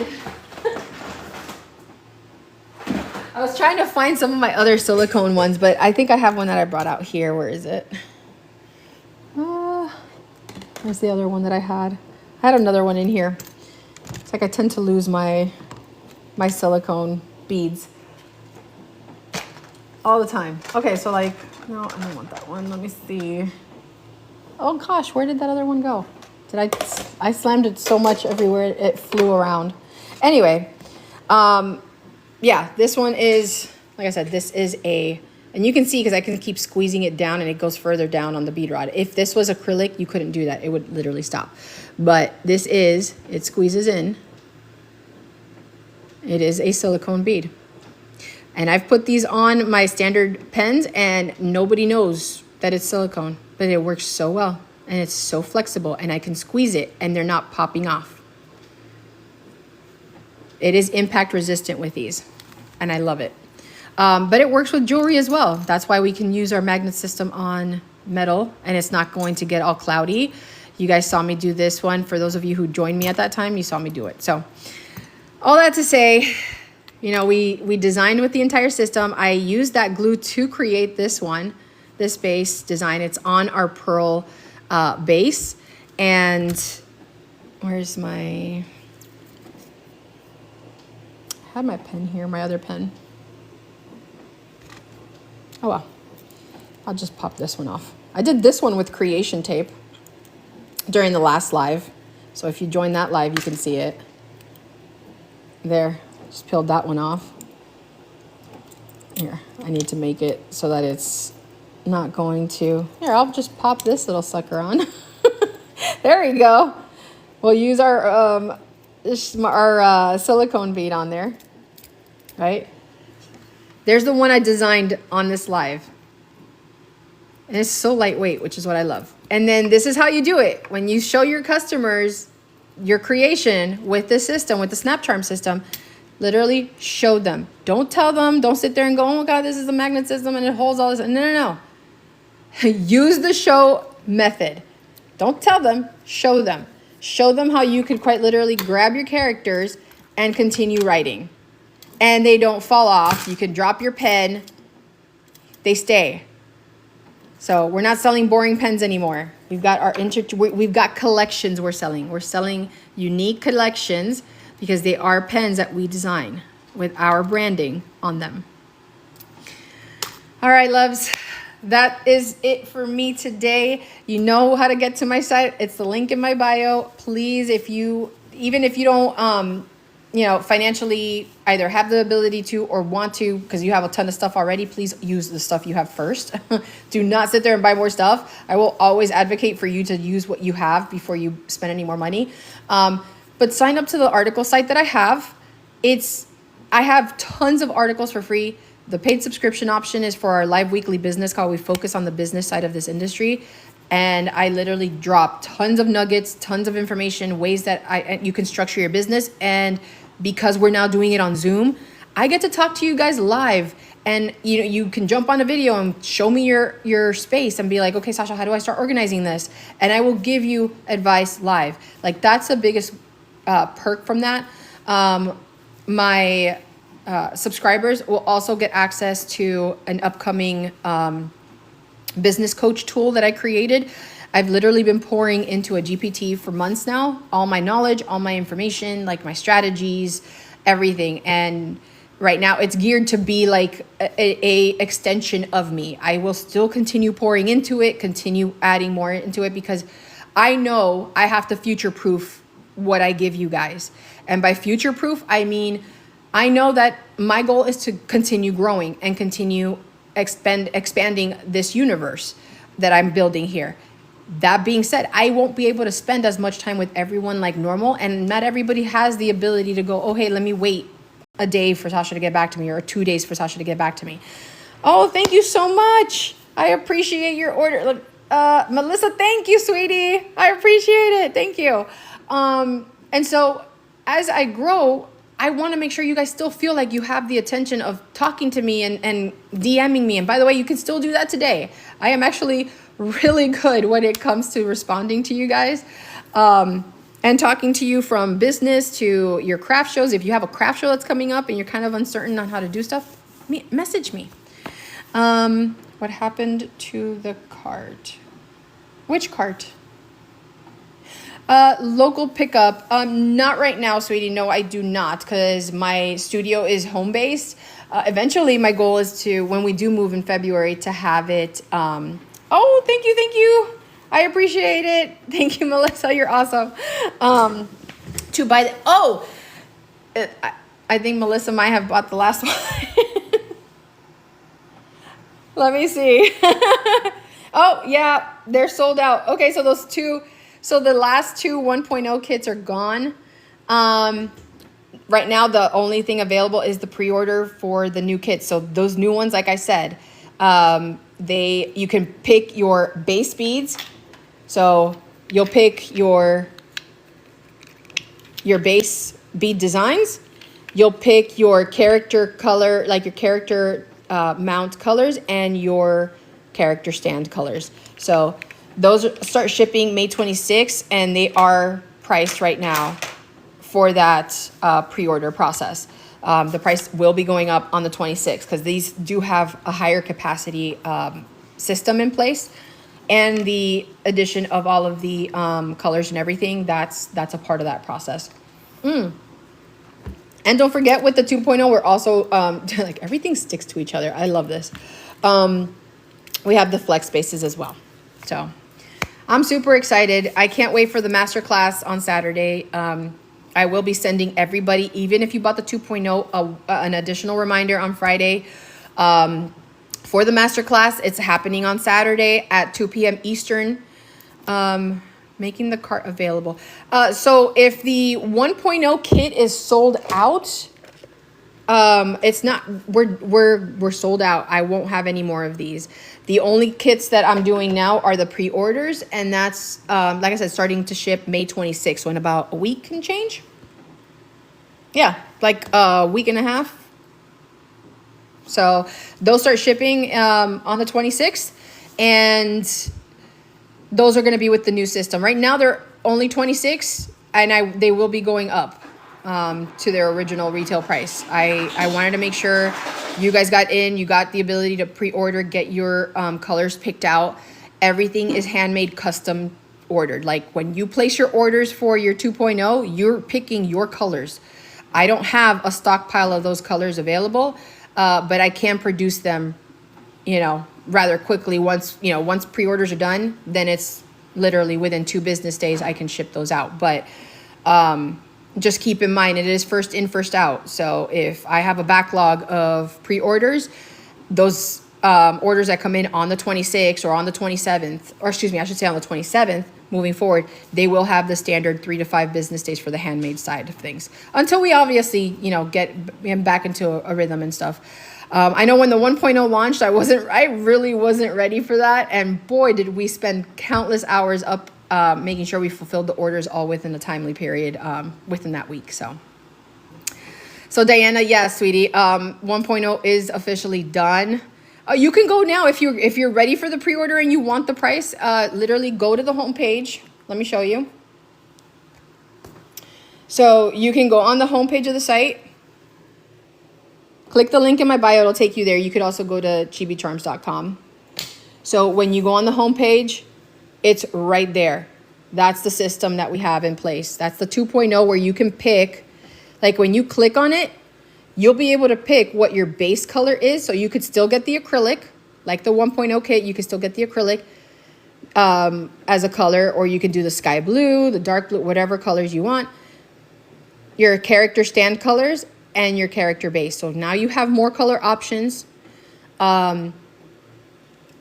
I was trying to find some of my other silicone ones, but I think I have one that I brought out here. Where is it? Where's the other one that I had? I had another one in here. It's like I tend to lose my silicone beads all the time. Okay, so like, no, I don't want that one. Let me see. Oh gosh, where did that other one go? I slammed it so much everywhere it flew around. Anyway, yeah, this one is, like I said, this is and you can see because I can keep squeezing it down and it goes further down on the bead rod. If this was acrylic, you couldn't do that. It would literally stop. But it squeezes in. It is a silicone bead. And I've put these on my standard pens and nobody knows that it's silicone, but it works so well and it's so flexible and I can squeeze it and they're not popping off. It is impact resistant with these and I love it. But it works with jewelry as well. That's why we can use our magnet system on metal and it's not going to get all cloudy. You guys saw me do this one. For those of you who joined me at that time, you saw me do it. So all that to say, you know, we designed with the entire system. I used that glue to create this one, this base design. It's on our pearl base. And where's I had my pen here, my other pen. Oh well, I'll just pop this one off. I did this one with creation tape during the last live. So if you join that live, you can see it. There, just peeled that one off. Here, I need to make it so that it's not going to, here, I'll just pop this little sucker on. There we go. We'll use our silicone bead on there, right? There's the one I designed on this live. And it's so lightweight, which is what I love. And then this is how you do it. When you show your customers your creation with the system, with the SnapCharm system, literally show them. Don't tell them. Don't sit there and go, oh my God, this is a magnet system and it holds all this. No. Use the show method. Don't tell them, show them. Show them how you could quite literally grab your characters and continue writing. And they don't fall off. You can drop your pen. They stay. So we're not selling boring pens anymore. We've got we've got collections we're selling. We're selling unique collections because they are pens that we design with our branding on them. All right, loves. That is it for me today. You know how to get to my site. It's the link in my bio. Please, even if you don't financially either have the ability to or want to, because you have a ton of stuff already, please use the stuff you have first. Do not sit there and buy more stuff. I will always advocate for you to use what you have before you spend any more money. But sign up to the article site that I have. I have tons of articles for free. The paid subscription option is for our live weekly business call. We focus on the business side of this industry. And I literally drop tons of nuggets, tons of information, ways that you can structure your business. And because we're now doing it on Zoom, I get to talk to you guys live. And you can jump on a video and show me your space and be like, okay, Sasha, how do I start organizing this? And I will give you advice live. Like, that's the biggest perk from that. My subscribers will also get access to an upcoming business coach tool that I created. I've literally been pouring into a GPT for months now, all my knowledge, all my information, like my strategies, everything. And right now it's geared to be like a extension of me. I will still continue pouring into it, continue adding more into it, because I know I have to future-proof what I give you guys. And by future-proof, I mean, I know that my goal is to continue growing and continue expanding this universe that I'm building here. That being said, I won't be able to spend as much time with everyone like normal, and not everybody has the ability to go, oh, hey, let me wait a day for Sasha to get back to me, or 2 days for Sasha to get back to me. Oh, thank you so much. I appreciate your order. Look, Melissa, thank you, sweetie. I appreciate it. Thank you. And so as I grow, I want to make sure you guys still feel like you have the attention of talking to me and DMing me. And by the way, you can still do that today. I am actually really good when it comes to responding to you guys and talking to you, from business to your craft shows. If you have a craft show that's coming up and you're kind of uncertain on how to do stuff, message me. What happened to the cart? Which cart? Local pickup. Not right now, sweetie. No, I do not, because my studio is home based. Eventually, my goal is to, when we do move in February, to have it. Oh, thank you, thank you. I appreciate it. Thank you, Melissa. You're awesome. To buy the, oh, I think Melissa might have bought the last one. Let me see. Oh, yeah, they're sold out. Okay, so those two, so the last two 1.0 kits are gone. Right now, the only thing available is the pre-order for the new kits. So those new ones, like I said, you can pick your base beads. So you'll pick your base bead designs. You'll pick your character color, like your character mount colors, and your character stand colors. So those start shipping May 26th, and they are priced right now for that pre-order process. The price will be going up on the 26th because these do have a higher capacity system in place, and the addition of all of the colors and everything, that's a part of that process. And don't forget, with the 2.0, we're also, like, everything sticks to each other. I love this. We have the flex spaces as well. So I'm super excited. I can't wait for the masterclass on Saturday. I will be sending everybody, even if you bought the 2.0, an additional reminder on Friday for the masterclass. It's happening on Saturday at 2 p.m. Eastern. Making the cart available. So if the 1.0 kit is sold out, it's not, we're sold out. I won't have any more of these. The only kits that I'm doing now are the pre-orders, and that's, like I said, starting to ship May 26th, so in about a week and change. Yeah, like a week and a half. So those start shipping on the 26th, and those are going to be with the new system. Right now, they're only 26, and they will be going up to their original retail price. I wanted to make sure you guys got in. You got the ability to pre-order, get your colors picked out. Everything is handmade, custom ordered. Like when you place your orders for your 2.0, you're picking your colors. I don't have a stockpile of those colors available, but I can produce them, rather quickly. Once pre-orders are done, then it's literally within 2 business days I can ship those out. But just keep in mind, it is first in, first out. So if I have a backlog of pre-orders, those orders that come in on the 26th or on the 27th, or excuse me, I should say on the 27th, moving forward, they will have the standard 3 to 5 business days for the handmade side of things. Until we obviously, get back into a rhythm and stuff. I know when the 1.0 launched, I really wasn't ready for that. And boy, did we spend countless hours up making sure we fulfilled the orders all within a timely period within that week. So Diana, yes, sweetie, 1.0 is officially done. You can go now if you're ready for the pre-order and you want the price. Literally go to the homepage. Let me show you. So you can go on the homepage of the site. Click the link in my bio. It'll take you there. You could also go to chibicharms.com. So when you go on the homepage, it's right there. That's the system that we have in place. That's the 2.0 where you can pick, like when you click on it, you'll be able to pick what your base color is. So you could still get the acrylic, like the 1.0 kit, you could still get the acrylic as a color, or you can do the sky blue, the dark blue, whatever colors you want. Your character stand colors and your character base. So now you have more color options.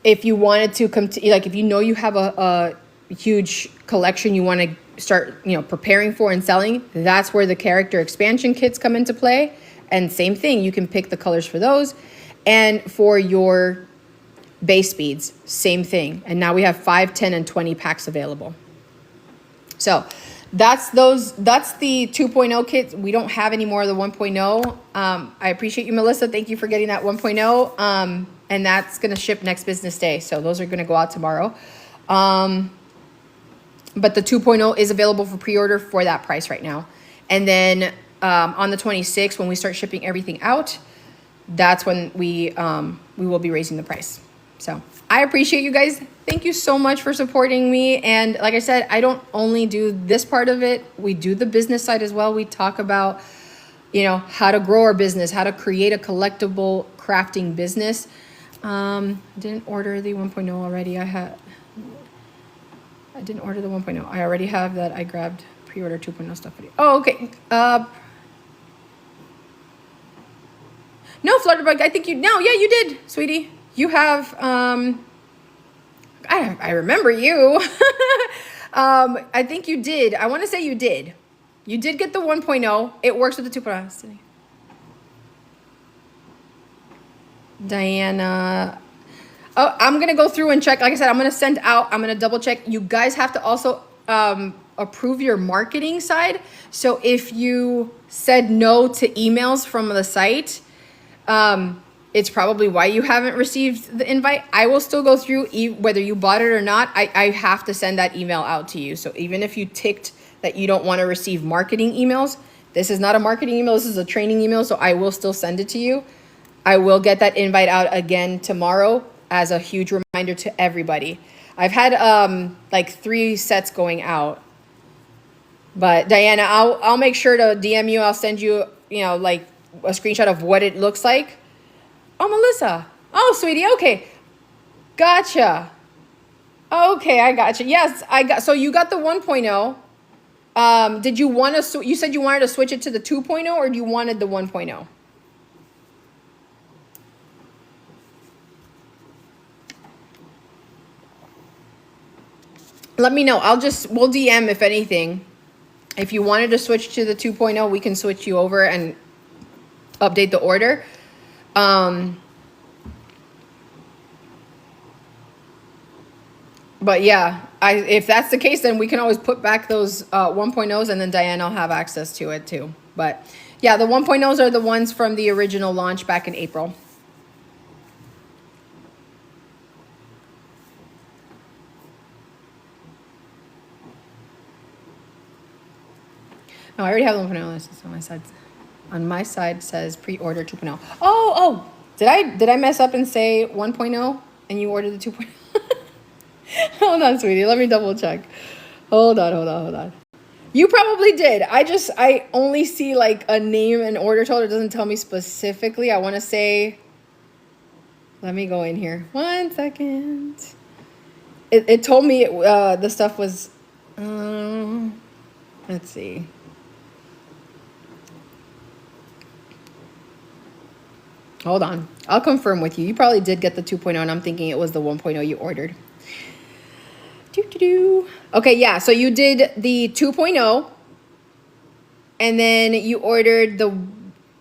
If you wanted to if you have a huge collection you want to start, preparing for and selling, that's where the character expansion kits come into play. And same thing, you can pick the colors for those. And for your base beads, same thing. And now we have 5, 10, and 20 packs available. So that's the 2.0 kits. We don't have any more of the 1.0. I appreciate you, Melissa. Thank you for getting that 1.0. And that's going to ship next business day. So those are going to go out tomorrow. But the 2.0 is available for pre-order for that price right now. And then on the 26th, when we start shipping everything out, that's when we will be raising the price. So I appreciate you guys. Thank you so much for supporting me. And like I said, I don't only do this part of it. We do the business side as well. We talk about, you know, how to grow our business, how to create a collectible crafting business. Didn't order the 1.0 already. I didn't order the 1.0. I already have that. I grabbed pre-order 2.0 stuff. Oh, okay. No, Flutterbug, I think yeah, you did, sweetie. You have, I remember you. I think you did. I want to say you did. You did get the 1.0. It works with the 2.0. Diana. Oh, I'm going to go through and check. Like I said, I'm going to double check. You guys have to also approve your marketing side. So if you said no to emails from the site, it's probably why you haven't received the invite. I will still go through whether you bought it or not. I have to send that email out to you. So even if you ticked that you don't want to receive marketing emails, this is not a marketing email. This is a training email. So I will still send it to you. I will get that invite out again tomorrow as a huge reminder to everybody. I've had like 3 sets going out. But Diana, I'll make sure to DM you. I'll send you, you know, like a screenshot of what it looks like. Oh, Melissa. Oh, sweetie. Okay. Gotcha. Okay, I gotcha. Yes, so you got the 1.0. Did you want to, you said you wanted to switch it to the 2.0 or you wanted the 1.0? Let me know. We'll DM if anything. If you wanted to switch to the 2.0, we can switch you over and update the order. But yeah, if that's the case, then we can always put back those 1.0s and then Diana will have access to it too. But yeah, the 1.0s are the ones from the original launch back in April. No, I already have the 1.0. This is on my side. On my side says pre-order 2.0. Oh, did I mess up and say 1.0 and you ordered the 2.0? Hold on, sweetie. Let me double check. Hold on. You probably did. I only see like a name and order total. It doesn't tell me specifically. I want to say, let me go in here. 1 second. It told me the stuff was, let's see. Hold on. I'll confirm with you. You probably did get the 2.0 and I'm thinking it was the 1.0 you ordered. Okay, yeah. So you did the 2.0 and then you ordered the,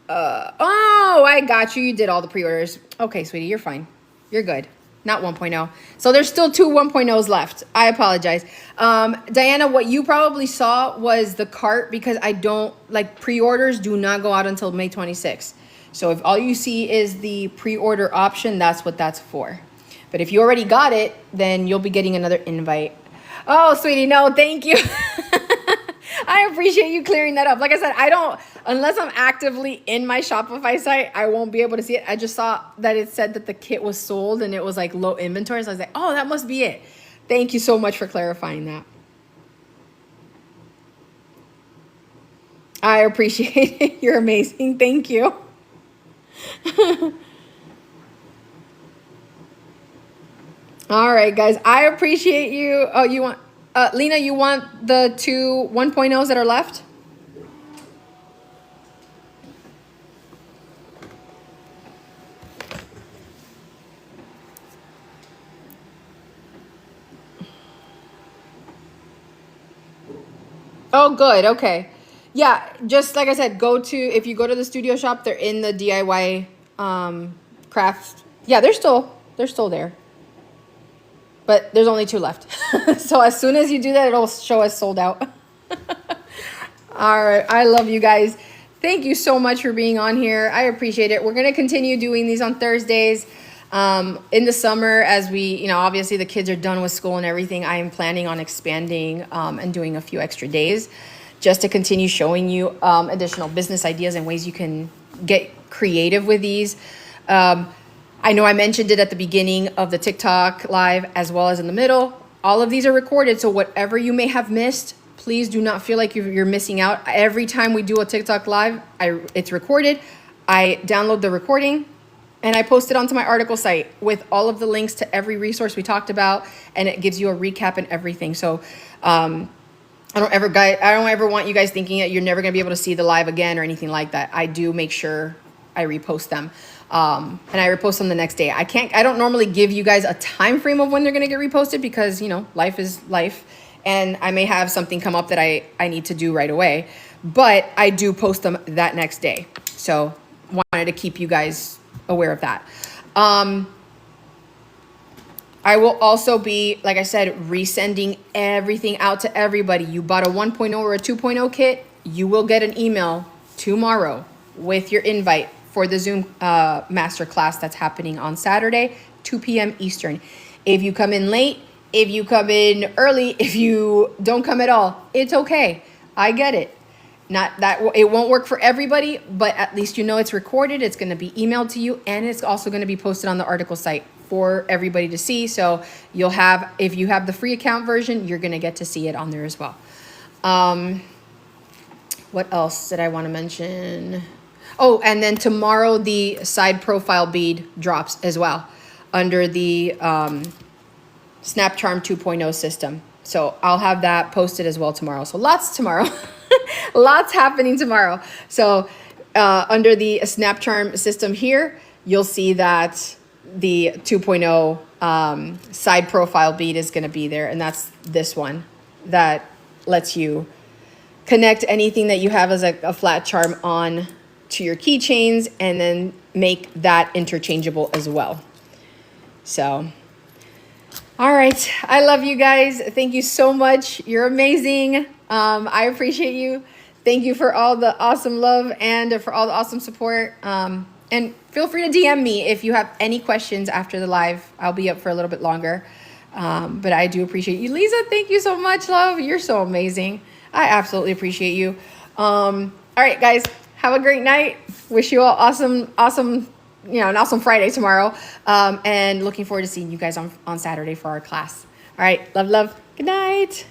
oh, I got you. You did all the pre-orders. Okay, sweetie, you're fine. You're good. Not 1.0. So there's still 2 1.0s left. I apologize. Diana, what you probably saw was the cart because I don't, like pre-orders do not go out until May 26th. So if all you see is the pre-order option, that's what that's for. But if you already got it, then you'll be getting another invite. Oh, sweetie, no, thank you. I appreciate you clearing that up. Like I said, unless I'm actively in my Shopify site, I won't be able to see it. I just saw that it said that the kit was sold and it was like low inventory. So I was like, oh, that must be it. Thank you so much for clarifying that. I appreciate it. You're amazing. Thank you. All right, guys. I appreciate you. Oh, you want, Lena, you want the 2 1.0s that are left? Oh, good. Okay. Yeah, just like I said, if you go to the studio shop, they're in the DIY craft. Yeah, they're still there. But there's only 2 left. So as soon as you do that, it'll show us sold out. All right. I love you guys. Thank you so much for being on here. I appreciate it. We're going to continue doing these on Thursdays. In the summer, as we, obviously the kids are done with school and everything, I am planning on expanding and doing a few extra days just to continue showing you I know I mentioned it at the beginning of the TikTok live as well as in the middle. All of these are recorded, so whatever you may have missed, please do not feel like you're missing out. Every time we do a TikTok live, it's recorded. I download the recording and I post it onto my article site with all of the links to every resource we talked about, and it gives you a recap and everything. So I don't ever want you guys thinking that you're never gonna be able to see the live again or anything like that. I do make sure I repost them. And I repost them the next day. I don't normally give you guys a time frame of when they're gonna get reposted because, you know, life is life. And I may have something come up that I need to do right away. But I do post them that next day. So wanted to keep you guys aware of that. I will also be, like I said, resending everything out to everybody. You bought a 1.0 or a 2.0 kit, you will get an email tomorrow with your invite for the Zoom masterclass that's happening on Saturday, 2 p.m. Eastern. If you come in late, if you come in early, if you don't come at all, it's okay. I get it. Not that it won't work for everybody, but at least you know it's recorded. It's going to be emailed to you, and it's also going to be posted on the article site for everybody to see. So you'll have, if you have the free account version, you're going to get to see it on there as well. What else did I want to mention? Oh, and then tomorrow the side profile bead drops as well under the SnapCharm 2.0 system. So I'll have that posted as well tomorrow. So lots tomorrow. Lots happening tomorrow. So under the SnapCharm system here, you'll see that the 2.0 side profile bead is going to be there. And that's this one that lets you connect anything that you have as a flat charm on to your keychains and then make that interchangeable as well. So, all right. I love you guys. Thank you so much. You're amazing. I appreciate you. Thank you for all the awesome love and for all the awesome support. And feel free to DM me if you have any questions after the live. I'll be up for a little bit longer. But I do appreciate you. Lisa, thank you so much, love. You're so amazing. I absolutely appreciate you. All right, guys, have a great night. Wish you all awesome, an awesome Friday tomorrow. And looking forward to seeing you guys on Saturday for our class. All right, love. Good night.